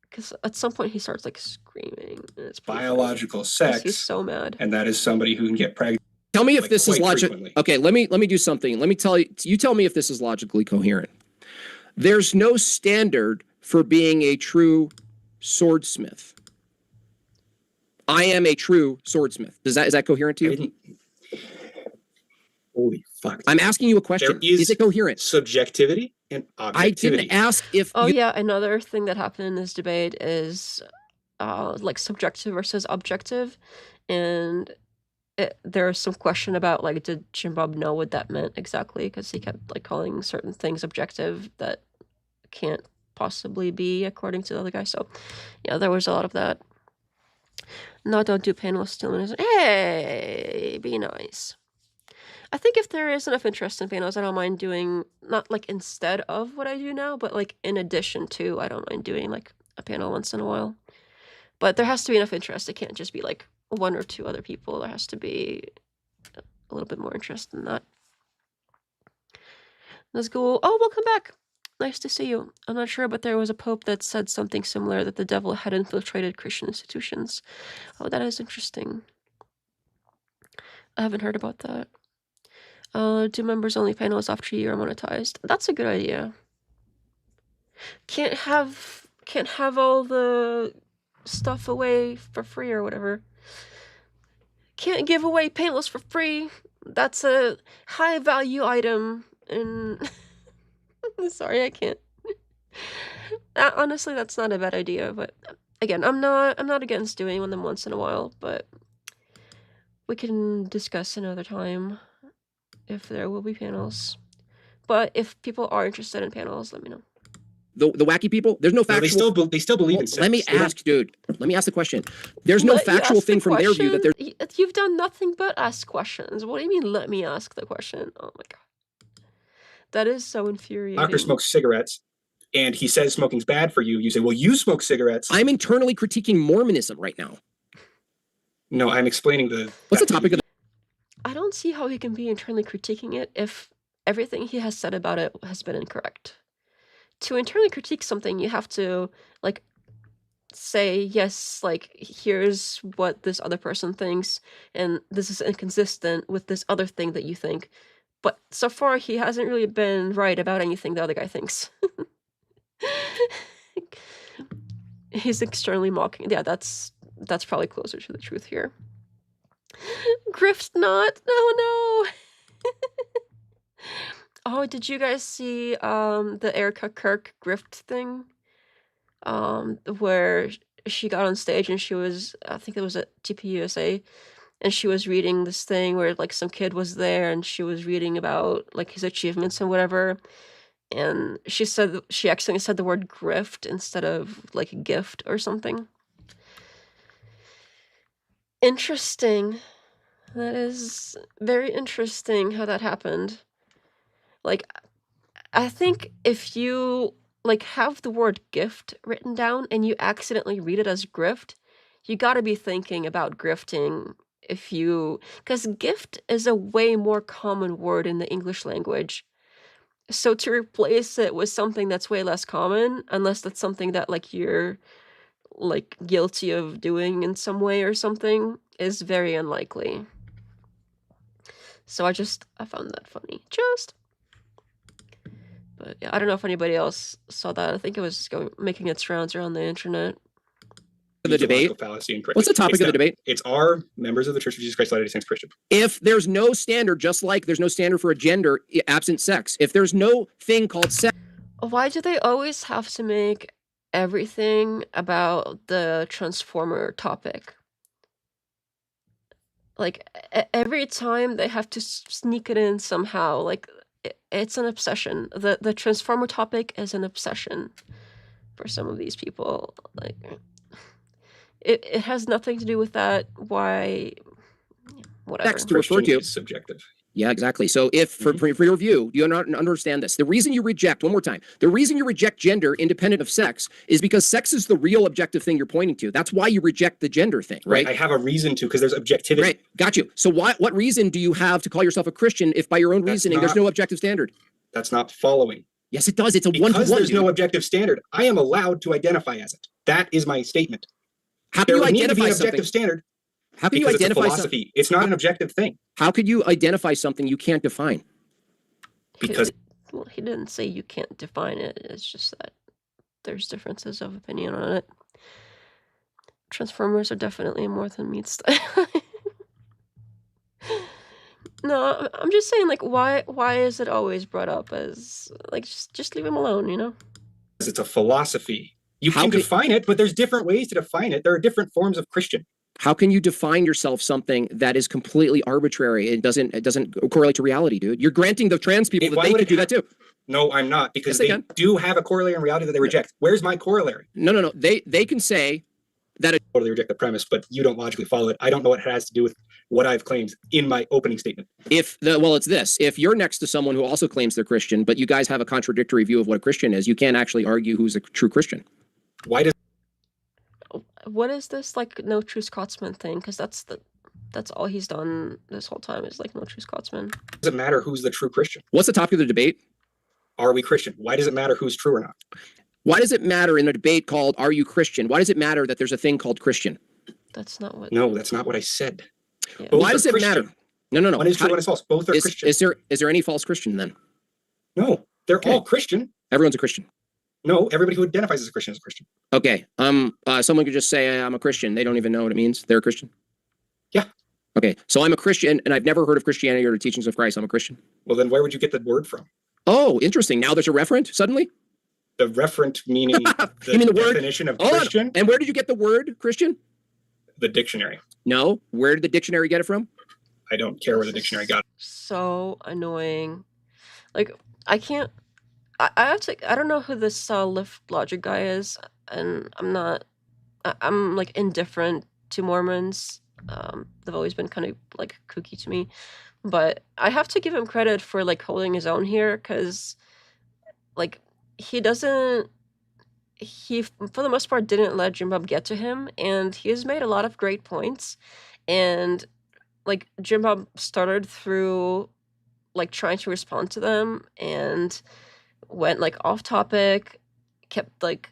because at some point he starts like screaming. And it's biological sex. He's so mad, and that is somebody who can get pregnant. Tell me if this is logical. Okay, let me do something. Let me tell you. You tell me if this is logically coherent. There's no standard for being a true swordsmith. I am a true swordsmith. Is that coherent to you? Holy fuck! I'm asking you a question. Is it coherent? Subjectivity and objectivity. I didn't ask if. Oh yeah, another thing that happened in this debate is like subjective versus objective, and there was some question about like, did Jimbob know what that meant exactly? Because he kept like calling certain things objective that can't possibly be according to the other guy. So yeah, there was a lot of that. No, don't do panel still. Hey, be nice. I think if there is enough interest in panels, I don't mind doing, not like instead of what I do now, but like in addition to, I don't mind doing like a panel once in a while. But there has to be enough interest. It can't just be like one or two other people. There has to be a little bit more interest in that. Let's go. Oh, welcome back. Nice to see you. I'm not sure, but there was a pope that said something similar, that the devil had infiltrated Christian institutions. Oh, that is interesting. I haven't heard about that. Do members only panels after you are monetized. That's a good idea. Can't have all the stuff away for free or whatever. Can't give away panels for free. That's a high value item, and sorry, I can't. Honestly, that's not a bad idea, but again, I'm not against doing them once in a while, but we can discuss another time if there will be panels. But if people are interested in panels, let me know. The wacky people, there's no factual. No, they still believe in sex. Let me ask, dude. Let me ask the question. There's no factual thing from their view that they're. You've done nothing but ask questions. What do you mean? Let me ask the question. Oh my god, that is so infuriating. Doctor smokes cigarettes, and he says smoking's bad for you. You say, "Well, you smoke cigarettes." I'm internally critiquing Mormonism right now. No, I'm explaining the. What's the topic of? I don't see how he can be internally critiquing it if everything he has said about it has been incorrect. To internally critique something, you have to like say, yes, like, here's what this other person thinks, and this is inconsistent with this other thing that you think. But so far, he hasn't really been right about anything the other guy thinks. He's externally mocking. Yeah, that's probably closer to the truth here. Grift not. No. Oh, did you guys see the Erica Kirk grift thing? Where she got on stage and she was, I think it was at TPUSA, and she was reading this thing where like some kid was there and she was reading about like his achievements and whatever. And she said she accidentally said the word grift instead of like gift or something. Interesting. That is very interesting how that happened. Like, I think if you like have the word gift written down and you accidentally read it as grift, you got to be thinking about grifting. Because gift is a way more common word in the English language. So to replace it with something that's way less common, unless that's something that like you're like guilty of doing in some way or something, is very unlikely. So I found that funny. But yeah, I don't know if anybody else saw that. I think it was making its rounds around the internet. The debate. What's the topic of the debate? It's our members of the Church of Jesus Christ of Latter-day Saints Christian. If there's no standard, just like there's no standard for a gender absent sex, if there's no thing called sex. Why do they always have to make everything about the Transformer topic? Like, every time they have to sneak it in somehow. Like, it's an obsession. The Transformer topic is an obsession for some of these people. Like, it has nothing to do with that. Why? Whatever. Sex to refer to is subjective. Yeah, exactly. So if, for your view, you don't understand this. The reason you reject, one more time, the reason you reject gender independent of sex is because sex is the real objective thing you're pointing to. That's why you reject the gender thing, right? I have a reason to, because there's objectivity. Right, got you. So what reason do you have to call yourself a Christian if by your own reasoning there's no objective standard? That's not following. Yes, it does. It's a one-to-one. Because there's no objective standard, I am allowed to identify as it. That is my statement. How can you identify an something? objective standard. How can you identify it's a philosophy? It's not an objective thing. How could you identify something you can't define? Because he didn't say you can't define it. It's just that there's differences of opinion on it. Transformers are definitely more than meat style. No, I'm just saying, like, why is it always brought up as like just leave him alone, you know? Because it's a philosophy. You can define it, but there's different ways to define it. There are different forms of Christian. How can you define yourself something that is completely arbitrary? It doesn't correlate to reality, dude. You're granting the trans people that they could do that too. No, I'm not, because they do have a corollary in reality that they reject. Where's my corollary? No. They can say that totally reject the premise, but you don't logically follow it. I don't know what it has to do with what I've claimed in my opening statement. It's this. If you're next to someone who also claims they're Christian, but you guys have a contradictory view of what a Christian is, you can't actually argue who's a true Christian. What is this like no true Scotsman thing? Because that's all he's done this whole time is like no true Scotsman. Does it matter who's the true Christian? What's the topic of the debate? Are we Christian? Why does it matter who's true or not? Why does it matter in a debate called Are You Christian? Why does it matter that there's a thing called Christian? That's not what. No, that's not what I said. Yeah. Why does it matter? No. One is true, one is false. Both are Christian. Is there any false Christian then? No, they're all Christian. Everyone's a Christian. No, everybody who identifies as a Christian is a Christian. Okay. Someone could just say I'm a Christian. They don't even know what it means. They're a Christian. Yeah. Okay. So I'm a Christian, and I've never heard of Christianity or the teachings of Christ. I'm a Christian. Well, then where would you get the word from? Oh, interesting. Now there's a referent suddenly. The referent meaning the definition of Christian. And where did you get the word Christian? The dictionary. No. Where did the dictionary get it from? I don't care where the dictionary got it. So annoying. Like, I can't. I don't know who this Lift Logic guy is, and I'm like indifferent to Mormons. They've always been kind of like kooky to me, but I have to give him credit for like holding his own here, because like he for the most part didn't let Jimbob get to him, and he has made a lot of great points. And like Jimbob started through like trying to respond to them and went like off topic, kept like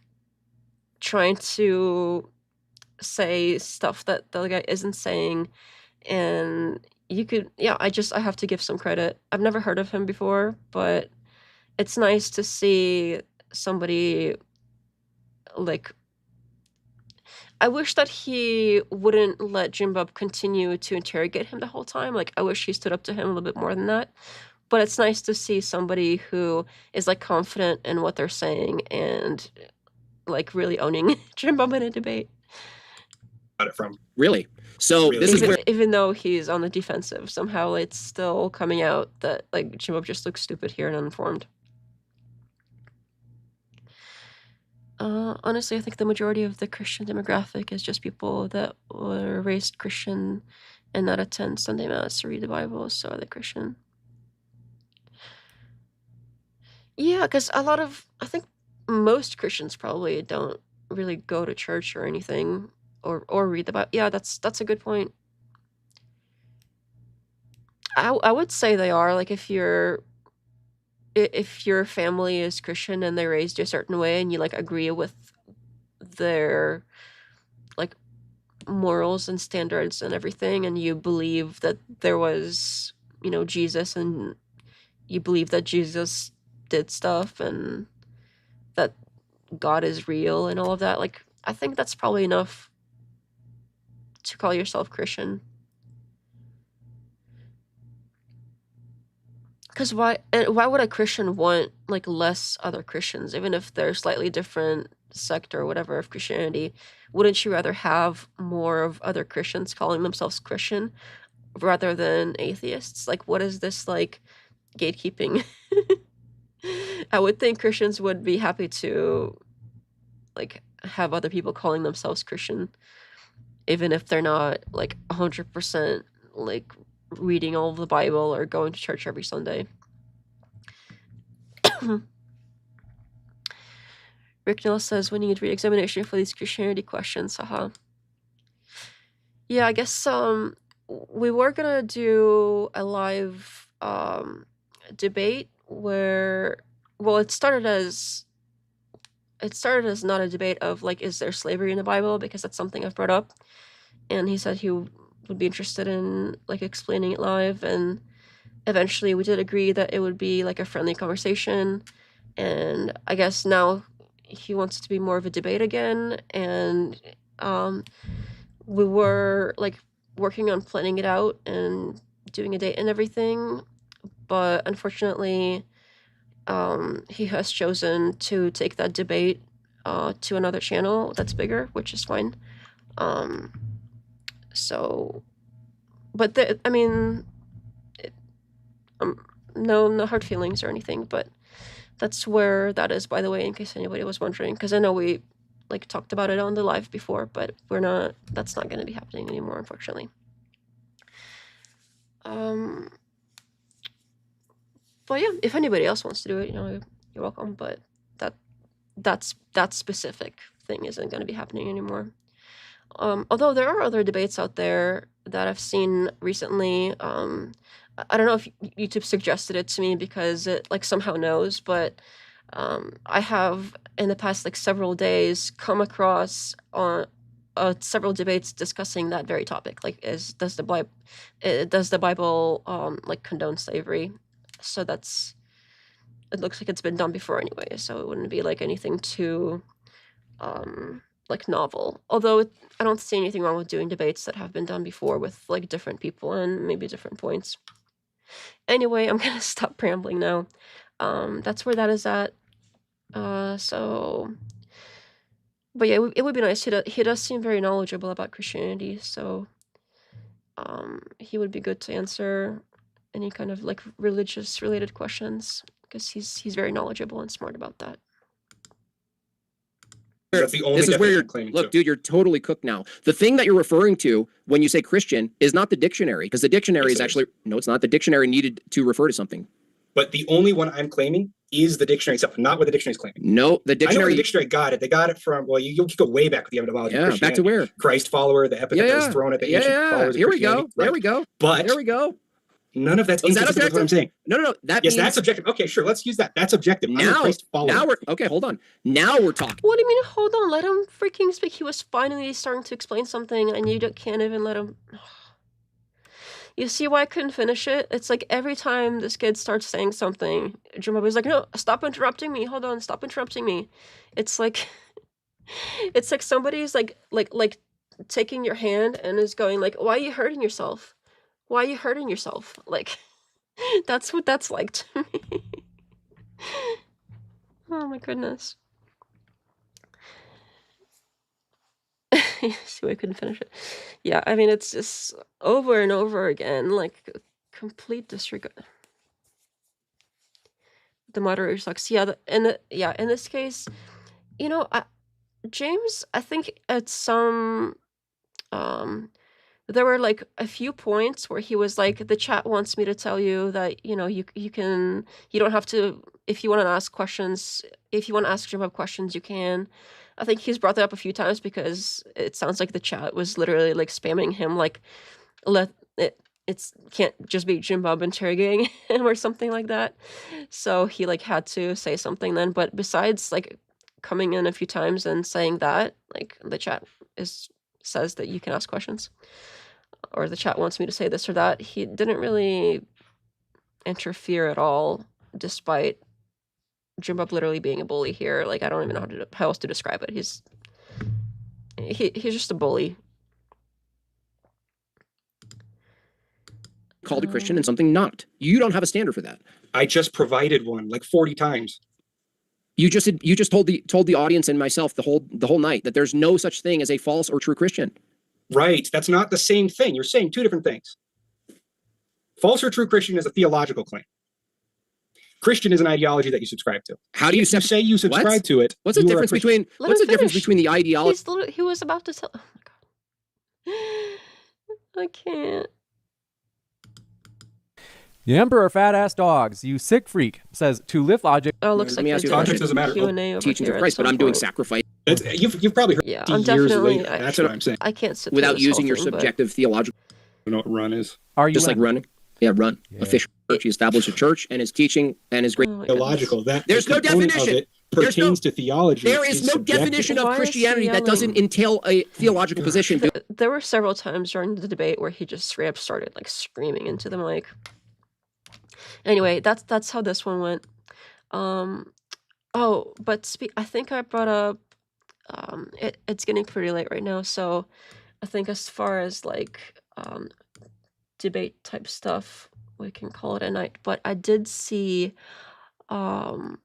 trying to say stuff that the other guy isn't saying, and you could, yeah, I have to give some credit. I've never heard of him before, but it's nice to see somebody like. I wish that he wouldn't let Jimbob continue to interrogate him the whole time. Like, I wish he stood up to him a little bit more than that. But it's nice to see somebody who is like confident in what they're saying and like really owning Jimbob in a debate. Got it from really. So really? This is where, even though he's on the defensive, somehow it's still coming out that like Jimbob just looks stupid here and uninformed. Honestly, I think the majority of the Christian demographic is just people that were raised Christian and not attend Sunday Mass or read the Bible, so they're Christian. Yeah, because I think most Christians probably don't really go to church or anything, or read the Bible. Yeah, that's a good point. I would say they are, like, if your family is Christian and they raised you a certain way and you like agree with their like morals and standards and everything, and you believe that there was, Jesus, and you believe that Jesus did stuff and that God is real and all of that, like, I think that's probably enough to call yourself Christian. Because why would a Christian want like less other Christians, even if they're slightly different sect or whatever of Christianity? Wouldn't you rather have more of other Christians calling themselves Christian rather than atheists? Like, what is this like gatekeeping? I would think Christians would be happy to like have other people calling themselves Christian, even if they're not like 100% like reading all of the Bible or going to church every Sunday. Rick Nell says we need re-examination for these Christianity questions. Haha. Yeah, I guess we were gonna do a live debate where, well, it started as not a debate of like, is there slavery in the Bible, because that's something I've brought up, and he said he would be interested in like explaining it live, and eventually we did agree that it would be like a friendly conversation, and I guess now he wants it to be more of a debate again, and we were like working on planning it out and doing a date and everything, but unfortunately he has chosen to take that debate to another channel that's bigger, which is fine. So, but I mean, no hard feelings or anything, but that's where that is, by the way, in case anybody was wondering, because I know we like talked about it on the live before, but that's not going to be happening anymore, unfortunately. But yeah, if anybody else wants to do it, you're welcome, but that specific thing isn't going to be happening anymore. Although there are other debates out there that I've seen recently. I don't know if YouTube suggested it to me because it like somehow knows, but I have in the past like several days come across several debates discussing that very topic. Like, does the Bible like condone slavery? So it looks like it's been done before anyway, so it wouldn't be like anything too like novel. Although I don't see anything wrong with doing debates that have been done before with like different people and maybe different points. Anyway, I'm gonna stop rambling now. That's where that is at. So, but yeah, it would be nice. He does seem very knowledgeable about Christianity, so he would be good to answer any kind of like religious related questions, because he's very knowledgeable and smart about that. That's the only this is where you're claiming look, to. dude, you're totally cooked now. The thing that you're referring to when you say Christian is not the dictionary, because the dictionary is actually no, it's not. The dictionary needed to refer to something. But the only one I'm claiming is the dictionary itself, not what the dictionary is claiming. No, the dictionary. I know the dictionary got it. They got it from, well, you go way back with the etymology. Yeah, back to where? Christ follower, the epithet that was thrown at the ancient followers of Here we Christianity. go. There we go. But there we go. None of that's inconsistent with what I'm saying. No. That yes, means that's objective. Okay, sure. Let's use that. That's objective. now we're okay. Hold on. Now we're talking. What do you mean? Hold on. Let him freaking speak. He was finally starting to explain something, and you can't even let him. You see why I couldn't finish it? It's like every time this kid starts saying something, Jimbob is like, "No, stop interrupting me. Hold on, stop interrupting me." It's like, it's like somebody's like taking your hand and is going like, "Why are you hurting yourself? Why are you hurting yourself?" Like, that's what that's like to me. Oh my goodness. See why I couldn't finish it. Yeah, I mean, it's just over and over again, like complete disregard. The moderator sucks. Yeah, in this case, you know, James, I think at some there were like a few points where he was like, the chat wants me to tell you that, you know, you don't have to, if you want to ask questions, if you want to ask Jimbob questions, you can. I think he's brought that up a few times because it sounds like the chat was literally like spamming him, like, it can't just be Jimbob interrogating him or something like that. So he like had to say something then. But besides like coming in a few times and saying that, like the chat says that you can ask questions, or the chat wants me to say this or that, he didn't really interfere at all, despite Jimbob literally being a bully here. Like, I don't even know how else to describe it. He's just a bully. Called a Christian and something not. You don't have a standard for that. I just provided one like 40 times. You just told the audience and myself the whole night that there's no such thing as a false or true Christian. Right. That's not the same thing. You're saying two different things. False or true Christian is a theological claim. Christian is an ideology that you subscribe to. How do you say you subscribe to it? What's the difference between the ideology? He was about to tell. Oh my god. I can't. The Emperor Fat Ass Dogs, you sick freak, says to lift logic. Oh, looks like the context doesn't matter. Teachings of Christ, but I'm doing sacrifice. You've probably heard. Yeah, I'm definitely. That's what I'm saying. I can't sit without using your subjective theological. You know what run is? Are you just like running? Yeah, run. Yeah. Official church. He established a church, and his teaching and his great theological. That there's no definition. It pertains to theology. There is no definition of Christianity that doesn't entail a theological position. There were several times during the debate where he just straight up started like screaming into the mic. Anyway, that's how this one went. Oh, but I think I brought up. It's getting pretty late right now, so I think as far as like debate type stuff, we can call it a night. But I did see a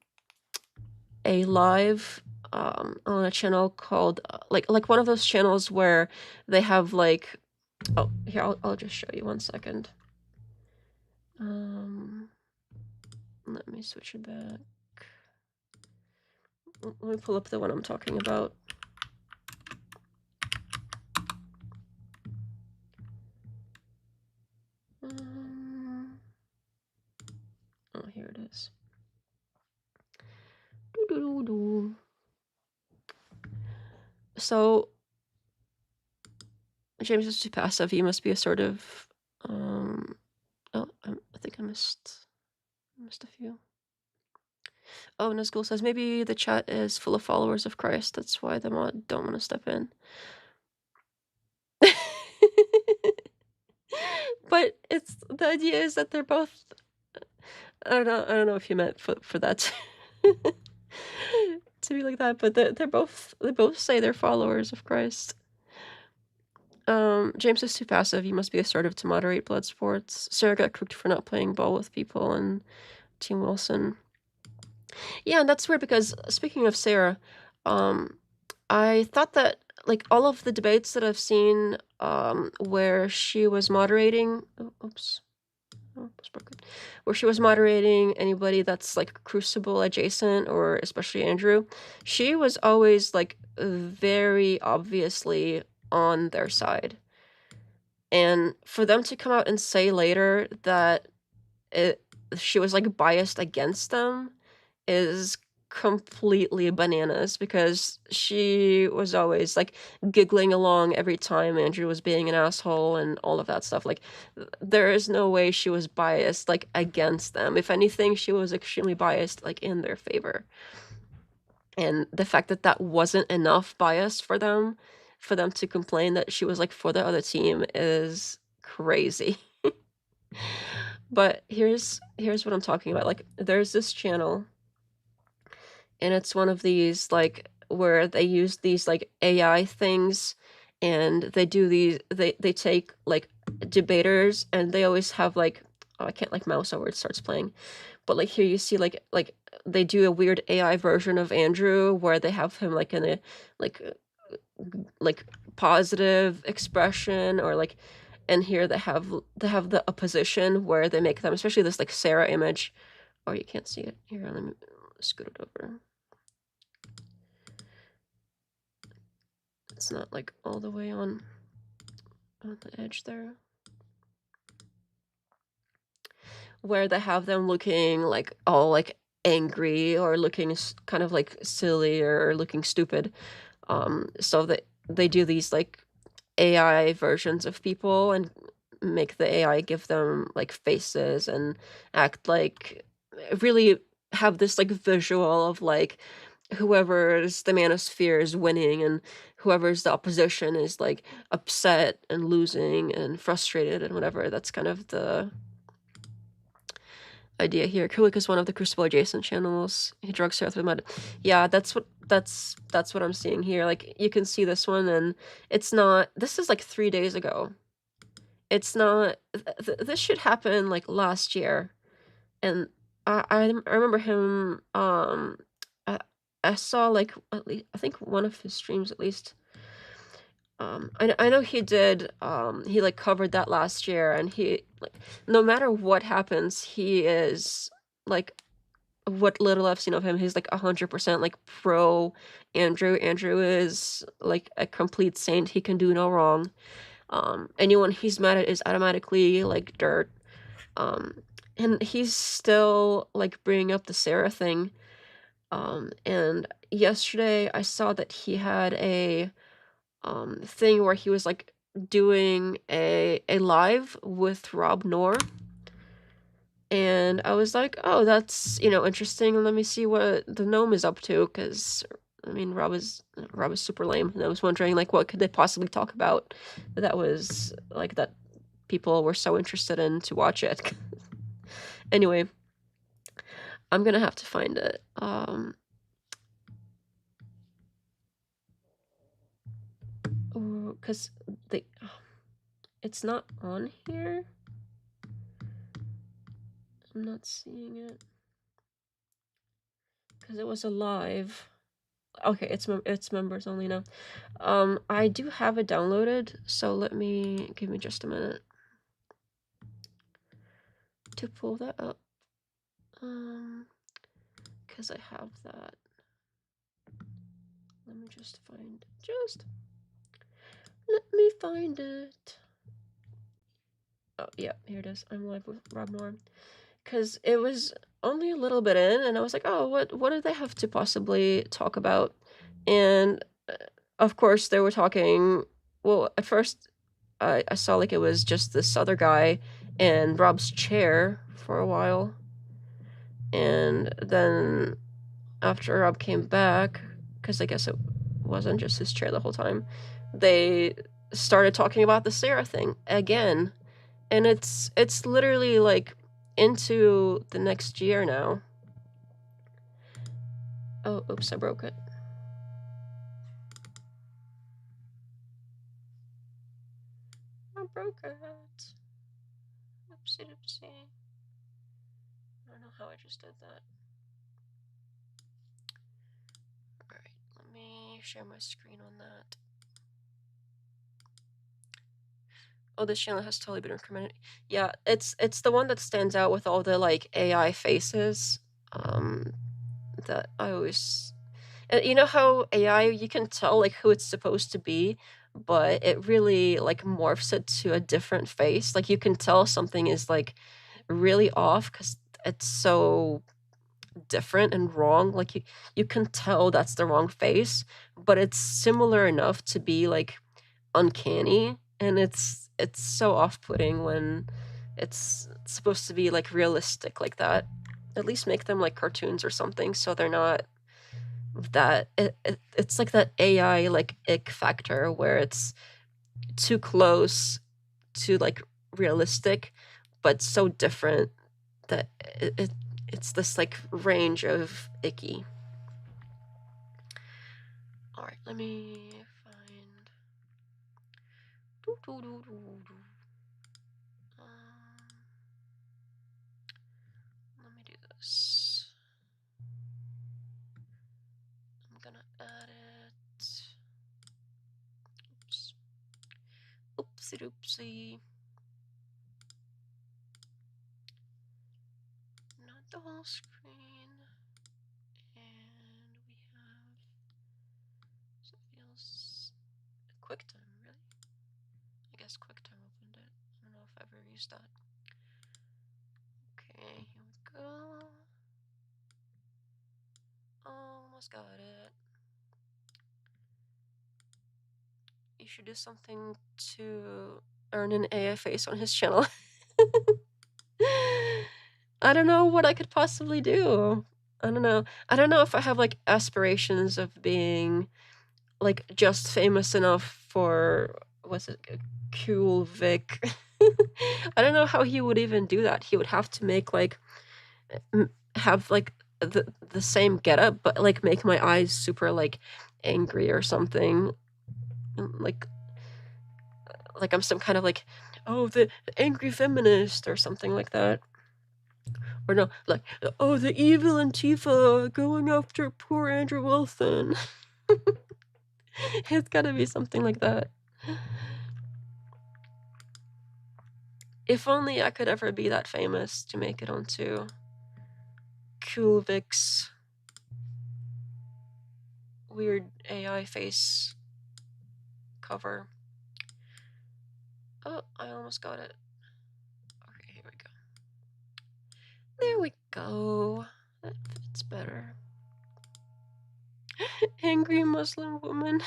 live on a channel called like one of those channels where they have like, oh, here I'll just show you 1 second. Let me switch it back. Let me pull up the one I'm talking about. Oh, here it is. So, James is too passive. He must be assertive. Oh, I think I missed a few. Oh, Nazgul says maybe the chat is full of followers of Christ. That's why the mod don't want to step in. But the idea is that they're both. I don't know if you meant for that to be like that, but they both say they're followers of Christ. James is too passive. You must be assertive to moderate blood sports. Sarah got cooked for not playing ball with people, and Team Wilson. Yeah, and that's weird because speaking of Sarah, I thought that like all of the debates that I've seen where she was moderating, where she was moderating anybody that's like Crucible adjacent, or especially Andrew, she was always like very obviously on their side. And for them to come out and say later that she was like biased against them is completely bananas because she was always like giggling along every time Andrew was being an asshole and all of that stuff. Like there is no way she was biased like against them. If anything, she was extremely biased like in their favor. And the fact that that wasn't enough bias for them to complain that she was like for the other team is crazy. But here's what I'm talking about. Like there's this channel, and it's one of these like where they use these like AI things, and they do these they take like debaters, and they always have like, oh, I can't like mouse over, it starts playing. But like here you see like they do a weird AI version of Andrew where they have him like in a like positive expression, or like, and here they have the opposition where they make them, especially this like Sarah image. Oh, you can't see it. Here, let me scoot it over. It's not like all the way on the edge there. Where they have them looking like all like angry or looking kind of like silly or looking stupid. So that they do these like AI versions of people and make the AI give them like faces and act like, really have this like visual of like whoever's the manosphere is winning and whoever's the opposition is like upset and losing and frustrated and whatever. That's kind of the idea here. Kulik is one of the Crucible adjacent channels. He drugs Earth with mud. Yeah, that's what I'm seeing here. Like you can see this one, and it's not. This is like 3 days ago. It's not. This should happen like last year, and I remember him. I saw like at least I think one of his streams at least. I know he did, he like covered that last year, and he like, no matter what happens, he is like, what little I've seen of him, he's like 100% like pro Andrew. Andrew is like a complete saint. He can do no wrong. Anyone he's mad at is automatically like dirt. And he's still like bringing up the Sarah thing. And yesterday I saw that he had a thing where he was like doing a live with Rob Noor, and I was like, oh, that's interesting, let me see what the gnome is up to, because I mean Rob is super lame, and I was wondering like what could they possibly talk about that was like that people were so interested in to watch it. Anyway, I'm gonna have to find it. Because it's not on here. I'm not seeing it because it was a live. Okay, it's members only now. I do have it downloaded, so give me just a minute to pull that up. Because I have that. Let me just find let me find it. Oh, yeah, here it is. I'm live with Rob Noor. Because it was only a little bit in, and I was like, oh, what do they have to possibly talk about? And, of course, they were talking... Well, at first, I saw like it was just this other guy and Rob's chair for a while. And then, after Rob came back, because I guess it wasn't just his chair the whole time, they started talking about the Sarah thing again, and it's literally like into the next year now. Oh, oops, I broke it. I broke it. Oopsie doopsie. I don't know how I just did that. Alright, let me share my screen on that. Oh, this channel has totally been recommended. Yeah, it's the one that stands out with all the like AI faces. That I always, you know how AI, you can tell like who it's supposed to be, but it really like morphs it to a different face. Like you can tell something is like really off because it's so different and wrong. Like you can tell that's the wrong face, but it's similar enough to be like uncanny, and it's so off-putting when it's supposed to be like realistic like that. At least make them like cartoons or something, so they're not that it's like that AI like ick factor where it's too close to like realistic, but so different that it's this like range of icky. All right, let me find. Let me do this. I'm gonna add it. Oops. Oopsie doopsie. Not the whole screen. And we have something else. QuickTime, really? I guess QuickTime opened it. I don't know if I've ever used that. Okay, here we go. Almost got it. You should do something to earn an AI face on his channel. I don't know what I could possibly do. I don't know. I don't know if I have like aspirations of being like just famous enough for what's it, Cool Vic. I don't know how he would even do that. He would have to make like have like the same getup, but like make my eyes super like angry or something. Like I'm some kind of like, oh, the angry feminist or something like that. Or no, like, oh, the evil Antifa going after poor Andrew Wilson. It's gotta be something like that. If only I could ever be that famous to make it onto Cool Vic's weird AI face cover. Oh, I almost got it. Okay, here we go. There we go. That fits better. Angry Muslim woman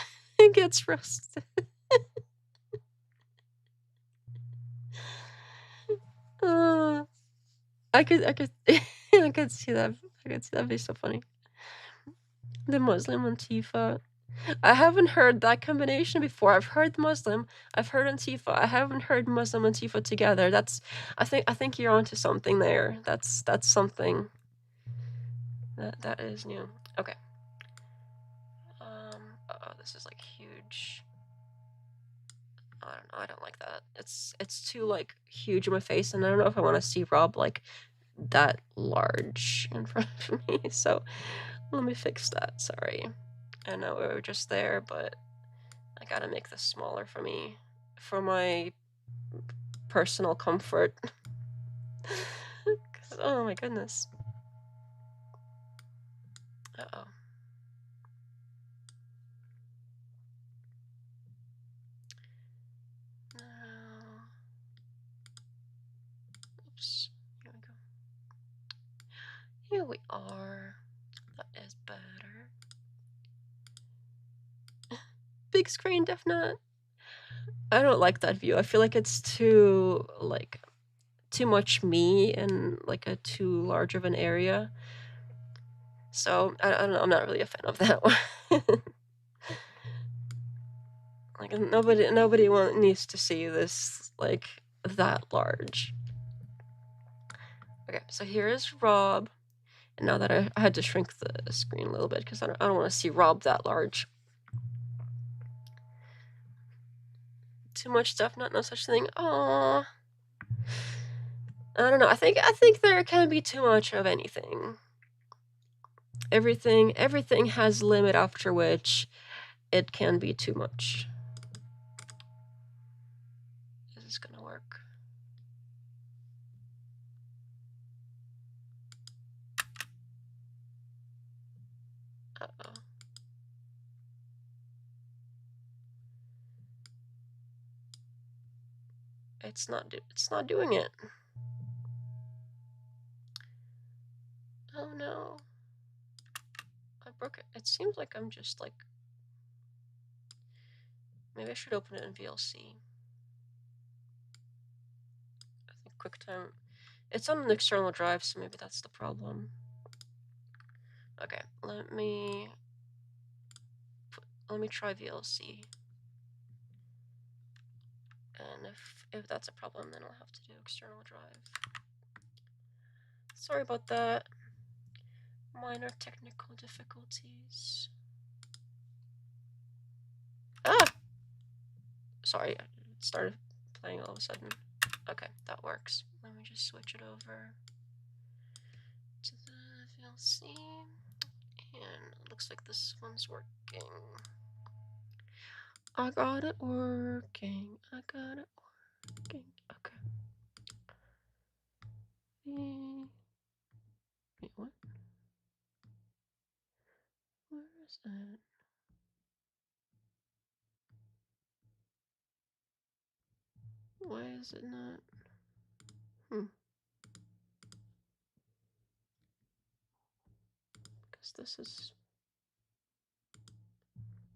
gets roasted. I could I could see that. I could see that be so funny. The Muslim Antifa. I haven't heard that combination before. I've heard Muslim, I've heard Antifa. I haven't heard Muslim Antifa together. That's I think you're onto something there. That's something. That is new. Okay. Oh, this is like huge. I don't know. I don't like that. It's too like huge in my face, and I don't know if I want to see Rob like that large in front of me. So let me fix that. Sorry. I know we were just there, but I gotta make this smaller for me, for my personal comfort. Oh my goodness. Uh-oh. Oops. Here we go. Here we are. That is better. Big screen Def Nut. I don't like that view. I feel like it's too much me in like a too large of an area. So I don't know. I'm not really a fan of that one. Like nobody needs to see this like that large. Okay, so here is Rob. And now that I had to shrink the screen a little bit because I don't want to see Rob that large. Too much stuff, not no such thing. Aww. I don't know. I think there can be too much of anything. Everything has limit after which it can be too much. Is this gonna work? Uh-oh. It's not doing it. Oh Oh no. I broke it. It seems like I'm just like... Maybe I should open it in VLC. I think QuickTime... It's on an external drive, so maybe that's the problem. Okay, let me try VLC. And if that's a problem, then I'll have to do external drive. Sorry about that. Minor technical difficulties. Ah! Sorry, it started playing all of a sudden. Okay, that works. Let me just switch it over to the VLC. And it looks like this one's working. I got it working. I got it working. Okay. Wait, what? Where is that? Why is it not? Because this is...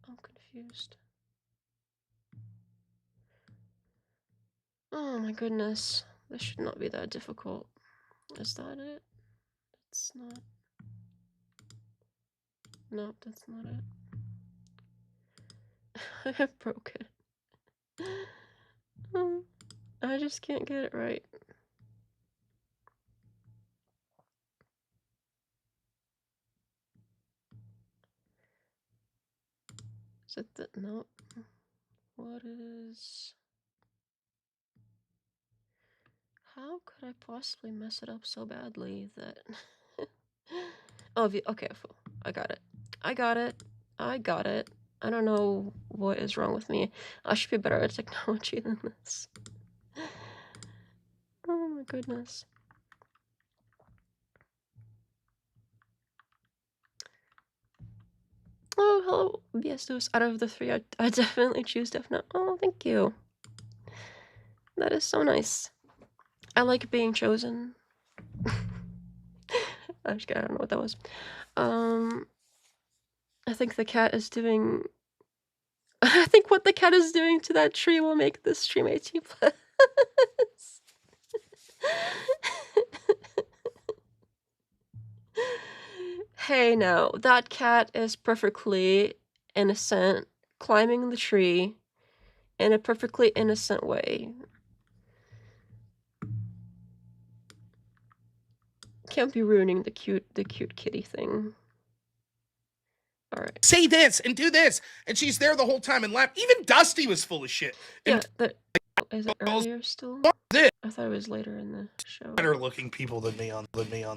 I'm confused. Oh my goodness. This should not be that difficult. Is that it? It's not. Nope, that's not it. I broke it. I just can't get it right. Is it the... Nope. What is... How could I possibly mess it up so badly that... Oh, okay, I got it. I got it. I got it. I don't know what is wrong with me. I should be better at technology than this. Oh my goodness. Oh, hello, BSDOS. Out of the three, I definitely choose DefNut. Oh, thank you. That is so nice. I like being chosen. I'm just kidding, I don't know what that was. I think the cat is doing... I think what the cat is doing to that tree will make this stream 18+. Hey now, that cat is perfectly innocent, climbing the tree in a perfectly innocent way. Can't be ruining the cute kitty thing. All right. Say this and do this, and she's there the whole time and laugh. Even Dusty was full of shit. Yeah, is it earlier still? I thought it was later in the show. Better looking people than me on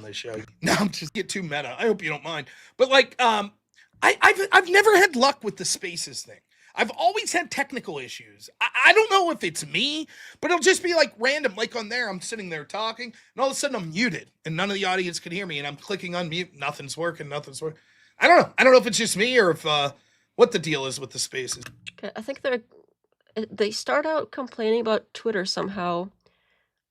this show. No, I'm just get too meta. I hope you don't mind. But like, I've never had luck with the spaces thing. I've always had technical issues. I don't know if it's me, but it'll just be like random. Like on there, I'm sitting there talking, and all of a sudden I'm muted, and none of the audience can hear me, and I'm clicking on mute. Nothing's working. Nothing's working. I don't know. I don't know if it's just me or if what the deal is with the spaces. Okay, I think they start out complaining about Twitter somehow,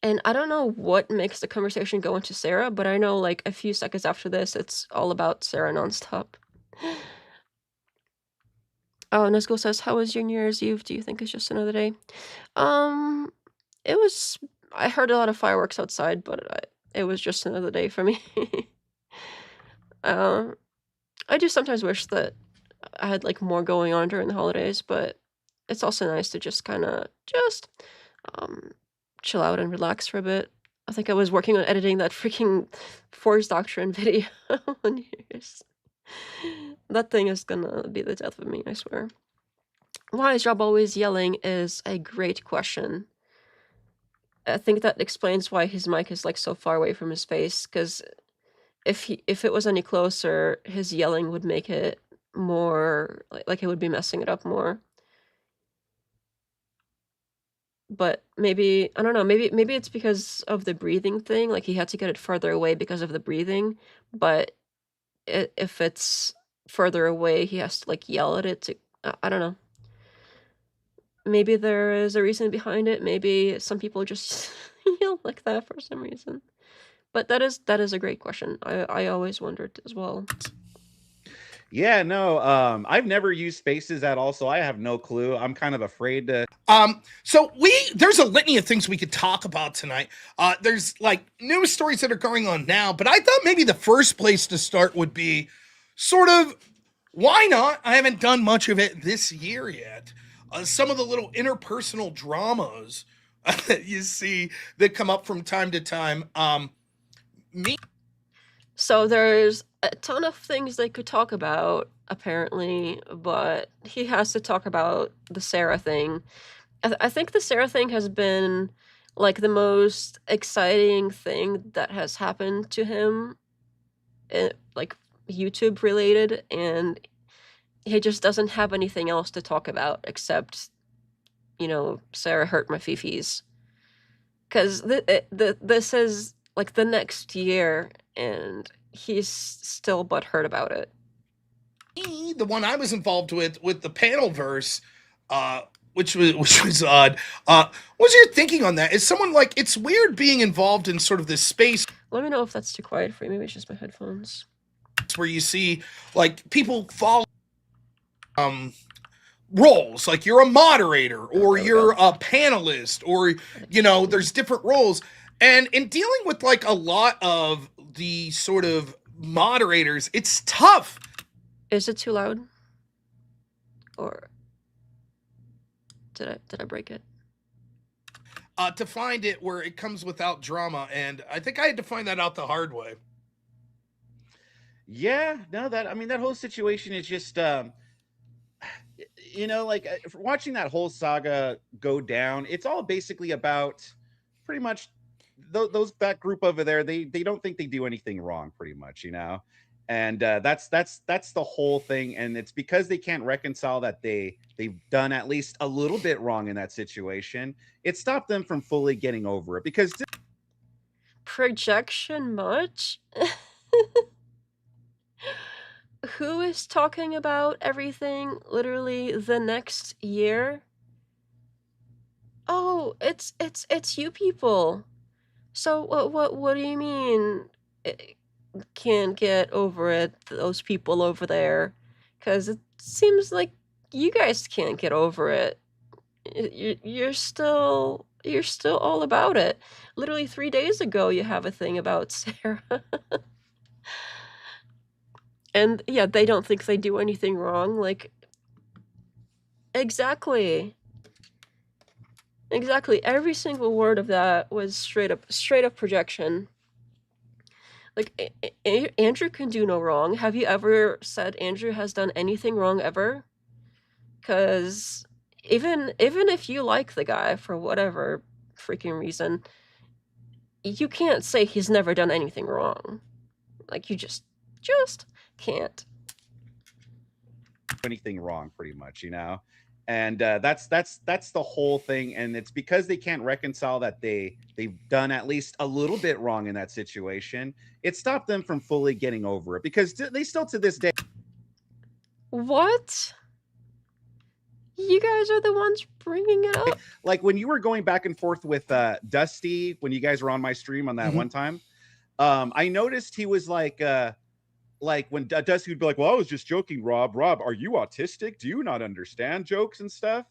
and I don't know what makes the conversation go into Sarah, but I know like a few seconds after this, it's all about Sarah nonstop. Oh, Nuzgo says, "How was your New Year's Eve? Do you think it's just another day?" It was. I heard a lot of fireworks outside, but it was just another day for me. I do sometimes wish that I had like more going on during the holidays, but it's also nice to just kind of chill out and relax for a bit. I think I was working on editing that freaking Force Doctrine video on New Year's. That thing is gonna be the death of me, I swear. Why is Rob always yelling is a great question. I think that explains why his mic is like so far away from his face, because if it was any closer, his yelling would make it more like it would be messing it up more. But maybe, I don't know, maybe it's because of the breathing thing, like he had to get it farther away because of the breathing, but if it's further away, he has to like yell at it to, I don't know. Maybe there is a reason behind it. Maybe some people just yell like that for some reason. But that is a great question. I always wondered as well. Yeah, no, I've never used Spaces at all, so I have no clue. I'm kind of afraid to. So there's a litany of things we could talk about tonight. There's like news stories that are going on now, but I thought maybe the first place to start would be sort of, why not? I haven't done much of it this year yet. Some of the little interpersonal dramas that you see that come up from time to time. So there's a ton of things they could talk about, apparently, but he has to talk about the Sarah thing. I think the Sarah thing has been like the most exciting thing that has happened to him, like YouTube related, and he just doesn't have anything else to talk about except, Sarah hurt my fifis. Because this is like the next year, and he's still butthurt about it. The one I was involved with the Panelverse, which was odd. What's your thinking on that? Is someone like, it's weird being involved in sort of this space. Let me know if that's too quiet for you. Maybe it's just my headphones. Where you see like people follow roles, like you're a moderator or you're a panelist, or there's different roles. And in dealing with like a lot of the sort of moderators, it's tough. Is it too loud? Or did I break it? To find it where it comes without drama, and I think I had to find that out the hard way. Yeah, no, that whole situation is just, watching that whole saga go down, it's all basically about pretty much that group over there. They don't think they do anything wrong, pretty much, and that's the whole thing. And it's because they can't reconcile that they've done at least a little bit wrong in that situation. It stopped them from fully getting over it, because projection much. Who is talking about everything literally the next year? Oh, it's you people. So what do you mean can't get over it, those people over there? Because it seems like you guys can't get over it. You're still all about it. Literally 3 days ago you have a thing about Sarah. And yeah, they don't think they do anything wrong. Like, exactly. Every single word of that was straight up projection. Like, Andrew can do no wrong. Have you ever said Andrew has done anything wrong ever? Because even if you like the guy for whatever freaking reason, you can't say he's never done anything wrong. Like, you just can't anything wrong, pretty much, and that's the whole thing. And it's because they can't reconcile that they've done at least a little bit wrong in that situation. It stopped them from fully getting over it, because they still to this day. What? You guys are the ones bringing it up. Like when you were going back and forth with Dusty, when you guys were on my stream on that one time, I noticed he was like when Dusty would be like, well, I was just joking, Rob, are you autistic? Do you not understand jokes and stuff?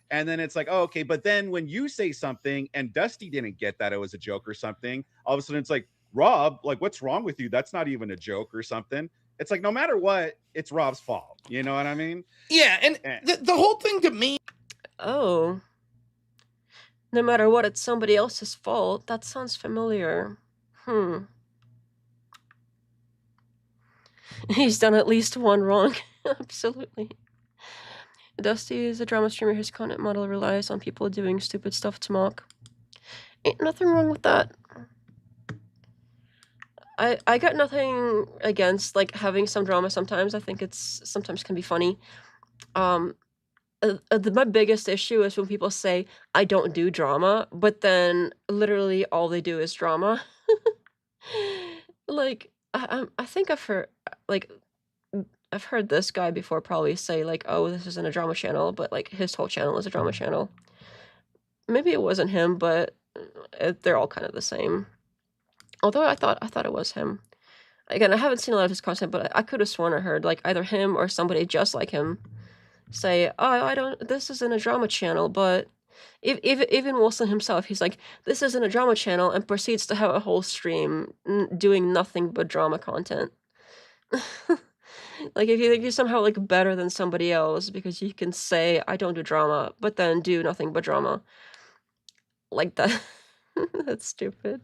And then it's like, oh, okay. But then when you say something and Dusty didn't get that it was a joke or something, all of a sudden it's like, Rob, like, what's wrong with you? That's not even a joke or something. It's like, no matter what, it's Rob's fault. You know what I mean? Yeah. And the whole thing to me. Oh, no matter what, it's somebody else's fault. That sounds familiar. He's done at least one wrong. Absolutely. Dusty is a drama streamer. His content model relies on people doing stupid stuff to mock. Ain't nothing wrong with that. I got nothing against like having some drama sometimes. I think it's sometimes can be funny. My biggest issue is when people say I don't do drama, but then literally all they do is drama. Like I think I've heard this guy before probably say like, oh, this isn't a drama channel, but like his whole channel is a drama channel. Maybe it wasn't him, but they're all kind of the same. Although I thought it was him. Again, I haven't seen a lot of his content, but I could have sworn I heard like either him or somebody just like him say, "Oh, this isn't a drama channel," but even Wilson himself, he's like, "This isn't a drama channel," and proceeds to have a whole stream doing nothing but drama content. Like, if you think you're somehow like better than somebody else because you can say, "I don't do drama," but then do nothing but drama, like that, that's stupid.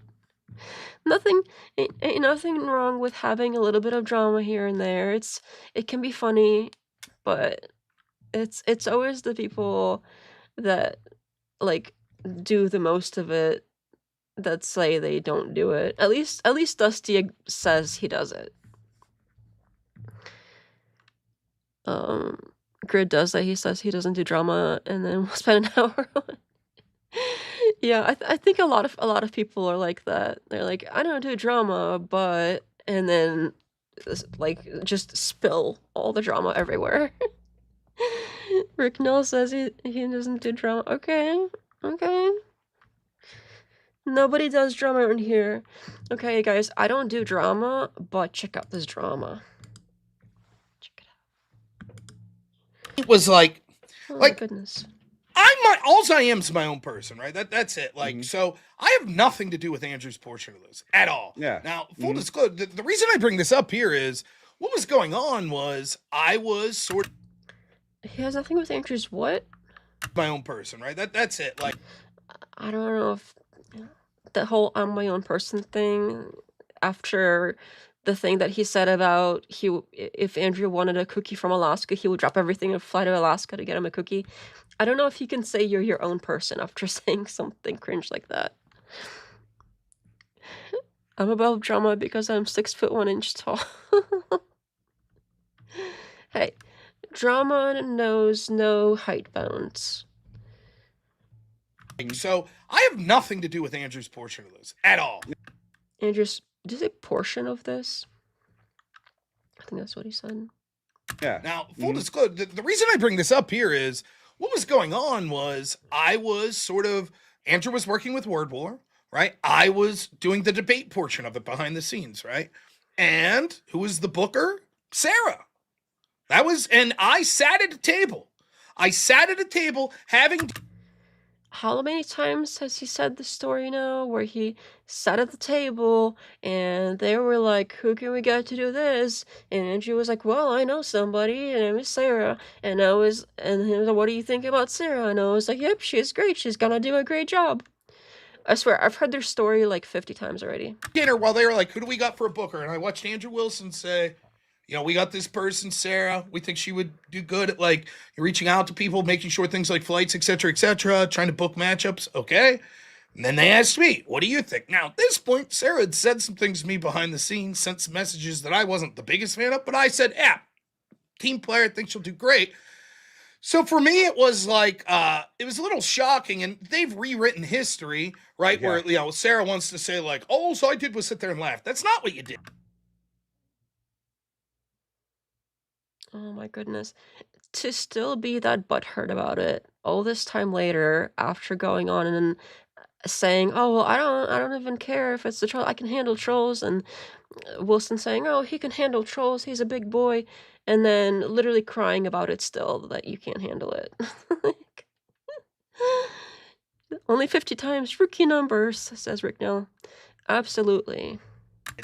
Ain't nothing wrong with having a little bit of drama here and there. It can be funny, but it's always the people that like do the most of it that say they don't do it. At least Dusty says he does it. Grid does that. He says he doesn't do drama, and then we'll spend an hour on it. Yeah, I think a lot of people are like that. They're like, I don't do drama, but and then like just spill all the drama everywhere. Rick Nell says he doesn't do drama. Okay. Nobody does drama in here. Okay, guys, I don't do drama, but check out this drama. It was like, oh my goodness. Alls I am is my own person, right? That's it. Like, so I have nothing to do with Andrew's portion of this at all. Yeah. Now, full disclosure, the reason I bring this up here is what was going on was I was sort of. He has nothing with Andrew's what? My own person, right? That's it. Like, I don't know if the whole I'm my own person thing after the thing that he said about if Andrew wanted a cookie from Alaska, he would drop everything and fly to Alaska to get him a cookie. I don't know if you can say you're your own person after saying something cringe like that. I'm above drama because I'm 6'1" tall. Hey, drama knows no height bounds. So I have nothing to do with Andrew's portion of this at all. Andrew's, did you say portion of this? I think that's what he said. Yeah. Now, full disclosure, the reason I bring this up here is what was going on was I was sort of, Andrew was working with Word War, right? I was doing the debate portion of it behind the scenes, right? And who was the booker? Sarah. That was, and I sat at a table. Having. How many times has he said the story now where he sat at the table and they were like, who can we get to do this? And Andrew was like, well, I know somebody, and name is Sarah. And he was like, what do you think about Sarah? And I was like, yep, she's great. She's gonna do a great job. I swear, I've heard their story like 50 times already. Dinner while they were like, who do we got for a booker? And I watched Andrew Wilson say, we got this person, Sarah. We think she would do good at like reaching out to people, making sure things like flights, etc., trying to book matchups. Okay. And then they asked me, what do you think? Now, at this point, Sarah had said some things to me behind the scenes, sent some messages that I wasn't the biggest fan of, but I said, yeah, team player, I think she'll do great. So for me, it was like, it was a little shocking, and they've rewritten history, right? Yeah. Where, Sarah wants to say like, all I did was sit there and laugh. That's not what you did. Oh my goodness. To still be that butthurt about it all this time later after going on and saying, oh, well, I don't even care if it's the troll. I can handle trolls. And Wilson saying, oh, he can handle trolls. He's a big boy. And then literally crying about it still that you can't handle it. Only 50 times. Rookie numbers, says Rick Nell. Absolutely.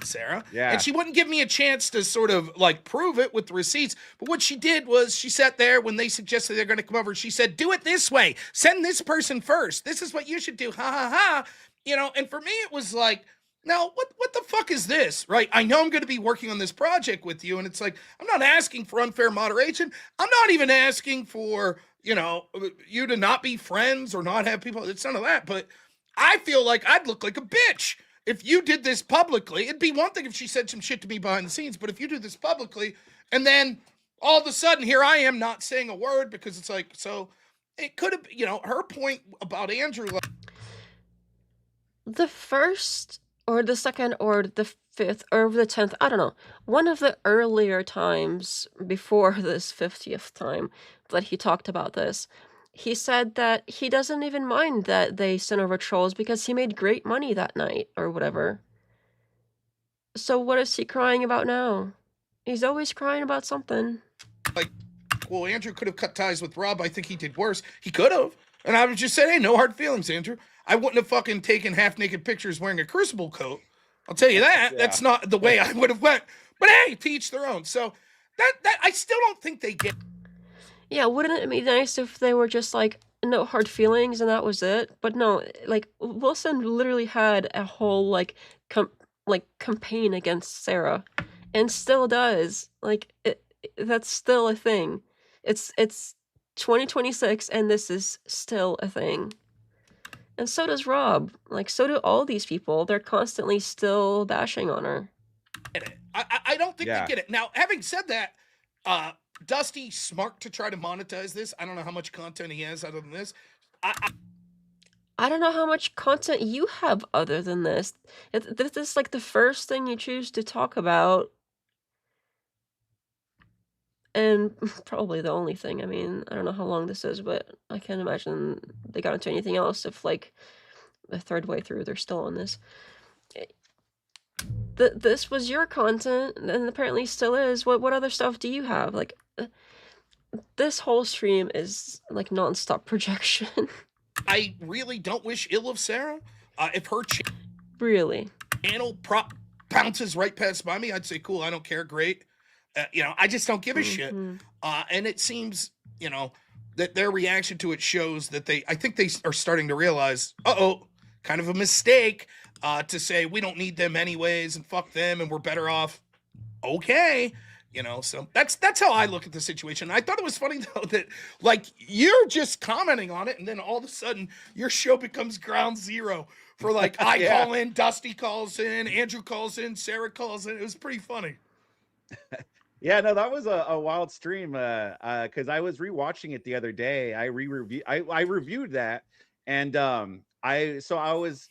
Sarah. Yeah. And she wouldn't give me a chance to sort of like prove it with the receipts. But what she did was she sat there when they suggested they're going to come over. She said, do it this way. Send this person first. This is what you should do. Ha ha ha. And for me, it was like, now what the fuck is this? Right. I know I'm going to be working on this project with you. And it's like, I'm not asking for unfair moderation. I'm not even asking for, you to not be friends or not have people. It's none of that. But I feel like I'd look like a bitch. If you did this publicly, it'd be one thing if she said some shit to me behind the scenes, but if you do this publicly, and then all of a sudden here I am not saying a word because it's like, so it could have, her point about Andrew. Like, the first or the second or the fifth or the 10th, I don't know, one of the earlier times before this 50th time that he talked about this, he said that he doesn't even mind that they sent over trolls because he made great money that night or whatever. So what is he crying about now? He's always crying about something. Like, well, Andrew could have cut ties with Rob. I think he did worse. He could have. And I was just saying, hey, no hard feelings, Andrew. I wouldn't have fucking taken half-naked pictures wearing a Crucible coat. I'll tell you that. Yeah. That's not the way I would have went. But hey, to each their own. So that I still don't think they get. Yeah, wouldn't it be nice if they were just like, no hard feelings and that was it? But no, like Wilson literally had a whole like campaign against Sarah, and still does. Like that's still a thing. It's 2026 and this is still a thing. And so does Rob. Like so do all these people. They're constantly still bashing on her. I don't think they get it. Now, having said that, Dusty smart to try to monetize this. I don't know how much content he has other than this. I don't know how much content you have other than this. This is like the first thing you choose to talk about. And probably the only thing. I mean, I don't know how long this is, but I can't imagine they got into anything else if, like, the third way through they're still on this. This was your content, and apparently still is. What other stuff do you have? Like, this whole stream is, like, non-stop projection. I really don't wish ill of Sarah. If her really channel bounces right past by me, I'd say, cool, I don't care, great. You know, I just don't give a shit. And it seems, you know, that their reaction to it shows that I think they are starting to realize, kind of a mistake to say we don't need them anyways and fuck them and we're better off. Okay. You know, so that's how I look at the situation. I thought it was funny though that like you're just commenting on it and then all of a sudden your show becomes ground zero for like I call in, Dusty calls in, Andrew calls in, Sarah calls in. It was pretty funny. Yeah, no, that was a wild stream because I was rewatching it the other day. I reviewed that, and I was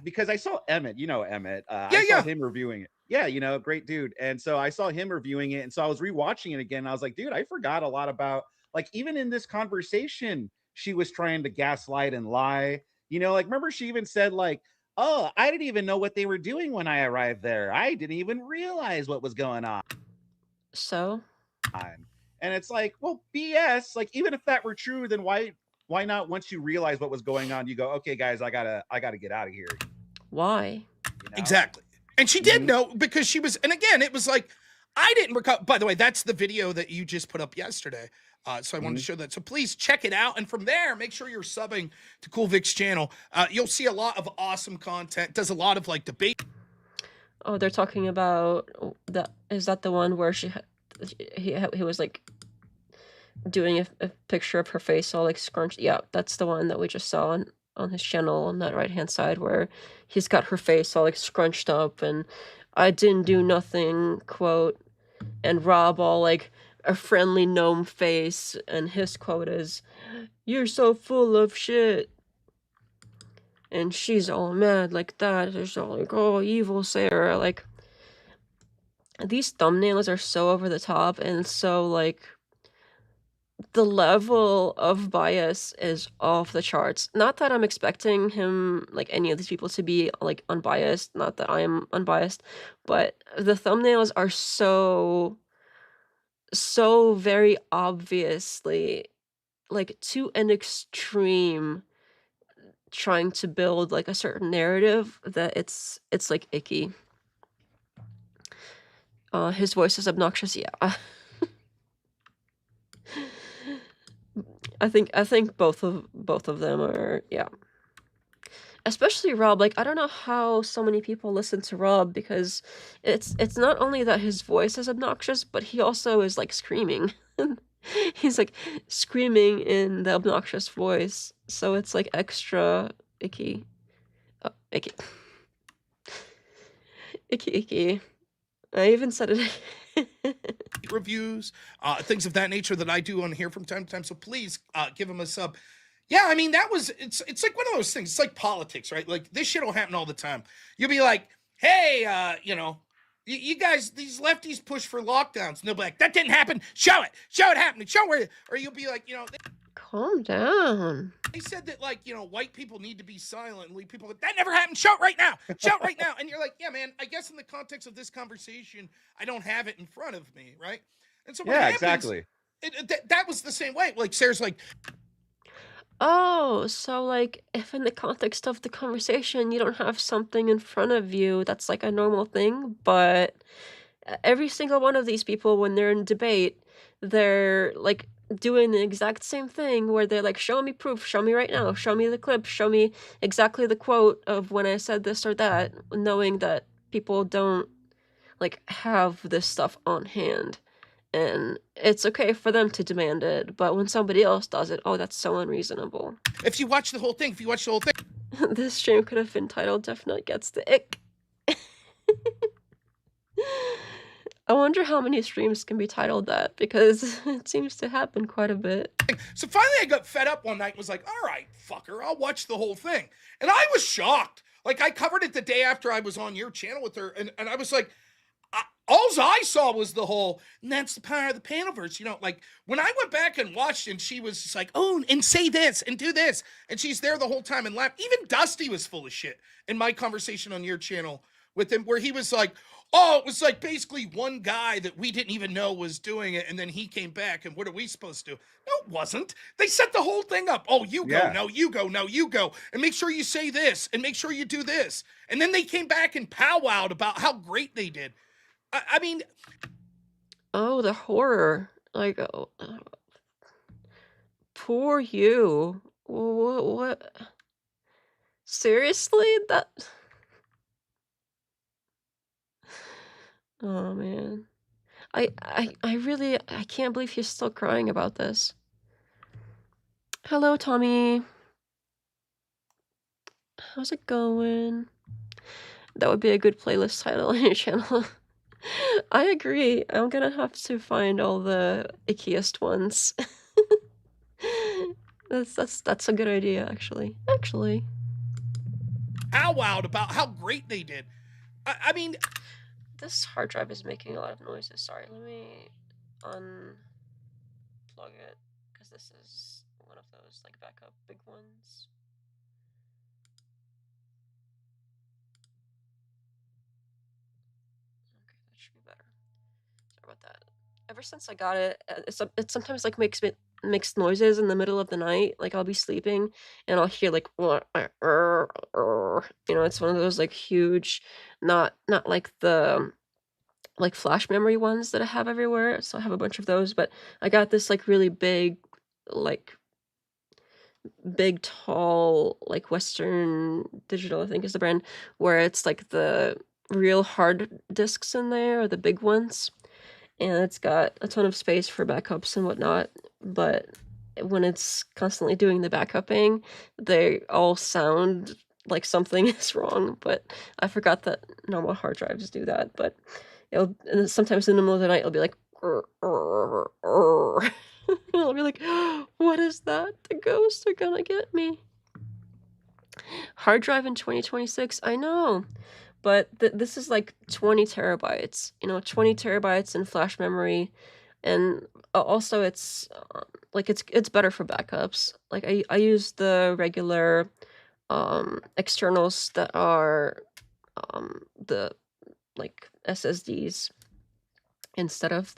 because I saw Emmett, you know Emmett. I saw him reviewing it. Yeah, you know, great dude. And so I saw him reviewing it, and so I was rewatching it again. And I was like, dude, I forgot a lot about like even in this conversation, she was trying to gaslight and lie. You know, like remember she even said like, oh, I didn't even know what they were doing when I arrived there. I didn't even realize what was going on. So, and it's like, well, BS. Like, even if that were true, then why not? Once you realize what was going on, you go, okay, guys, I gotta get out of here. Why? You know? Exactly. And she did know because she was, and again, it was like, I didn't recall. By the way, that's the video that you just put up yesterday. So I wanted to show that. So please check it out. And from there, make sure you're subbing to Cool Vic's channel. You'll see a lot of awesome content. Does a lot of like debate. Oh, they're talking about that. Is that the one where he was like doing a picture of her face all like scrunched? Yeah, that's the one that we just saw on his channel on that right hand side where he's got her face all like scrunched up and I didn't do nothing quote, and Rob all like a friendly gnome face, and his quote is, "You're so full of shit." And she's all mad like that. She's all like, oh, evil Sarah. Like, these thumbnails are so over the top and so, like, the level of bias is off the charts. Not that I'm expecting him, like, any of these people to be, like, unbiased. Not that I am unbiased. But the thumbnails are so very obviously, like, to an extreme trying to build like a certain narrative that it's like icky. His voice is obnoxious. Yeah. I think both of them are, yeah. Especially Rob. Like I don't know how so many people listen to Rob because it's not only that his voice is obnoxious, but he also is like screaming. He's like screaming in the obnoxious voice, so it's like extra icky. Icky. Icky. I even said it. Reviews, things of that nature that I do on here from time to time. So please give him a sub. Yeah, I mean it's like one of those things. It's like politics, right? Like this shit will happen all the time. You'll be like, hey, you know. You guys, these lefties push for lockdowns. And they'll be like, that didn't happen. Show it happening. Show where. Or you'll be like, you know. Calm down. They said that, like, you know, white people need to be silent and leave people. That never happened. Shout right now. Shout right now. And you're like, yeah, man, I guess in the context of this conversation, I don't have it in front of me, right? And so what happens, exactly. That was the same way. Like, Sarah's like, oh, so like if in the context of the conversation you don't have something in front of you, that's like a normal thing, but every single one of these people, when they're in debate, they're like doing the exact same thing where they're like, show me proof, show me right now, show me the clip, show me exactly the quote of when I said this or that, knowing that people don't like have this stuff on hand. And it's okay for them to demand it, but when somebody else does it, oh, that's so unreasonable. If you watch the whole thing, This stream could have been titled Definitely Gets the Ick. I wonder how many streams can be titled that, because it seems to happen quite a bit. So finally I got fed up one night and was like, all right, fucker, I'll watch the whole thing. And I was shocked. Like, I covered it the day after I was on your channel with her, and I was like, all I saw was the whole, and that's the power of the Panelverse. You know, like, when I went back and watched, and she was just like, oh, and say this, and do this, and she's there the whole time and laugh. Even Dusty was full of shit in my conversation on your channel with him, where he was like, oh, it was like basically one guy that we didn't even know was doing it, and then he came back, and what are we supposed to do? No, it wasn't. They set the whole thing up. Oh, you go, no, you go, no, you go, and make sure you say this, and make sure you do this. And then they came back and powwowed about how great they did. I mean... Oh, the horror. Like, oh, poor you. What? Seriously? That... Oh, man. I really, I can't believe he's still crying about this. Hello, Tommy. How's it going? That would be a good playlist title on your channel. I agree. I'm gonna have to find all the ickiest ones. That's a good idea, actually. Powwowed about how great they did. I mean... This hard drive is making a lot of noises. Sorry, let me unplug it, because this is one of those like backup big ones. Okay, that should be better. Sorry about that. Ever since I got it, it sometimes like makes noises in the middle of the night. Like, I'll be sleeping and I'll hear like, you know, it's one of those like huge, not like the like flash memory ones that I have everywhere. So I have a bunch of those, but I got this like really big, tall, like Western Digital, I think is the brand, where it's like the real hard discs in there, or the big ones. And it's got a ton of space for backups and whatnot, but when it's constantly doing the backupping, they all sound like something is wrong. But I forgot that normal hard drives do that. But and sometimes in the middle of the night, it'll be like, I'll be like, what is that? The ghosts are gonna get me. Hard drive in 2026, I know. But this is like 20 terabytes, you know, 20 terabytes in flash memory. And also it's like, it's better for backups. Like I use the regular externals that are the like SSDs instead of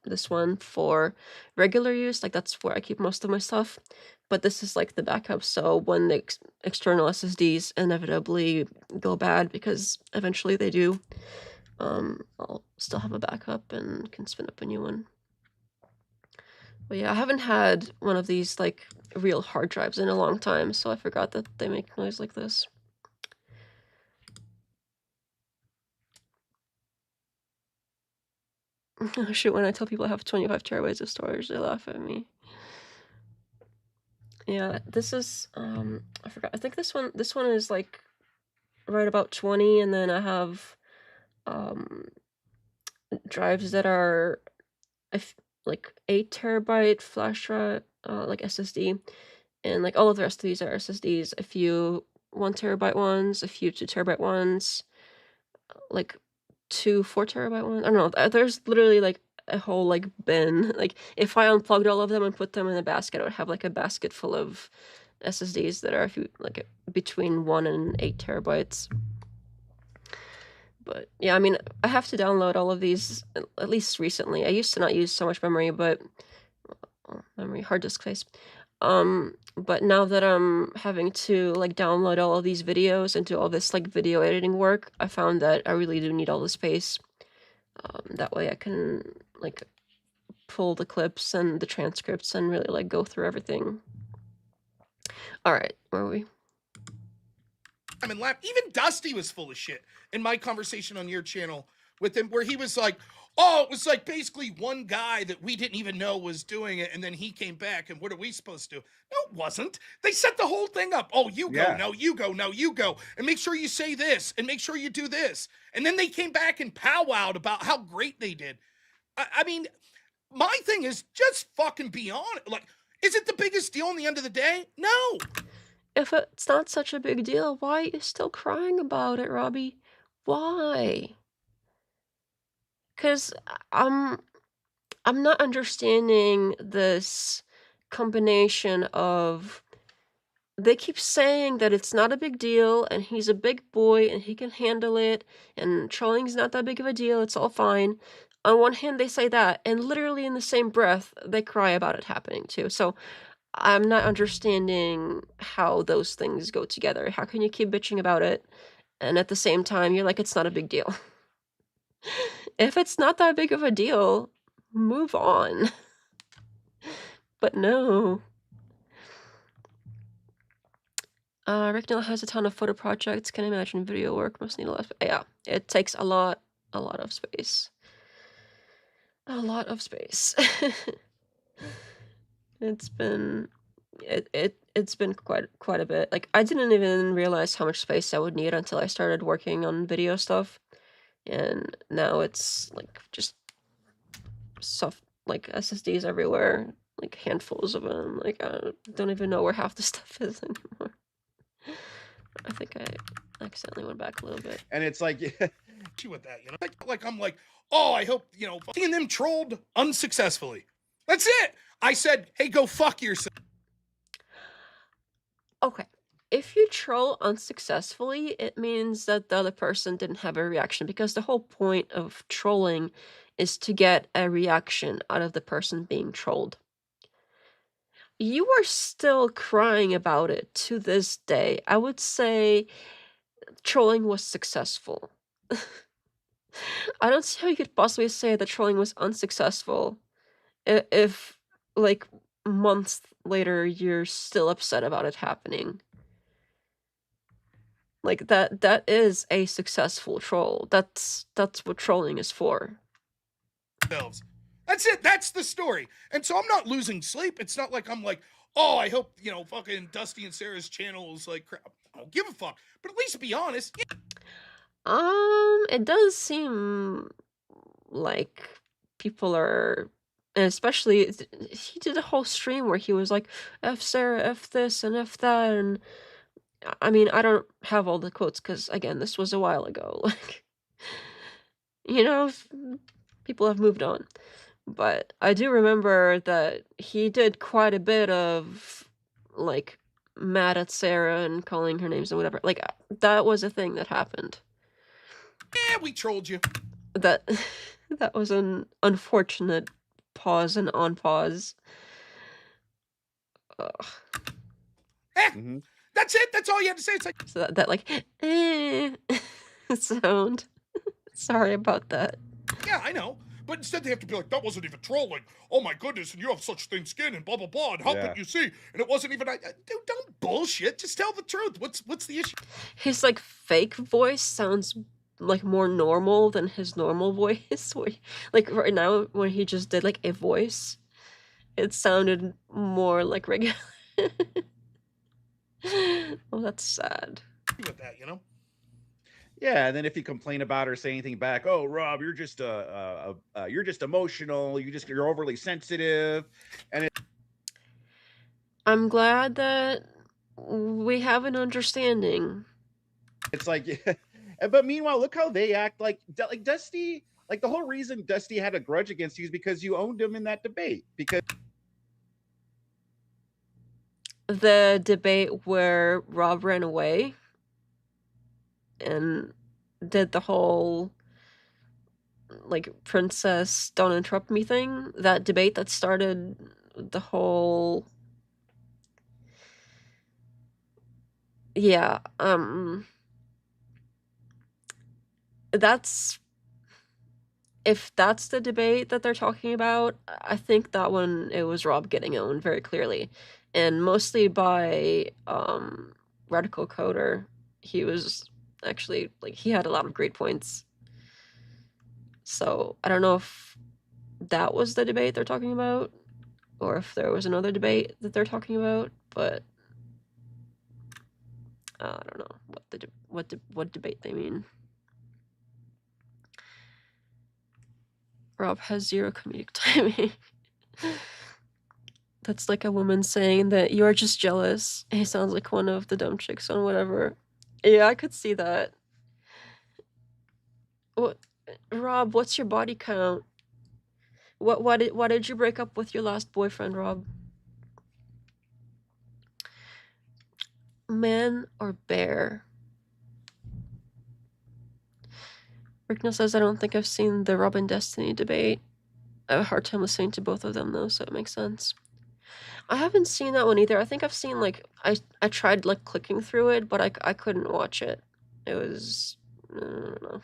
this one for regular use. Like, that's where I keep most of my stuff. But this is like the backup, so when the external SSDs inevitably go bad, because eventually they do, I'll still have a backup and can spin up a new one. But yeah, I haven't had one of these like real hard drives in a long time, so I forgot that they make noise like this. Oh shoot, when I tell people I have 25 terabytes of storage, they laugh at me. Yeah, this is, I forgot. I think this one is like right about 20, and then I have drives that are like 8 terabyte flash drive, like SSD, and like all of the rest of these are SSDs. A few 1 terabyte ones, a few 2 terabyte ones, like 2 4 terabyte ones. I don't know. There's literally like a whole like bin. Like, if I unplugged all of them and put them in a basket, I would have like a basket full of SSDs that are like between 1 and 8 terabytes. But yeah, I mean, I have to download all of these at least recently. I used to not use so much memory, but hard disk space. But now that I'm having to like download all of these videos and do all this like video editing work, I found that I really do need all the space. That way I can like pull the clips and the transcripts and really like go through everything. All right, where are we? And laugh. Even Dusty was full of shit in my conversation on your channel with him, where he was like, oh, it was like basically one guy that we didn't even know was doing it, and then he came back, and what are we supposed to do? No, it wasn't. They set the whole thing up. Oh, you go, no, you go, no, you go, and make sure you say this, and make sure you do this. And then they came back and powwowed about how great they did. I mean, my thing is just fucking be on it. Like, is it the biggest deal in the end of the day? No. If it's not such a big deal, why are you still crying about it, Robbie? Why? Because I'm not understanding this combination of they keep saying that it's not a big deal and he's a big boy and he can handle it and trolling's not that big of a deal, it's all fine. On one hand, they say that, and literally in the same breath, they cry about it happening too. So I'm not understanding how those things go together. How can you keep bitching about it and at the same time you're like, it's not a big deal? If it's not that big of a deal, move on. But no. Rick Neal has a ton of photo projects. Can imagine video work must need a lot of, yeah, it takes a lot of space. A lot of space. It's been quite a bit. Like, I didn't even realize how much space I would need until I started working on video stuff. And now it's like just soft, like SSDs everywhere, like handfuls of them. Like, I don't even know where half the stuff is anymore. I think I accidentally went back a little bit. And it's like, with that, you know, like I'm like, oh, I hope, you know, seeing them trolled unsuccessfully. That's it. I said, hey, go fuck yourself. Okay. If you troll unsuccessfully, it means that the other person didn't have a reaction, because the whole point of trolling is to get a reaction out of the person being trolled. You are still crying about it to this day. I would say trolling was successful. I don't see how you could possibly say that trolling was unsuccessful if, like, months later you're still upset about it happening. Like, that is a successful troll. That's what trolling is for. That's it. That's the story. And so I'm not losing sleep. It's not like I'm like, oh, I hope, you know, fucking Dusty and Sarah's channel is like crap. I don't give a fuck. But at least be honest. Yeah. It does seem like people are, and especially he did a whole stream where he was like, F Sarah, F this and F that, and I mean, I don't have all the quotes because, again, this was a while ago. Like, you know, people have moved on. But I do remember that he did quite a bit of, like, mad at Sarah and calling her names and whatever. Like, that was a thing that happened. Yeah, we trolled you. That was an unfortunate pause and on pause. That's it. That's all you have to say. It's like so that like sound. Sorry about that. Yeah, I know. But instead they have to be like, that wasn't even trolling. Oh my goodness, and you have such thin skin and blah blah blah. And how could you see? And it wasn't even. Dude, don't bullshit. Just tell the truth. What's the issue? His like fake voice sounds like more normal than his normal voice. Like right now when he just did like a voice, it sounded more like regular. Oh, that's sad. With that, you know. Yeah, and then if you complain about or say anything back, oh Rob, you're just emotional. You're overly sensitive, and I'm glad that we have an understanding. It's like, but meanwhile, look how they act. Like Dusty. Like the whole reason Dusty had a grudge against you is because you owned him in that debate. Because the debate where Rob ran away and did the whole like princess don't interrupt me thing, that debate that started the whole that's if that's the debate that they're talking about, I think that one, it was Rob getting owned very clearly, and mostly by Radical Coder. He was actually like, he had a lot of great points. So I don't know if that was the debate they're talking about, or if there was another debate that they're talking about, but I don't know what debate they mean. Rob has 0 comedic timing. That's like a woman saying that you are just jealous. He sounds like one of the dumb chicks on whatever. Yeah, I could see that. What, Rob? What's your body count? Why did you break up with your last boyfriend, Rob? Man or bear? Ricknell says, I don't think I've seen the Rob and Destiny debate. I have a hard time listening to both of them, though, so it makes sense. I haven't seen that one either. I think I've seen, like, I tried, like, clicking through it, but I couldn't watch it. It was, I don't know.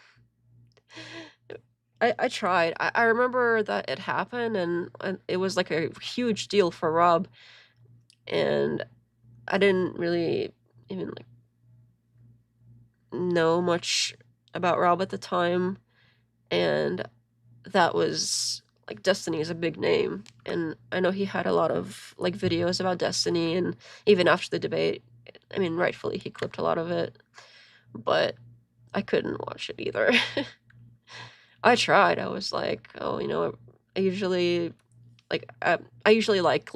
I tried. I remember that it happened, and it was, like, a huge deal for Rob, and I didn't really even, like, know much about Rob at the time, and that was, like, Destiny is a big name, and I know he had a lot of, like, videos about Destiny, and even after the debate, I mean, rightfully, he clipped a lot of it, but I couldn't watch it either. I tried. I was like, oh, you know, I usually, like, I usually like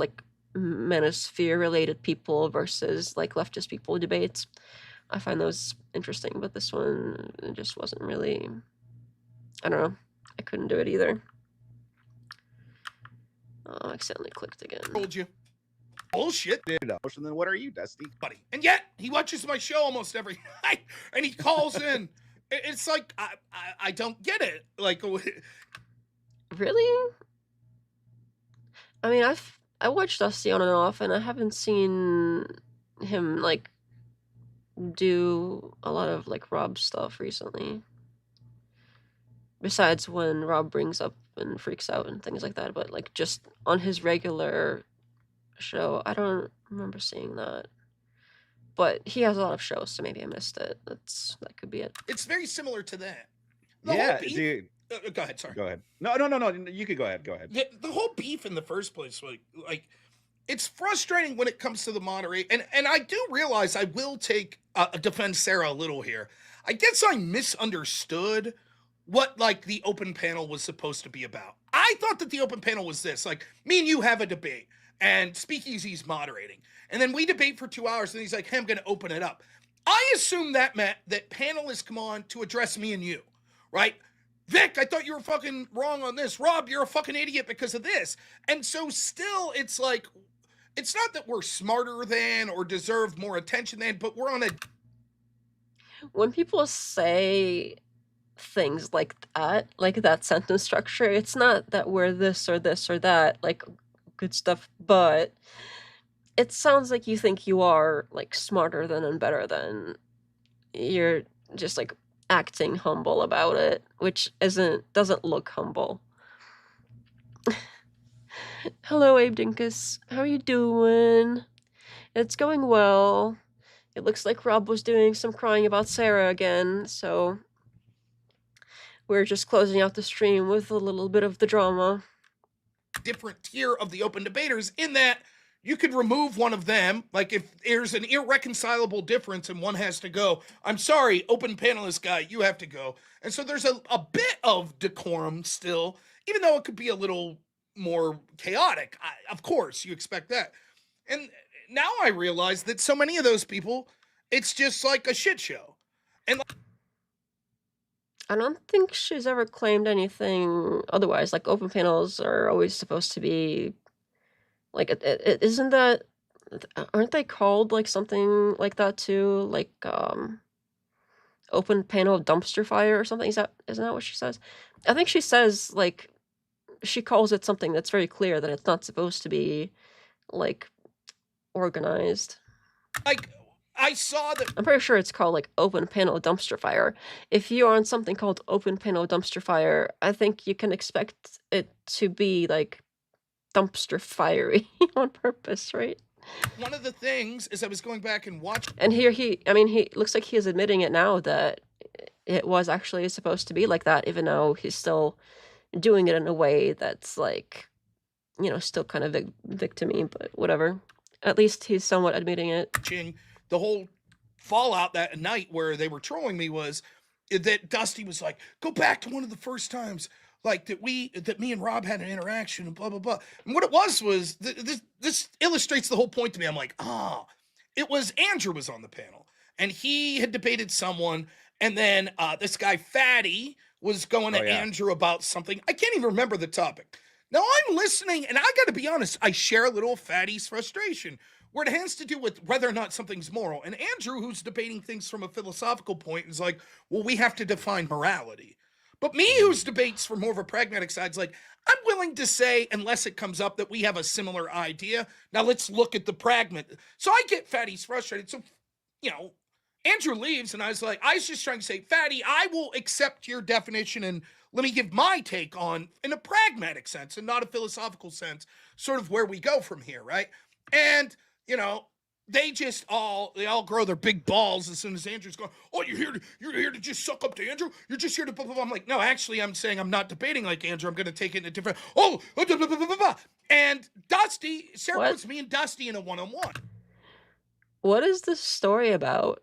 manosphere-related people versus, like, leftist people debates. I find those interesting, but this one, it just wasn't really, I don't know. I couldn't do it either. Oh, I accidentally clicked again. Told you. Bullshit. And then what are you, Dusty? Buddy. And yet, he watches my show almost every night, and he calls in. It's like, I don't get it. Like, really? I mean, I watched Dusty on and off, and I haven't seen him, like, do a lot of, like, Rob stuff recently. Besides when Rob brings up and freaks out and things like that, but, like, just on his regular show, I don't remember seeing that. But he has a lot of shows, so maybe I missed it. That could be it. It's very similar to that. Yeah, dude. Go ahead, sorry. Go ahead. No. You could go ahead. Go ahead. The whole beef in the first place, like it's frustrating when it comes to the moderate. And I do realize I will take defend Sarah a little here. I guess I misunderstood what, like, the open panel was supposed to be about. I thought that the open panel was this, like, me and you have a debate, and Speakeasy's moderating. And then we debate for 2 hours, and he's like, hey, I'm going to open it up. I assume that meant that panelists come on to address me and you, right? Vic, I thought you were fucking wrong on this. Rob, you're a fucking idiot because of this. And so still, it's like, it's not that we're smarter than or deserve more attention than, but we're on a... When people say things like that sentence structure, it's not that we're this or that, like, good stuff, but it sounds like you think you are, like, smarter than and better than. You're just, like, acting humble about it, which doesn't look humble. Hello, Abe Dinkus. How are you doing? It's going well. It looks like Rob was doing some crying about Sarah again, so we're just closing out the stream with a little bit of the drama. Different tier of the open debaters in that you could remove one of them. Like, if there's an irreconcilable difference and one has to go, I'm sorry, open panelist guy, you have to go. And so there's a bit of decorum still, even though it could be a little more chaotic. Of course, you expect that. And now I realize that so many of those people, it's just like a shit show. And I don't think she's ever claimed anything otherwise. Like, open panels are always supposed to be, like, isn't that aren't they called like something like that too? Like open panel dumpster fire or something? Isn't that what she says? I think she says like she calls it something that's very clear that it's not supposed to be like organized. Like I saw that. I'm pretty sure it's called like open panel dumpster fire. If you're on something called open panel dumpster fire, I think you can expect it to be like dumpster fiery on purpose, right? One of the things is I was going back and watching. And here he looks like he is admitting it now that it was actually supposed to be like that, even though he's still doing it in a way that's like, still kind of victim-y, but whatever. At least he's somewhat admitting it. The whole fallout that night where they were trolling me was that Dusty was like, go back to one of the first times like that me and Rob had an interaction and blah blah blah. And what it was this illustrates the whole point to me. I'm like, it was Andrew was on the panel and he had debated someone, and then this guy Fatty was going to Andrew about something. I can't even remember the topic. Now I'm listening, and I got to be honest, I share a little Fatty's frustration where it has to do with whether or not something's moral. And Andrew, who's debating things from a philosophical point, is like, well, we have to define morality. But me, who's debates from more of a pragmatic side, is like, I'm willing to say, unless it comes up, that we have a similar idea. Now let's look at the pragmat. So I get Fatty's frustrated. So, Andrew leaves, and I was just trying to say, Fatty, I will accept your definition, and let me give my take on, in a pragmatic sense and not a philosophical sense, sort of where we go from here, right? And, they all grow their big balls as soon as Andrew's going, oh, you're here to just suck up to Andrew? You're just here to blah, blah, blah. I'm like, no, actually, I'm saying I'm not debating like Andrew. I'm going to take it in a different, blah, blah, blah, blah, blah, blah. And Sarah puts me and Dusty in a one-on-one. What is this story about?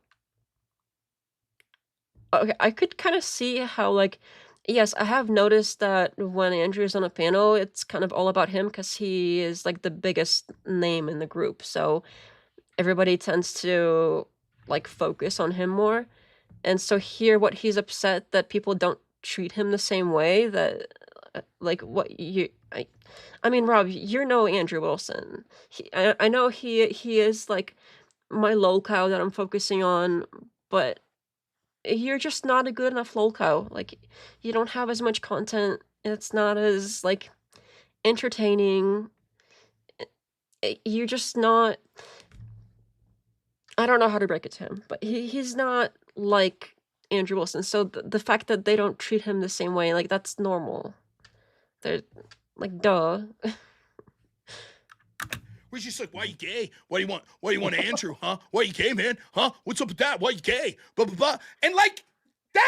Okay, I could kind of see how, like, yes, I have noticed that when Andrew is on a panel, it's kind of all about him because he is, like, the biggest name in the group. So everybody tends to, like, focus on him more. And so here, what he's upset that people don't treat him the same way, that, like, what you... I mean, Rob, you're no Andrew Wilson. I know he is, like, my lolcow that I'm focusing on, but you're just not a good enough lolcow. Like, you don't have as much content. It's not as, like, entertaining. You're just not... I don't know how to break it to him, but he's not like Andrew Wilson. So the fact that they don't treat him the same way, like, that's normal. They're like, duh. We're just like, why are you gay? What do you want Andrew, huh? Why are you gay, man? Huh? What's up with that? Why are you gay? Blah, blah, blah. And like, then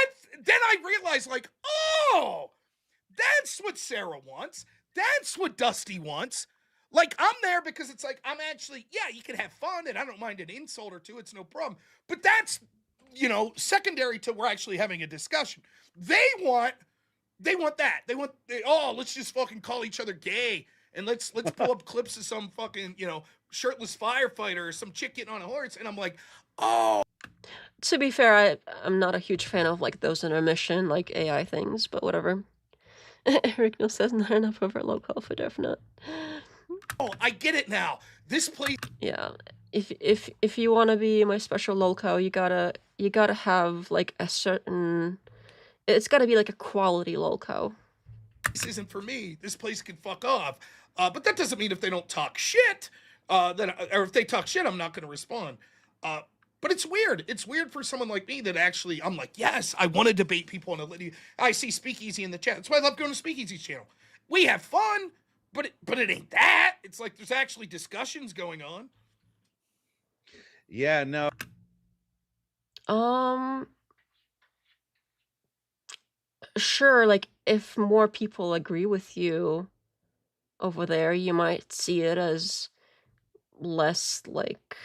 I realized, like, oh, that's what Sarah wants. That's what Dusty wants. Like, I'm there because it's like, I'm actually, yeah, you can have fun, and I don't mind an insult or two. It's no problem. But that's, secondary to we're actually having a discussion. They want that. Let's just fucking call each other gay. And let's pull up clips of some fucking, shirtless firefighter or some chick getting on a horse. And I'm like, oh. To be fair, I'm not a huge fan of, like, those intermission, like, AI things, but whatever. Eric Neal says not enough of our local for definite. Oh, I get it now. This place. Yeah, if you want to be my special lolcow, you gotta have, like, a certain. It's gotta be like a quality lolcow. This isn't for me. This place can fuck off. But that doesn't mean if they don't talk shit, or if they talk shit, I'm not going to respond. But it's weird. It's weird for someone like me that actually, I'm like, yes, I want to debate people on a. I see Speakeasy in the chat. That's why I love going to Speakeasy's channel. We have fun. But it ain't that. It's like there's actually discussions going on. Yeah, no. Sure, like, if more people agree with you over there, you might see it as less, like,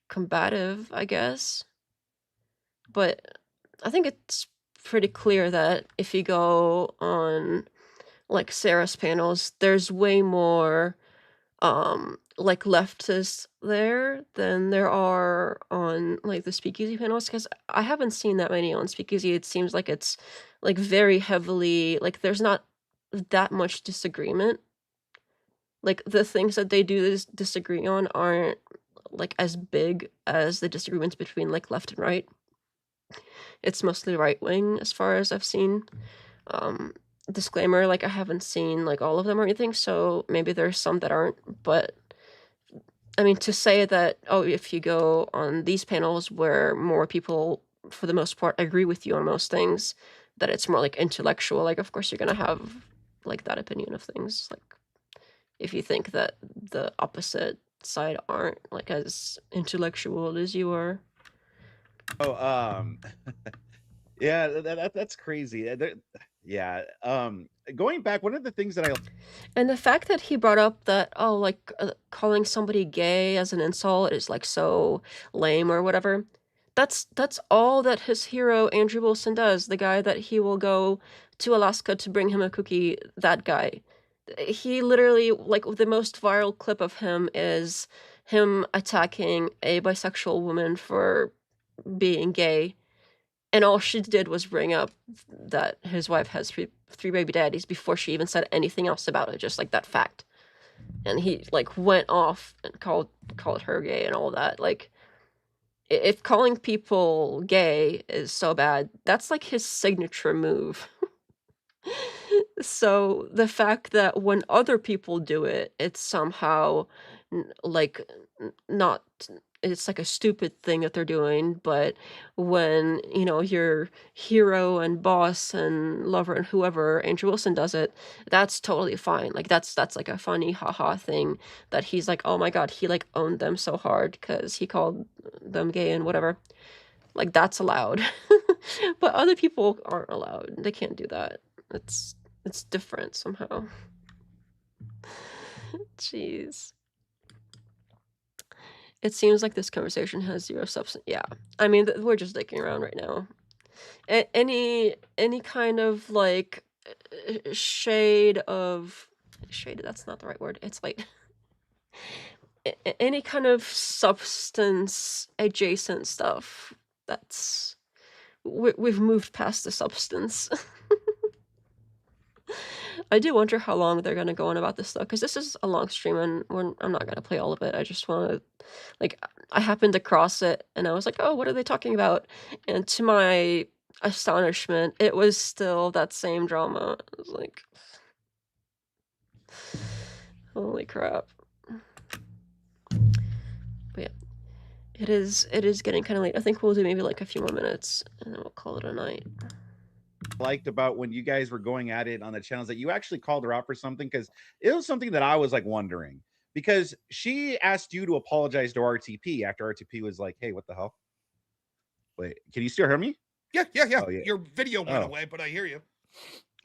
combative, I guess. But I think it's pretty clear that if you go on, like, Sarah's panels, there's way more like leftists there than there are on, like, the Speakeasy panels, because I haven't seen that many on Speakeasy. It seems like it's, like, very heavily, like, there's not that much disagreement Like the things that they do disagree on aren't like as big as the disagreements between like left and right. It's mostly right wing as far as I've seen. Disclaimer, like I haven't seen like all of them or anything, so maybe there's some that aren't, but I mean, to say that, oh, if you go on these panels where more people, for the most part, agree with you on most things, that it's more like intellectual, like of course you're gonna have like that opinion of things. Like if you think that the opposite side aren't like as intellectual as you are. Oh, yeah, that's crazy. Yeah. Going back, one of the things that I And the fact that he brought up that, oh, like calling somebody gay as an insult is like so lame or whatever. That's all that his hero Andrew Wilson does. The guy that he will go to Alaska to bring him a cookie. That guy. He literally, like, the most viral clip of him is him attacking a bisexual woman for being gay. And all she did was bring up that his wife has three baby daddies before she even said anything else about it, just like that fact. And he like went off and called her gay and all that. Like, if calling people gay is so bad, that's like his signature move. So the fact that when other people do it, it's somehow like not, it's like a stupid thing that they're doing, but when, you know, your hero and boss and lover and whoever, Andrew Wilson, does it, that's totally fine. Like that's like a funny haha thing that he's like, oh my god, he like owned them so hard because he called them gay and whatever. Like that's allowed. But other people aren't allowed. They can't do that. It's different somehow. Jeez. It seems like this conversation has zero substance. Yeah. I mean, we're just dicking around right now. Any kind of like shade, that's not the right word. It's like any kind of substance adjacent stuff. That's we've moved past the substance. I do wonder how long they're gonna go on about this though, because this is a long stream and I'm not gonna play all of it. I just want to, like, I happened to cross it and I was like, oh, what are they talking about? And to my astonishment, it was still that same drama. I was like, holy crap. But yeah, it is getting kind of late. I think we'll do maybe like a few more minutes and then we'll call it a night. Liked about when you guys were going at it on the channels that you actually called her out for something, because it was something that I was like wondering, because she asked you to apologize to RTP after RTP was like, hey, what the hell? Wait, can you still hear me? Yeah. Oh, yeah. Your video went away, but I hear you.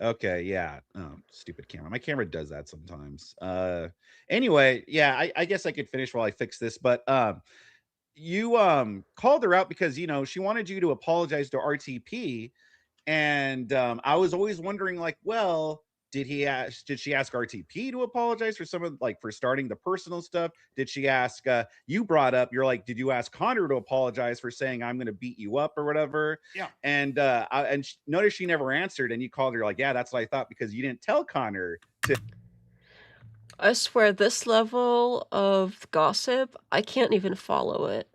Okay, yeah. Oh, stupid camera. My camera does that sometimes. Anyway, yeah, I guess I could finish while I fix this, but you called her out because, you know, she wanted you to apologize to RTP. And I was always wondering, like, well, did she ask RTP to apologize for some of, like, for starting the personal stuff? Did she ask, you brought up, you're like, did you ask Connor to apologize for saying I'm going to beat you up or whatever? Yeah. And notice she never answered, and you called her like, yeah, that's what I thought, because you didn't tell Connor to. I swear, this level of gossip, I can't even follow it.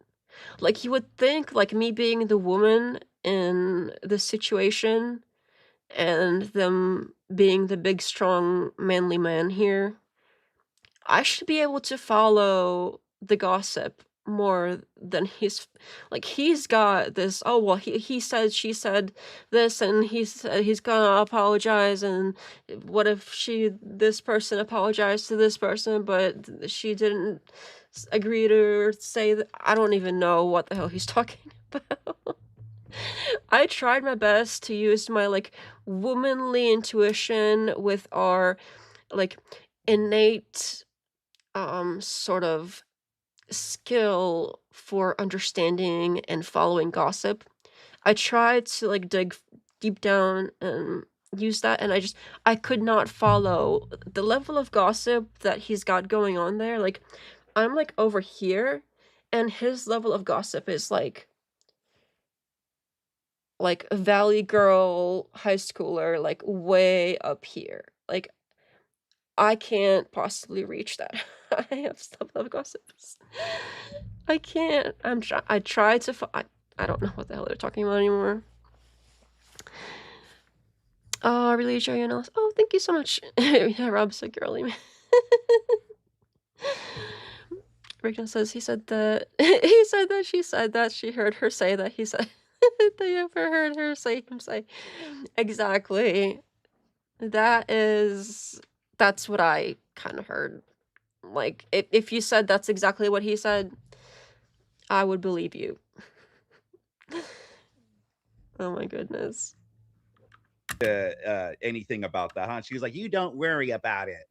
Like, you would think, like, me being the woman in this situation and them being the big, strong, manly man here, I should be able to follow the gossip more than he's got this, oh, well, he said, she said this, and he said he's gonna apologize, and what if this person apologized to this person, but she didn't agree to say that. I don't even know what the hell he's talking about. I tried my best to use my, like, womanly intuition with our, like, innate, sort of skill for understanding and following gossip. I tried to, like, dig deep down and use that, and I could not follow the level of gossip that he's got going on there. Like, I'm, like, over here, and his level of gossip is, like a Valley Girl high schooler, like, way up here. Like, I can't possibly reach that. I have stuff of gossips. I can't. I tried to. I don't know what the hell they're talking about anymore. Oh, really, Jerry? Oh, thank you so much. Yeah, Rob's a girly man. Rickon says he said that he said that she said that she heard her say that he said they ever heard her say him say. Exactly. That's what I kind of heard. Like, if you said that's exactly what he said, I would believe you. Oh my goodness. Anything about that, huh? She was like, "You don't worry about it,"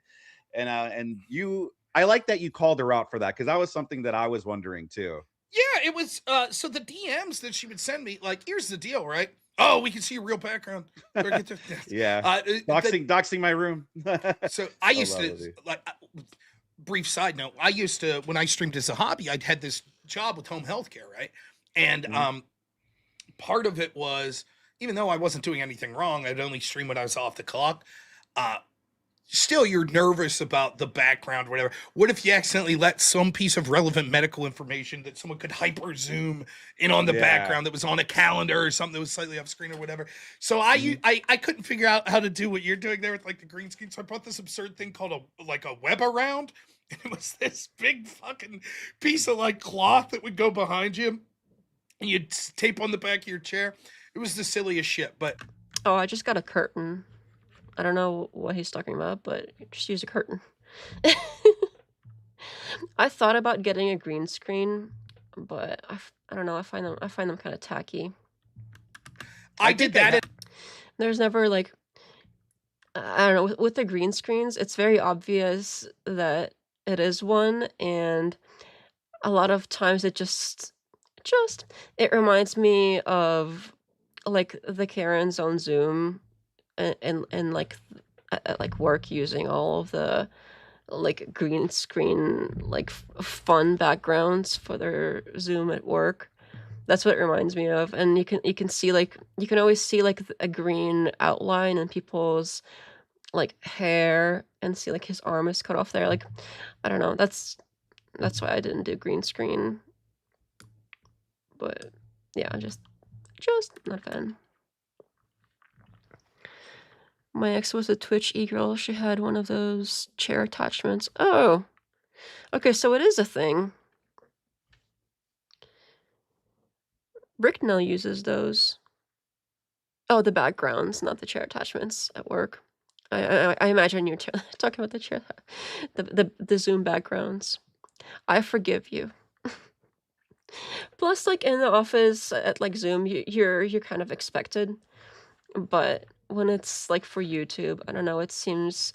and I like that you called her out for that, because that was something that I was wondering too. Yeah, it was. So the DMs that she would send me, like, here's the deal, right? Oh, we can see your real background. Yeah, doxing my room. So I used to, like, brief side note, I used to, when I streamed as a hobby, I'd had this job with home healthcare, right? And part of it was, even though I wasn't doing anything wrong, I'd only stream when I was off the clock. Still, you're nervous about the background, whatever. What if you accidentally let some piece of relevant medical information that someone could hyper zoom in on the background that was on a calendar or something that was slightly off screen or whatever? So I couldn't figure out how to do what you're doing there with, like, the green screen. So I brought this absurd thing called a web around, and it was this big fucking piece of, like, cloth that would go behind you, and you'd tape on the back of your chair. It was the silliest shit, but oh, I just got a curtain. I don't know what he's talking about, but just use a curtain. I thought about getting a green screen, but I don't know. I find them kind of tacky. I did that. There's never, like, I don't know, with the green screens, it's very obvious that it is one, and a lot of times it just it reminds me of, like, the Karens on Zoom and like at like work, using all of the, like, green screen, like, fun backgrounds for their Zoom at work. That's what it reminds me of. And you can see, like, you can always see, like, a green outline in people's, like, hair, and see, like, his arm is cut off there. Like, I don't know. That's why I didn't do green screen. But yeah, just not a fan. My ex was a Twitch e-girl. She had one of those chair attachments. Oh. Okay, so it is a thing. Bricknell uses those. Oh, the backgrounds, not the chair attachments at work. I imagine you're talking about the chair, the Zoom backgrounds. I forgive you. Plus, like, in the office at, like, Zoom, you're kind of expected, but when it's, like, for YouTube, I don't know, it seems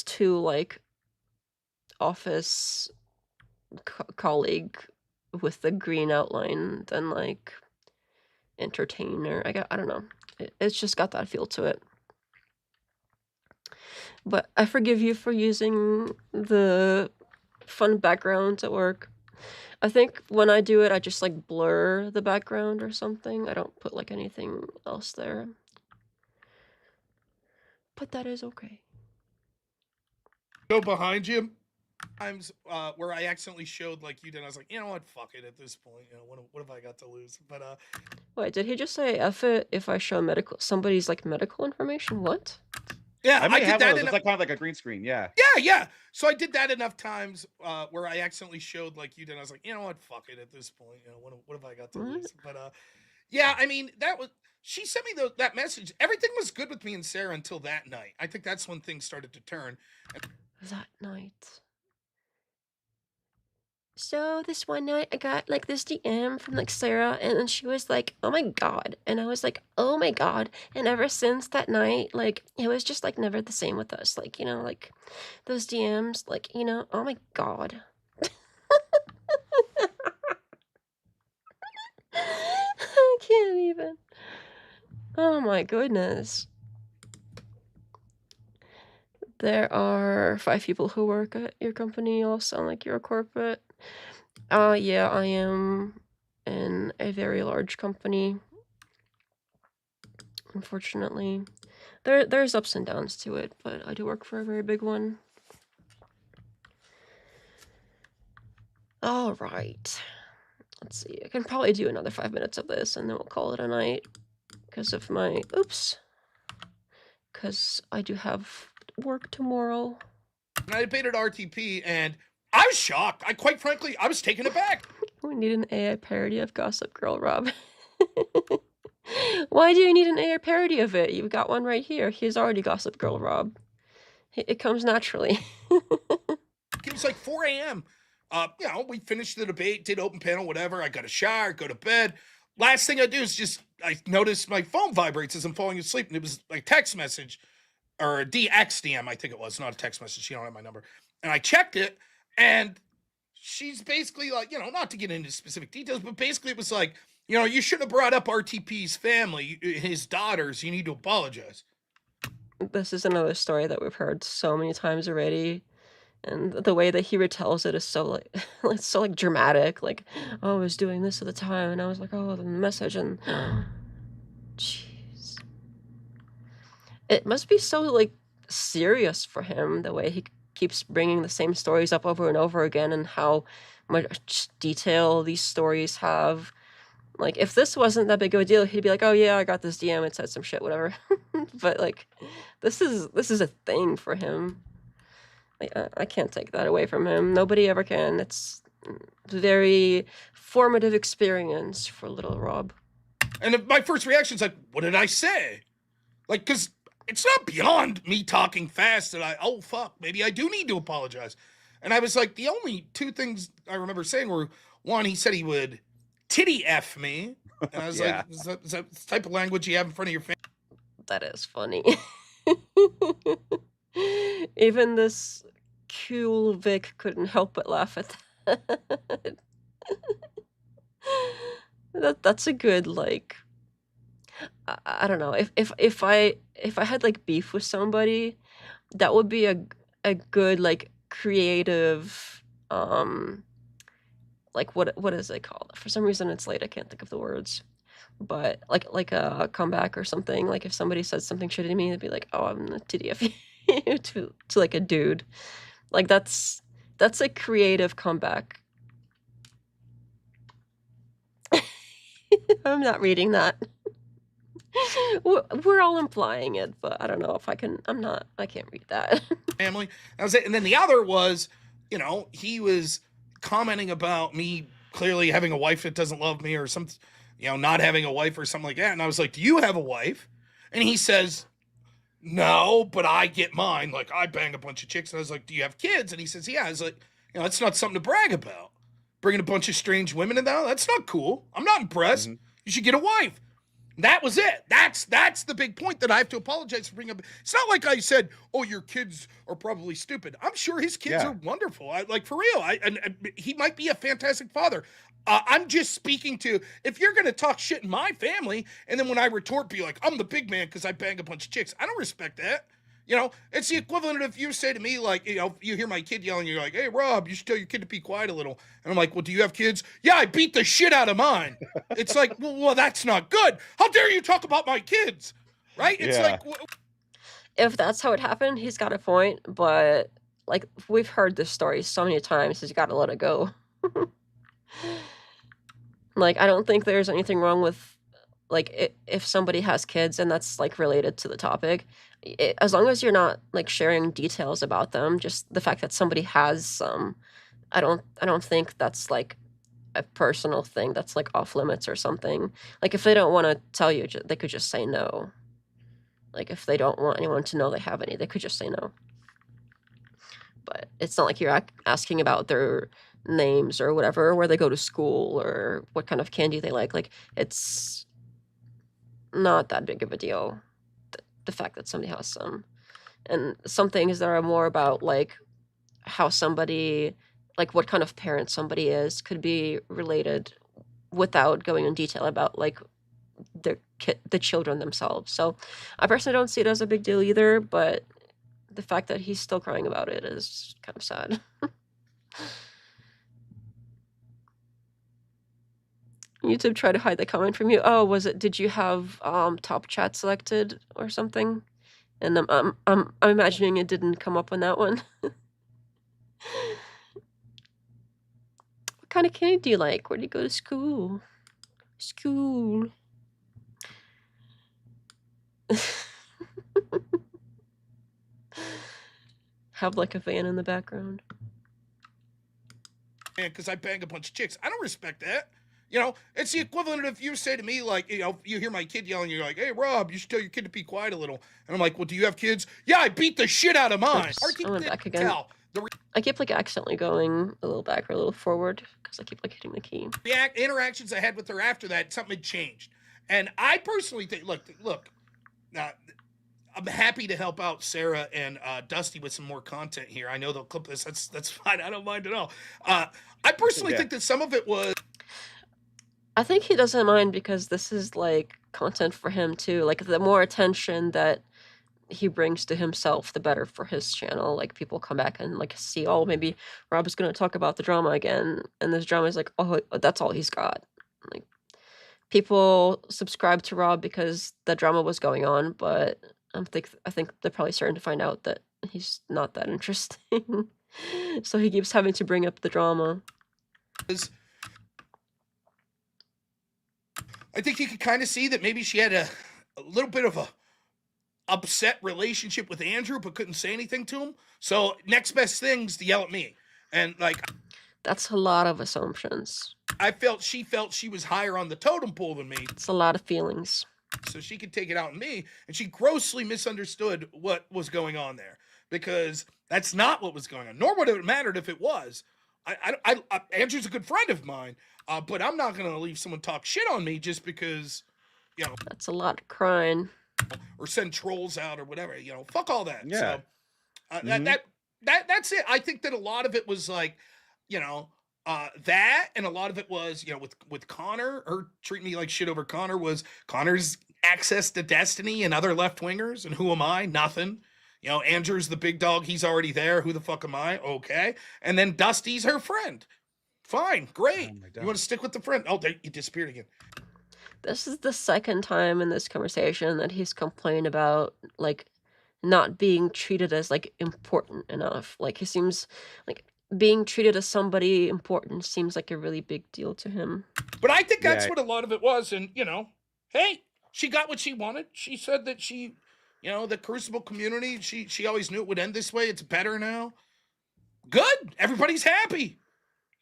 too, like, office colleague with the green outline than, like, entertainer. I don't know. It's just got that feel to it. But I forgive you for using the fun backgrounds at work. I think when I do it, I just, like, blur the background or something. I don't put, like, anything else there. But that is okay. Go behind you. Times where I accidentally showed, like you did, I was like, you know what, fuck it at this point. You know, what have I got to lose? But wait, did he just say F it if I show somebody's, like, medical information? What? Yeah, I did that. It's like kind of like a green screen. Yeah. Yeah. So I did that enough times where I accidentally showed, like you did. I was like, you know what, fuck it at this point. You know, what have I got to lose? But yeah, I mean, she sent me that message. Everything was good with me and Sarah until that night. I think that's when things started to turn. That night. So this one night I got, like, this DM from, like, Sarah, and then she was like, oh my god, and I was like, oh my god, and ever since that night, like, it was just, like, never the same with us, like, you know, like, those DMs, like, you know, oh my god. I can't even. Oh my goodness. There are 5 people who work at your company. All sound like you're a corporate. Yeah, I am in a very large company. Unfortunately, there's ups and downs to it, but I do work for a very big one. All right. Let's see. I can probably do another 5 minutes of this, and then we'll call it a night. Because of my... Oops. Because I do have work tomorrow. And I debated RTP, and I was shocked. Quite frankly, I was taken aback. We need an AI parody of Gossip Girl, Rob. Why do you need an AI parody of it? You've got one right here. He's already Gossip Girl, Rob. It comes naturally. It was like 4 a.m. We finished the debate, did open panel, whatever. I got a shower, go to bed. Last thing I do is I notice my phone vibrates as I'm falling asleep, and it was like text message, or a DXDM, I think it was, not a text message. She don't have my number. And I checked it, and she's basically like, not to get into specific details, but basically it was like, you shouldn't have brought up RTP's family, his daughters. You need to apologize. This is another story that we've heard so many times already. And the way that he retells it is so it's so dramatic. Like, oh, I was doing this at the time, and I was like, oh, the message, and jeez, it must be so serious for him the way he keeps bringing the same stories up over and over again, and how much detail these stories have. Like, if this wasn't that big of a deal, he'd be like, oh yeah, I got this DM, it said some shit, whatever. But this is a thing for him. I can't take that away from him. Nobody ever can. It's a very formative experience for little Rob. And my first reaction is like, what did I say? Because it's not beyond me talking fast that oh, fuck, maybe I do need to apologize. And I was like, the only two things I remember saying were, one, he said he would titty F me. And I was like, is that the type of language you have in front of your family? That is funny. Even this cool Vic couldn't help but laugh at that. That's a good, I don't know, if I had beef with somebody, that would be a good creative what is it called? For some reason it's late, I can't think of the words. But like a comeback or something. Like if somebody said something shitty to me, they'd be like, oh, I'm gonna TDF you to a dude. That's a creative comeback. I'm not reading that. We're all implying it, but I don't know if I can. I can't read that. Family. That was it. And then the other was, he was commenting about me clearly having a wife that doesn't love me, or something, not having a wife or something like that. And I was like, do you have a wife? And he says, no, but I get mine. I bang a bunch of chicks. And I was like, do you have kids? And he says, yeah. I was like, that's not something to brag about. Bringing a bunch of strange women in there, that's not cool. I'm not impressed. Mm-hmm. You should get a wife. That was it. That's the big point that I have to apologize for bringing up. It's not like I said, oh, your kids are probably stupid. I'm sure his kids are wonderful. For real. And he might be a fantastic father. I'm just speaking to, if you're going to talk shit in my family, and then when I retort, be like, I'm the big man because I bang a bunch of chicks. I don't respect that. It's the equivalent of if you say to me, you hear my kid yelling, you're like, hey, Rob, you should tell your kid to be quiet a little. And I'm like, well, do you have kids? Yeah, I beat the shit out of mine. It's like, well, that's not good. How dare you talk about my kids? Right? It's if that's how it happened, he's got a point. But, we've heard this story so many times, he's got to let it go. I don't think there's anything wrong with, if somebody has kids and that's, related to the topic. As long as you're not sharing details about them, just the fact that somebody has some, I don't think that's a personal thing that's off limits or something. If they don't want to tell you, they could just say no. If they don't want anyone to know they have any, they could just say no. But it's not like you're asking about their names or whatever, where they go to school or what kind of candy they like. It's not that big of a deal. The fact that somebody has some, and some things that are more about how somebody, what kind of parent somebody is, could be related without going in detail about the children themselves. So I personally don't see it as a big deal either, but the fact that he's still crying about it is kind of sad. YouTube tried to hide the comment from you. Oh, was it? Did you have top chat selected or something? And I'm imagining it didn't come up on that one. kind of candy do you like? Where do you go to school? School. Have like a van in the background. Man, because I bang a bunch of chicks. I don't respect that. You know, it's the equivalent of if you say to me, like, you know, you hear my kid yelling, you're like, hey, Rob, you should tell your kid to be quiet a little. And I'm like, well, do you have kids? Yeah, I beat the shit out of mine. Oops, I went back again. I keep like accidentally going a little back or a little forward because I keep like hitting the key. The interactions I had with her after that, something had changed. And I personally think, look, I'm happy to help out Sarah and Dusty with some more content here. I know they'll clip this. That's fine. I don't mind at all. I personally think that some of it was. I think he doesn't mind because this is like content for him too. Like the more attention that he brings to himself, the better for his channel. Like people come back and like see, oh, maybe Rob is going to talk about the drama again, and this drama is like, oh, that's all he's got. Like people subscribe to Rob because the drama was going on, but I think they're probably starting to find out that he's not that interesting. So he keeps having to bring up the drama. I think you could kind of see that maybe she had a little bit of a upset relationship with Andrew, but couldn't say anything to him. So next best thing's to yell at me. And like, that's a lot of assumptions. She felt she was higher on the totem pole than me. It's a lot of feelings. So she could take it out on me, and she grossly misunderstood what was going on there, because that's not what was going on. Nor would it have mattered if it was. Andrew's a good friend of mine, but I'm not going to leave someone talk shit on me just because, you know. That's a lot of crying. Or send trolls out or whatever, you know. Fuck all that. Yeah. So that's it. I think that a lot of it was like, you know, that, and a lot of it was, you know, with Connor, her treating me like shit over Connor was Connor's access to Destiny and other left-wingers, and who am I? Nothing. You know, Andrew's the big dog. He's already there. Who the fuck am I? Okay. And then Dusty's her friend. Fine. Great. You want to stick with the friend? Oh, you disappeared again. This is the second time in this conversation that he's complained about, like, not being treated as, like, important enough. Like, he seems like being treated as somebody important seems like a really big deal to him. But I think that's what a lot of it was. And, you know, hey, she got what she wanted. She said that she, you know, the Crucible community, she always knew it would end this way. It's better now. Good. Everybody's happy.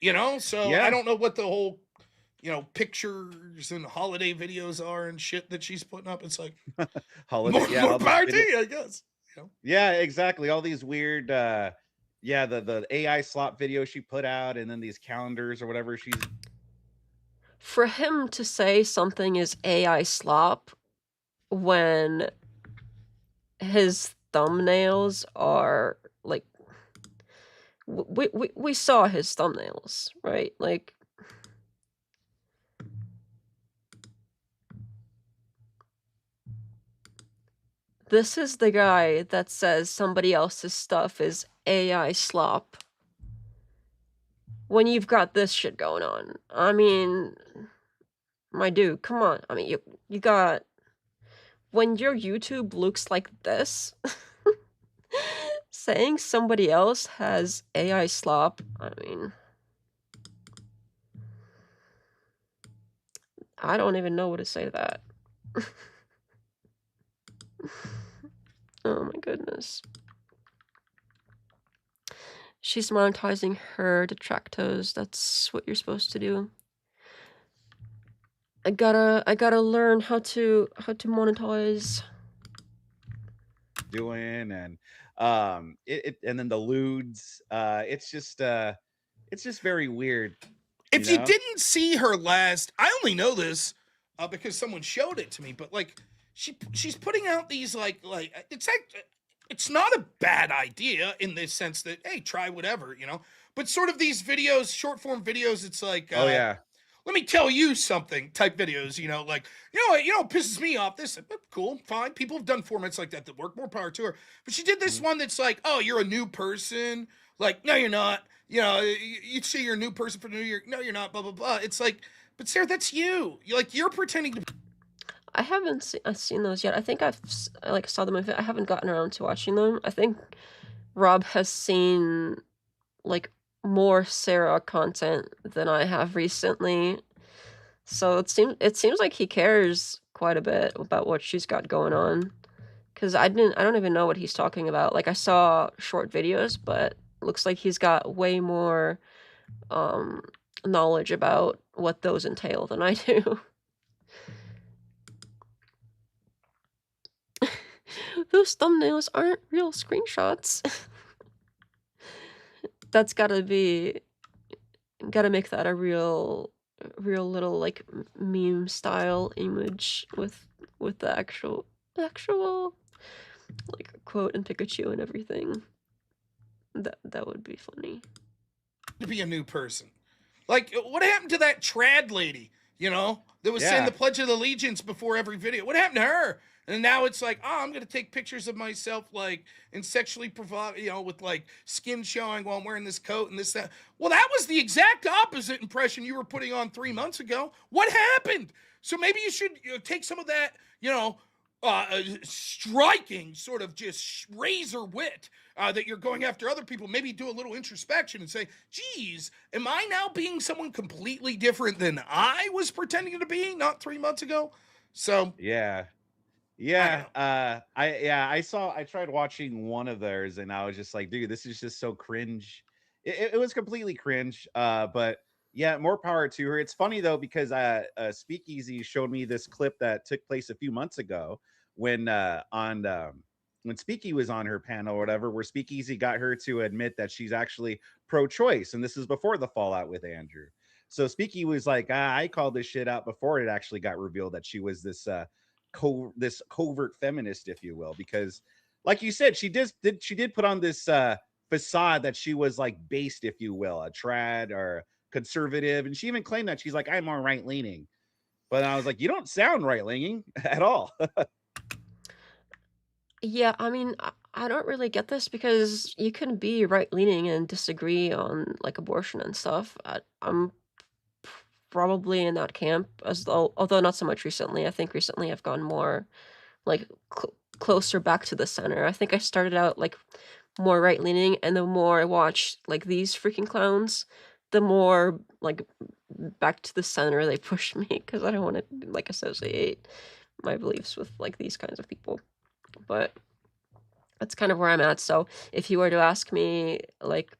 You know, so I don't know what the whole, you know, pictures and holiday videos are and shit that she's putting up. It's like holiday, more party, I guess. You know? Yeah, exactly. All these weird, the AI slop video she put out, and then these calendars or whatever she's. For him to say something is AI slop when his thumbnails are like, we saw his thumbnails, right? Like, this is the guy that says somebody else's stuff is AI slop when you've got this shit going on. I mean, my dude, come on. I mean, you got, when your YouTube looks like this, saying somebody else has AI slop, I mean, I don't even know what to say to that. Oh my goodness. She's monetizing her detractors. That's what you're supposed to do. I gotta learn how to monetize. Doing and and then the lewds. It's just very weird. If you didn't see her last, I only know this because someone showed it to me. But like, she's putting out these like it's not a bad idea in this sense that, hey, try whatever, you know. But sort of these videos, short form videos, it's like, let me tell you something type videos, you know, like, you know, it pisses me off. This, cool, fine. People have done formats like that work. More power to her. But she did this one that's like, oh, you're a new person. Like, no, you're not. You know, you'd say you're a new person for New Year. No, you're not. Blah blah blah. It's like, but Sarah, that's you. You're pretending to. I haven't seen those yet. I think I saw them. I haven't gotten around to watching them. I think Rob has seen like more Sarah content than I have recently. So it seems like he cares quite a bit about what she's got going on. Cause I don't even know what he's talking about. Like I saw short videos, but looks like he's got way more knowledge about what those entail than I do. Those thumbnails aren't real screenshots. That's gotta make that a real little like meme style image with the actual like quote and Pikachu and everything. That would be funny. To be a new person. Like, what happened to that trad lady, you know, that was saying the Pledge of Allegiance before every video? What happened to her? And now it's like, oh, I'm going to take pictures of myself, like, and sexually provoke, you know, with, like, skin showing while I'm wearing this coat and this, that. Well, that was the exact opposite impression you were putting on 3 months ago. What happened? So maybe you should take some of that, you know, striking sort of just razor wit that you're going after other people, maybe do a little introspection and say, geez, am I now being someone completely different than I was pretending to be not 3 months ago? So I tried watching one of theirs and I was just like, dude, this is just so cringe. It was completely cringe. But yeah, more power to her. It's funny though, because Speakeasy showed me this clip that took place a few months ago when when Speaky was on her panel or whatever, where Speakeasy got her to admit that she's actually pro-choice, and this is before the fallout with Andrew. So Speaky was like, I called this shit out before it actually got revealed that she was this covert feminist, if you will, because like you said, she did put on this facade that she was like based, if you will, a trad or conservative, and she even claimed that she's like, I'm more right-leaning. But I was like, you don't sound right-leaning at all. Yeah, I mean, I don't really get this because you can be right-leaning and disagree on like abortion and stuff. I'm probably in that camp, although not so much recently. I think recently I've gone more like closer back to the center. I think I started out like more right-leaning, and the more I watch like these freaking clowns, the more like back to the center they push me, because I don't want to like associate my beliefs with like these kinds of people. But that's kind of where I'm at. So if you were to ask me, like,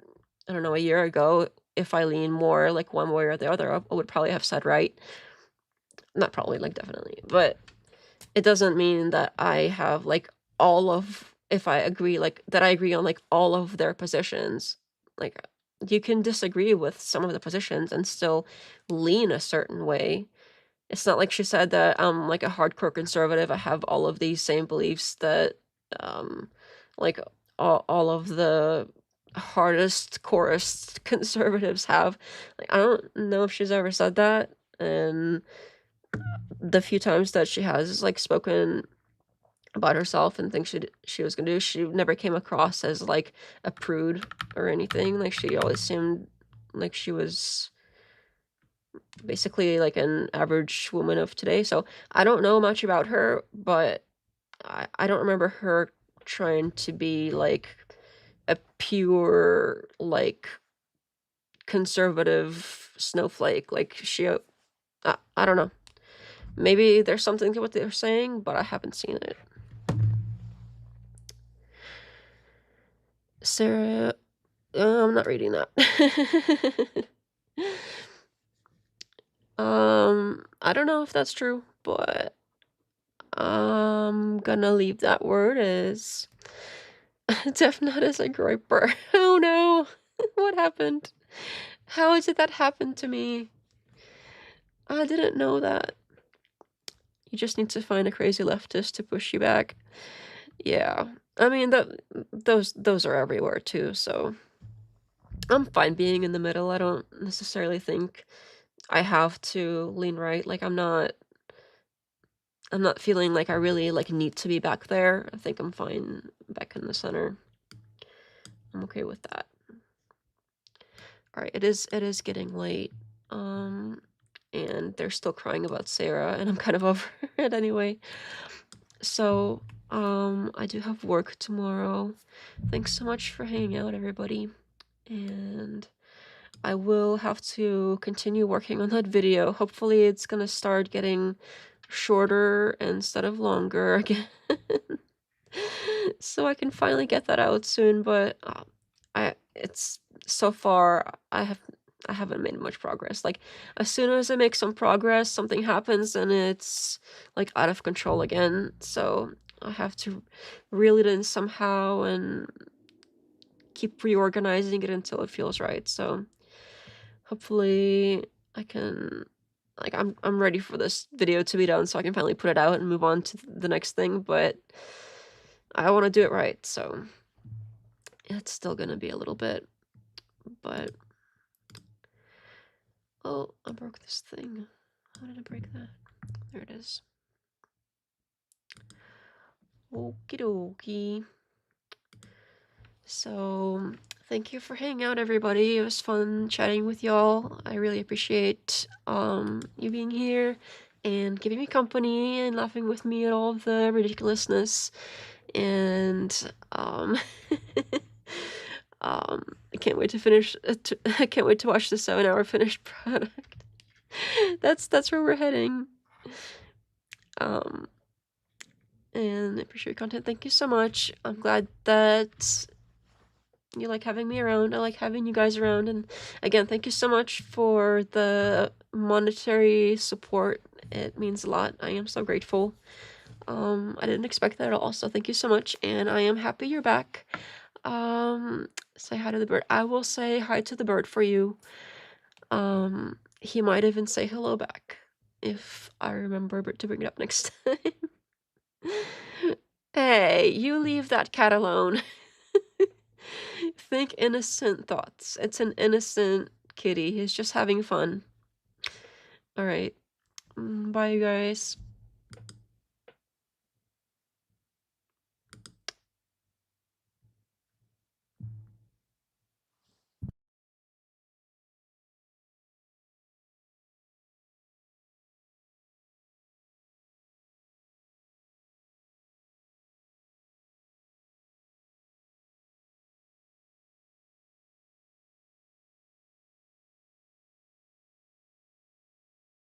I don't know, a year ago, if I lean more like one way or the other, I would probably have said right. Not probably, like definitely. But it doesn't mean that I have like if I agree, like that I agree on like all of their positions. Like you can disagree with some of the positions and still lean a certain way. It's not like she said that I'm like a hardcore conservative. I have all of these same beliefs that like all of the hardest, corest conservatives have. Like I don't know if she's ever said that, and the few times that she has like spoken about herself and things she was gonna do, she never came across as like a prude or anything. Like she always seemed like she was basically like an average woman of today. So I don't know much about her, but I don't remember her trying to be like a pure like conservative snowflake. Like she I don't know. Maybe there's something to what they're saying, but I haven't seen it. Sarah, I'm not reading that. I don't know if that's true, but I'm gonna leave that word as Defnut is a groper. Oh no, what happened? How did that happen to me? I didn't know that. You just need to find a crazy leftist to push you back. Yeah, I mean those are everywhere too. So I'm fine being in the middle. I don't necessarily think I have to lean right. Like I'm not feeling like I really like need to be back there. I think I'm fine back in the center. I'm okay with that. All right, it is getting late. And they're still crying about Sarah, and I'm kind of over it anyway. So, I do have work tomorrow. Thanks so much for hanging out, everybody. And I will have to continue working on that video. Hopefully it's gonna start getting shorter instead of longer again. So I can finally get that out soon, but it's so far I haven't made much progress. Like, as soon as I make some progress, something happens and it's like out of control again. So I have to reel it in somehow and keep reorganizing it until it feels right. So hopefully I can, like, I'm ready for this video to be done so I can finally put it out and move on to the next thing, but I want to do it right, so it's still gonna be a little bit, but oh, I broke this thing. How did I break that? There it is. Okie dokie. So thank you for hanging out, everybody. It was fun chatting with y'all. I really appreciate you being here and giving me company and laughing with me at all of the ridiculousness. And I can't wait to finish. I can't wait to watch the 7-hour finished product. That's where we're heading. And I appreciate your content. Thank you so much. I'm glad that you like having me around. I like having you guys around. And again, thank you so much for the monetary support. It means a lot. I am so grateful. I didn't expect that at all. So thank you so much. And I am happy you're back. Say hi to the bird. I will say hi to the bird for you. He might even say hello back if I remember to bring it up next time. Hey, you leave that cat alone. Think innocent thoughts. It's an innocent kitty. He's just having fun. All right. Bye, you guys.